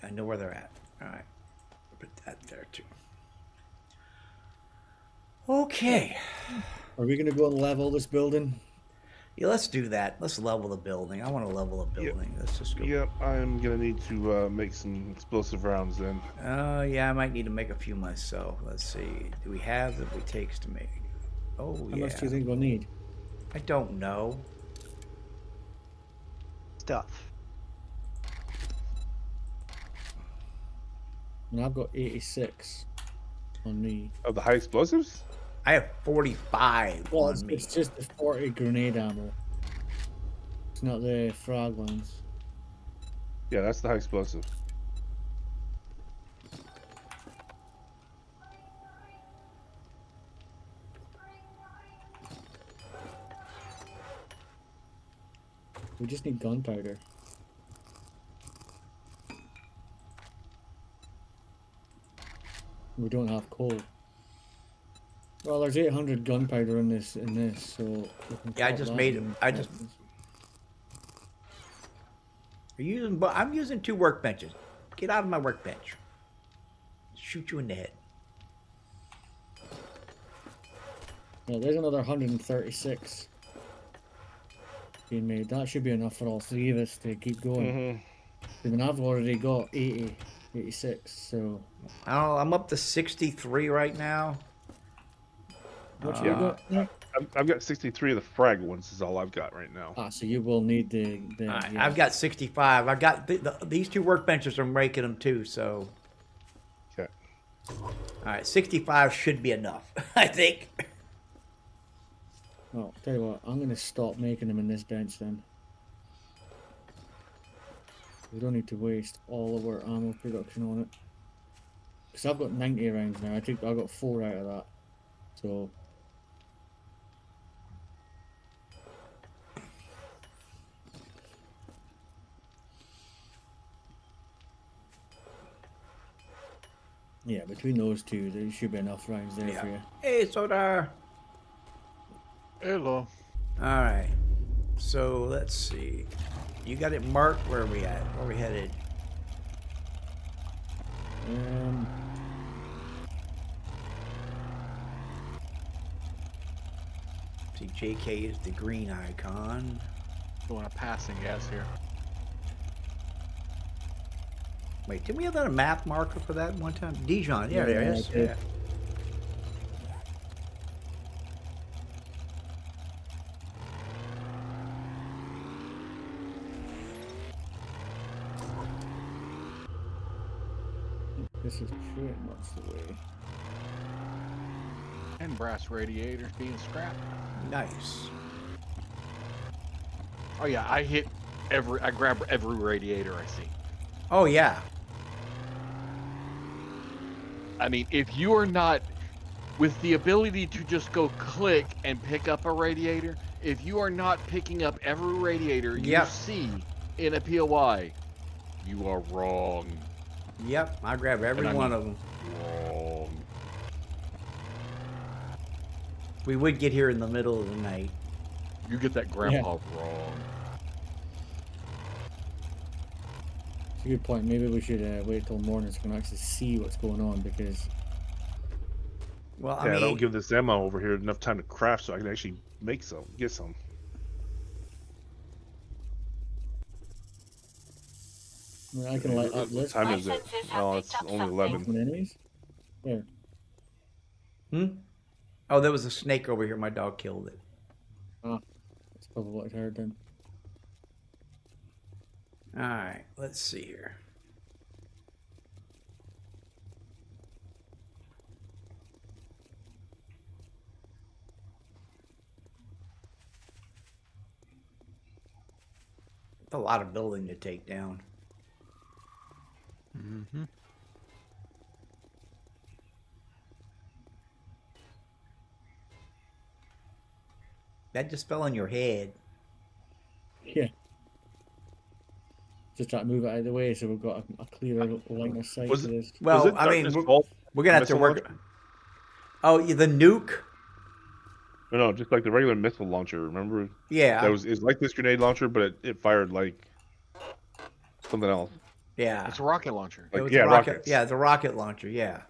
I know where they're at. All right. Put that there too. Okay. Are we going to go and level this building? Yeah, let's do that. Let's level the building. I want to level a building. Let's just go. Yep, I'm gonna need to make some explosive rounds then. Yeah, I might need to make a few myself. Let's see. Do we have what it takes to make? Oh, How yeah. much do you think we'll need? I don't know. Stuff. And I've got 86 on me. Of the high explosives? I have 45 Well, on me. it's just the 40 grenade ammo. It's not the frag ones. Yeah, that's the high explosive. We just need gunpowder. We don't have coal. Well, there's 800 gunpowder in this, so we can Yeah, I pop just that made in. it. I'm using 2 workbenches. Get out of my workbench. Shoot you in the head. Yeah, there's another 136 being made. That should be enough for all 3 of us to keep going. I mean, I've already got 80, 86, so... I don't know, I'm up to 63 right now. What you got? Yeah. I've got 63 of the frag ones is all I've got right now. Ah, so you will need the Alright, yeah. I've got 65. I've got these 2 workbenches. I'm making them too, so... Okay. Alright, 65 should be enough, I think. Well, tell you what, I'm going to stop making them in this bench then. We don't need to waste all of our ammo production on it. Because I've got 90 rounds now. I got 4 out of that. So... yeah, between those 2, there should be enough rounds there for you. Hey, Sodar. Hello. Alright. So, let's see. You got it marked? Where are we at? Where are we headed? See, JK is the green icon. Doing a passing gas here. Wait, didn't we have that a map marker for that one time? Dijon, yeah, there it is. I did. Yeah. This is pretty much the way. And brass radiators being scrapped. Nice. Oh yeah, I grab every radiator I see. Oh, yeah. I mean, if you are not with the ability to just go click and pick up a radiator, if you are not picking up every radiator you see in a POI, you are wrong. Yep, I grab every one of them. Wrong. We would get here in the middle of the night. You get that grandpa wrong. It's a good point. Maybe we should wait till morning so we can actually see what's going on because... Well, I Yeah, mean... that'll give this ammo over here enough time to craft so I can actually make some, get some. I mean, I can light up What this. time is it? Oh, it's only 11. Enemies? Where? Oh, there was a snake over here. My dog killed it. Ah, that's probably what I heard then. Alright, let's see here. It's a lot of building to take down. Mm-hmm. That just fell on your head. Yeah. Just try to move it out of the way so we've got a clearer line of sight Was to it- this. Well, Was it I mean, Darkness we're Vault gonna have to missile work. launcher? Oh, yeah, the nuke. No, just like the regular missile launcher. Remember? Yeah. That was it's like this grenade launcher, but it fired like something else. Yeah. It's a rocket launcher. It Like, was yeah, a rocket. rockets. Yeah, the rocket launcher. Yeah.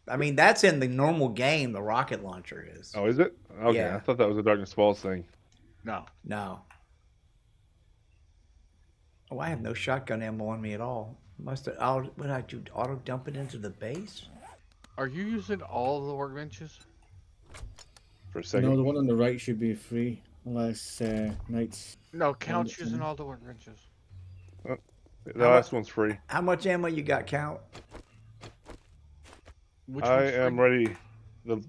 I mean, that's in the normal game. The rocket launcher is. Oh, is it? Okay, Yeah. I thought that was a Darkness Falls thing. No. No. Oh, I have no shotgun ammo on me at all. Must have. What did I do? Auto dump it into the base? Are you using all the workbenches? For a second. No, the one on the right should be free unless Knight's. No, count it's using in. all the workbenches. The last one's free. How much ammo you got, Count? Which I one's am free? ready.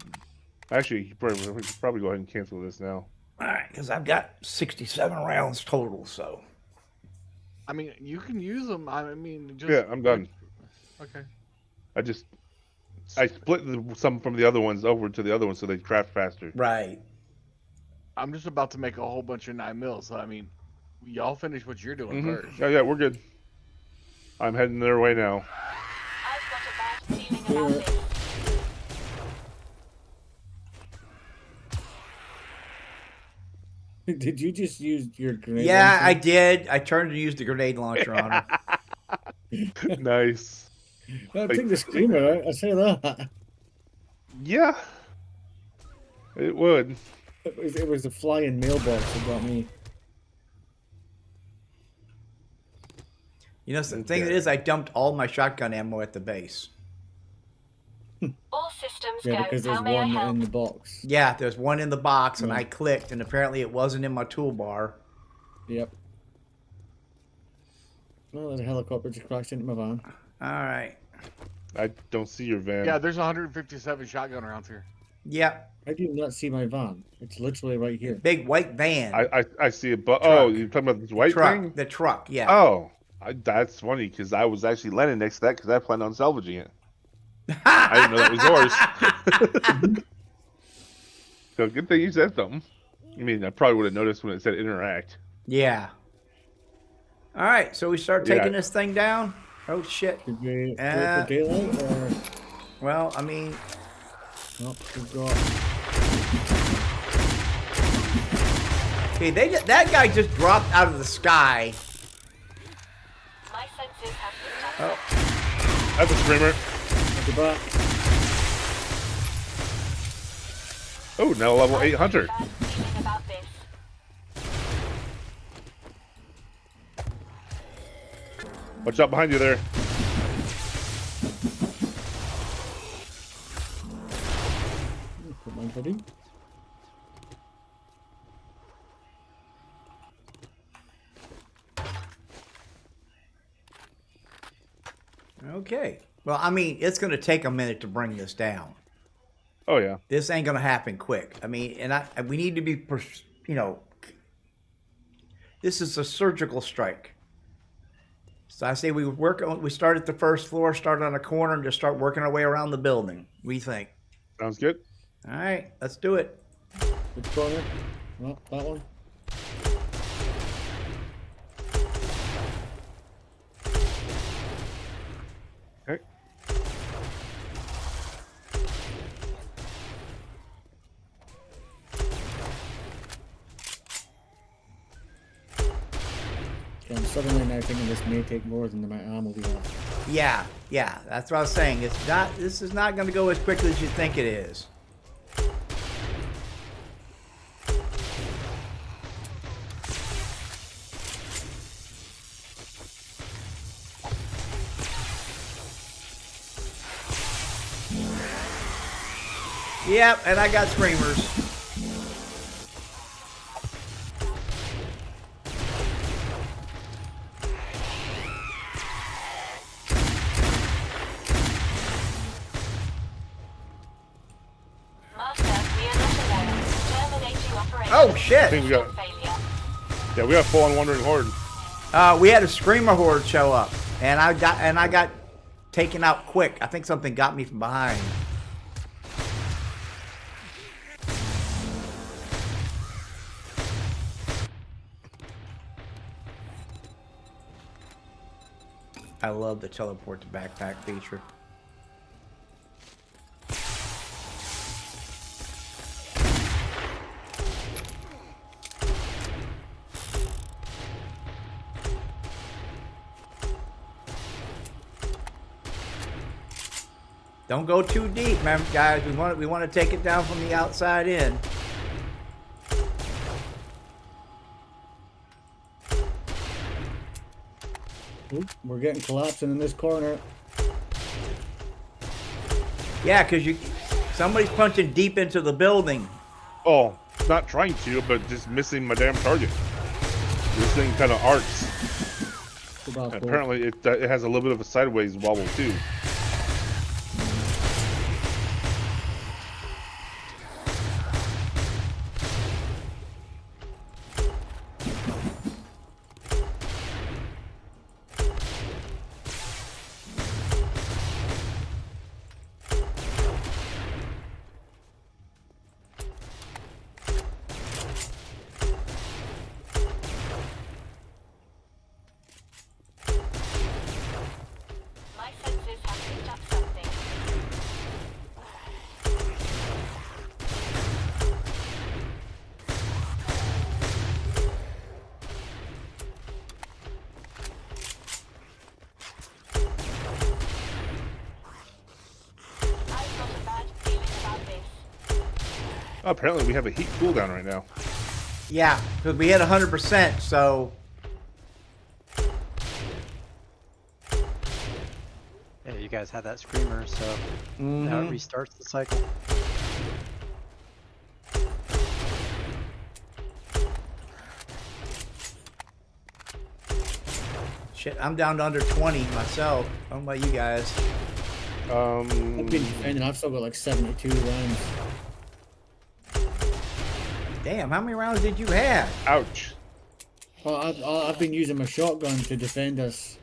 Actually, we should probably go ahead and cancel this now. All right, because I've got 67 rounds total. So. I mean, you can use them. I mean, just Yeah, I'm done. Okay. I split some from the other ones over to the other ones so they craft faster. Right. I'm just about to make a whole bunch of 9mm. So I mean, y'all finish what you're doing first. Yeah, we're good. I'm heading their way now. I've got a bad feeling about this. Did you just use your grenade? Yeah, I launcher? did. I turned to use the grenade launcher on him. Nice. I'll take the screamer out. I say that. Yeah. It would. It was the flying mailbox that got me. You know, the thing is, I dumped all my shotgun ammo at the base. All systems Yeah, go. because there's How may I one help? in the box. Yeah, there's one in the box, and Yeah. I clicked, and apparently it wasn't in my toolbar. Yep. Oh, there's a helicopter just crashed into my van. All right. I don't see your van. Yeah, there's 157 shotgun rounds here. Yep. How do you not see my van? It's literally right here. Big white van. I see it, but Truck. oh, you're talking about this white truck. thing? The truck. Yeah. Oh, that's funny because I was actually landing next to that because I planned on salvaging it. I didn't know that was yours. So good thing you said something. I mean, I probably would have noticed when it said interact. Yeah. All right. So we start Yeah. taking this thing down. Oh shit. Did we wait Uh, for daylight or? Well, I mean, Nope, we've got. okay, that guy just dropped out of the sky. My senses have picked up. Oh. That's a screamer. At the back. Oh, now level 8 hunter. Bad feeling about this. Watch out behind you there. Put mine ready. Okay. Well, I mean, it's going to take a minute to bring this down. Oh yeah. This ain't going to happen quick. I mean, and we need to be, you know, this is a surgical strike. So I say we start at the first floor, start on a corner, and just start working our way around the building. What do you think? Sounds good. All right, let's do it. Which corner? Oh, that one. Okay. Okay, I'm suddenly now thinking this may take more than my ammo we have. Yeah, that's what I was saying. This is not going to go as quickly as you think it is. Yep, and I got screamers. Master, we are not alone. Terminating operation. Oh shit! I think we got. Failure. Yeah, we got full on wandering horde. We had a screamer horde show up, and I got taken out quick. I think something got me from behind. I love the teleport to backpack feature. Don't go too deep, man, guys. We want to take it down from the outside in. Oop, we're getting collapsing in this corner. Yeah, because somebody's punching deep into the building. Oh, not trying to, but just missing my damn target. This thing kind of arcs. And apparently, it has a little bit of a sideways wobble too. My senses have Oh, apparently we have a heat cooldown right now. Yeah, because we hit 100%, so Yeah, you guys had that screamer, so now it restarts the cycle. shit, I'm down to under 20 myself. I don't know about you guys. I've been defending. I've still got like 72 rounds. Damn, how many rounds did you have? Ouch. Well, I've been using my shotgun to defend us.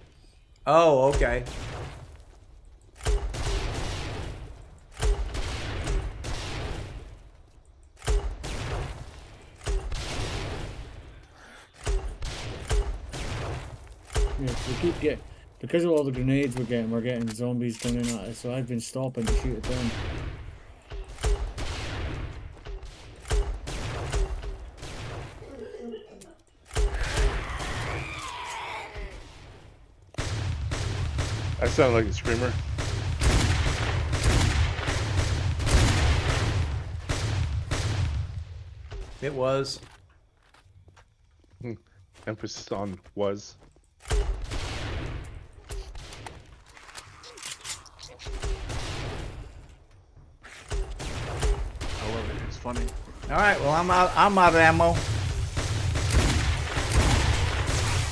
Oh, okay. Yeah, we keep getting, because of all the grenades we're getting zombies coming at us, so I've been stopping to shoot at them. That sounded like a screamer. It was. Emphasis on was. I love it. It's funny. All right, well, I'm out of ammo.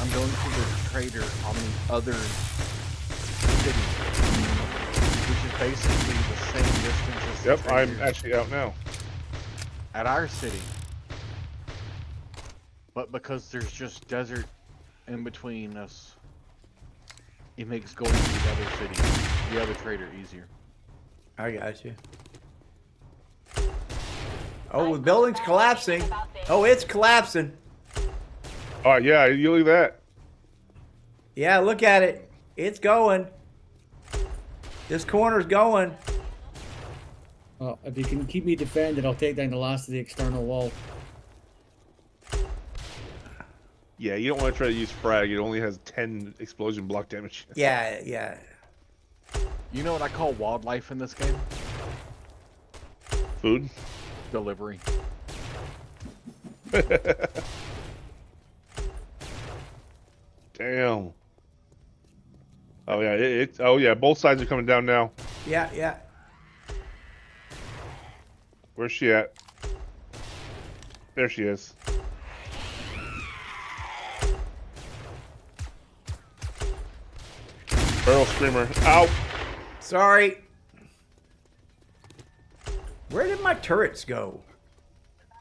I'm going to the trader on the other city, which is basically the same distance as the Yep, I'm trader actually out now. at our city. But because there's just desert in between us, it makes going to the other city, the other trader, easier. I got you. Oh, the building's collapsing. Oh, it's collapsing. Oh yeah, you look at that. Yeah, look at it. It's going. This corner's going. Oh, if you can keep me defended, I'll take down the last of the external wall. Yeah, you don't want to try to use frag. It only has 10 explosion block damage. Yeah, yeah. You know what I call wildlife in this game? Food. Delivery. Damn. Oh yeah, oh yeah, both sides are coming down now. Yeah, yeah. Where's she at? There she is. Barrel screamer. Ow! Sorry. Where did my turrets go? I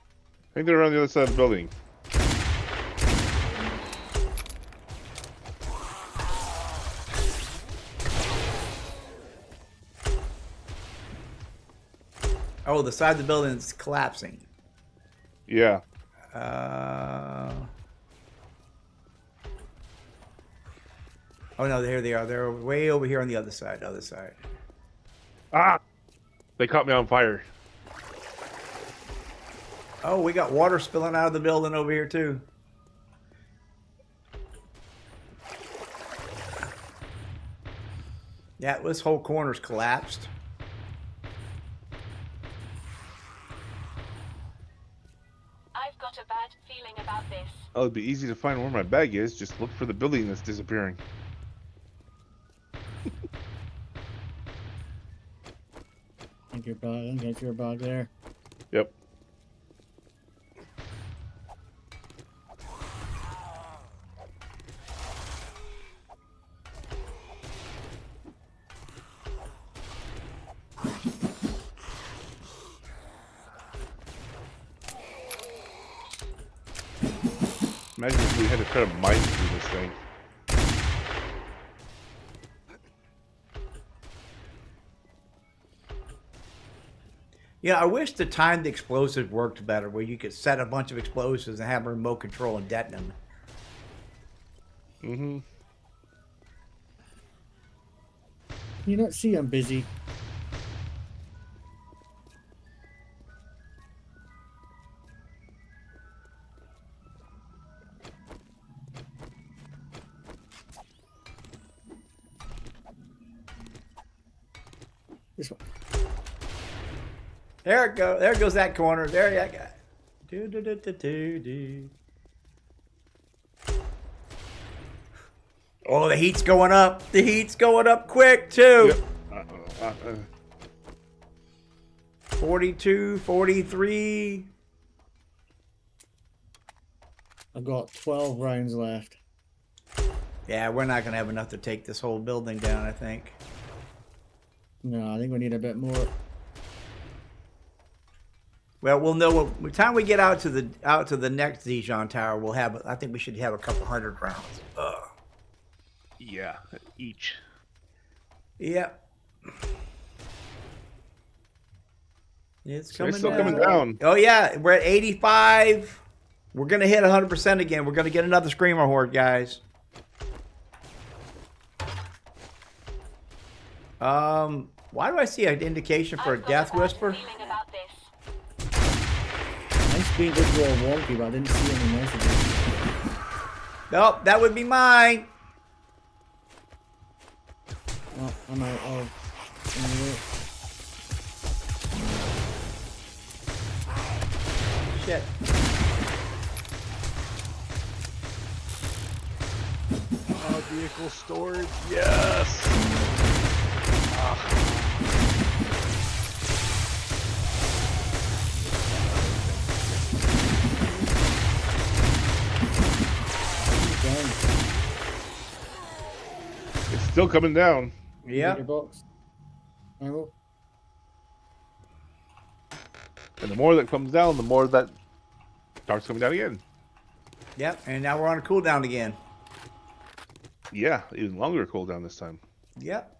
think they're around the other side of the building. Oh, the side of the building is collapsing. Yeah. Oh no, here they are. They're way over here on the other side. Other side. Ah! They caught me on fire. Oh, we got water spilling out of the building over here too. Yeah, this whole corner's collapsed. I've got a bad feeling about this. Oh, it'd be easy to find where my bag is. Just look for the building that's disappearing. I think you're back there. Yep. Imagine if we had to try to mine through this thing. Yeah, I wish the timed explosive worked better, where you could set a bunch of explosives and have a remote control and detonate them. Mm-hmm. You not see I'm busy. This one. There it goes. There goes that corner. There you go. Do, do, do, do, do, do. Oh, the heat's going up. The heat's going up quick, too. Yep. 42, 43. I've got 12 rounds left. Yeah, we're not going to have enough to take this whole building down, I think. No, I think we need a bit more. Well, we'll know by the time we get out to the next Dijon Tower. We'll have. I think we should have a couple hundred rounds. Yeah, each. Yep. It's So coming it's still down. coming down. Oh yeah, we're at 85. We're gonna hit 100% again. We're gonna get another screamer horde, guys. Why do I see an indication for a death whisper? My screen did go all wonky, but I didn't see any messages. Nope, that would be mine. Oh, I'm out of. Shit. Vehicle storage, yes. It's still coming down. Yeah. Box. Ammo. And the more that comes down, the more that starts coming down again. Yep. And now we're on a cooldown again. Yeah, even longer cooldown this time. Yep.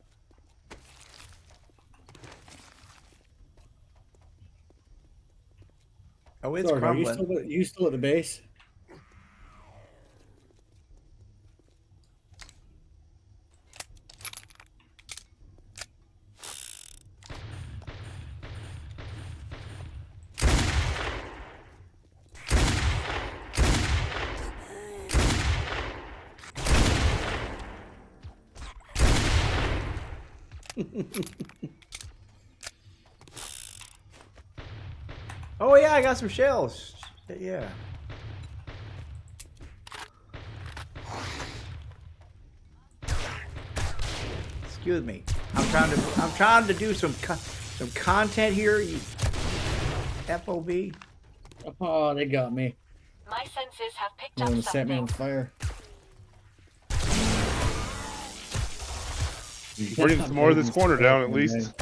Oh, it's Sorry, crumbling. you still at the base? Oh yeah, I got some shells. Yeah. Excuse me. I'm trying to do some content here. You FOB. Oh, they got me. My senses have picked They're up gonna set me on something. fire. Bring some more of this corner down at least.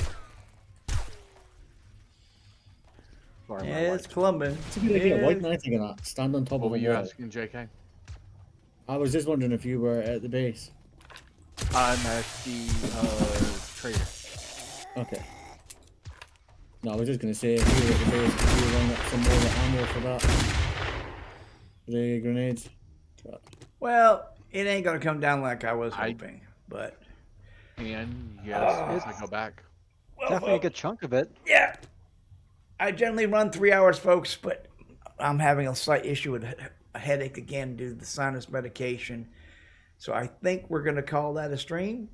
Yeah, it's clumbing. It's a good idea. Why didn't I think of that? Stand on top What of were a you wall. asking, JK? I was just wondering if you were at the base. I'm at the trader. Okay. No, I was just gonna say if you were at the base, if you were running up some more of the ammo for that. The grenades. But Well, it ain't gonna come down like I was hoping, but And yes, I go back. Definitely a good chunk of it. yeah. I generally run 3 hours, folks, but I'm having a slight issue with a headache again due to the sinus medication. So I think we're going to call that a stream.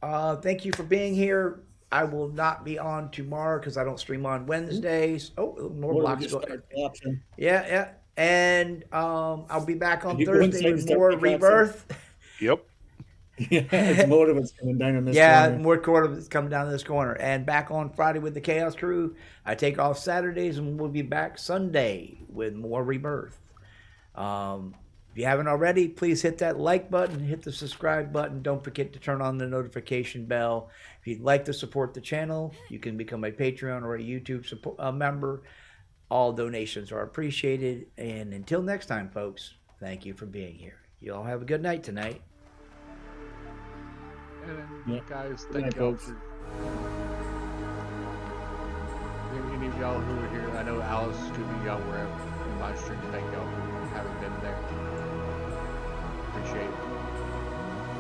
Thank you for being here. I will not be on tomorrow because I don't stream on Wednesdays. Oh, more what blocks. did you start collapsing? Yeah. And I'll be back on Did you go Thursday inside with and start more collapsing? Rebirth. Yep. Yeah, it's more of it's coming down in this Yeah, corner. more quarters coming down this corner. And back on Friday with the Chaos Crew. I take off Saturdays and we'll be back Sunday with more Rebirth. If you haven't already, please hit that like button, hit the subscribe button. Don't forget to turn on the notification bell. If you'd like to support the channel, you can become a Patreon or a YouTube member. All donations are appreciated. And until next time, folks, thank you for being here. You all have a good night tonight. And Yeah. guys, Good thank night, y'all folks. for any of y'all who were here. I know Alice, two of y'all were in my stream. Thank y'all for having been there. Appreciate it.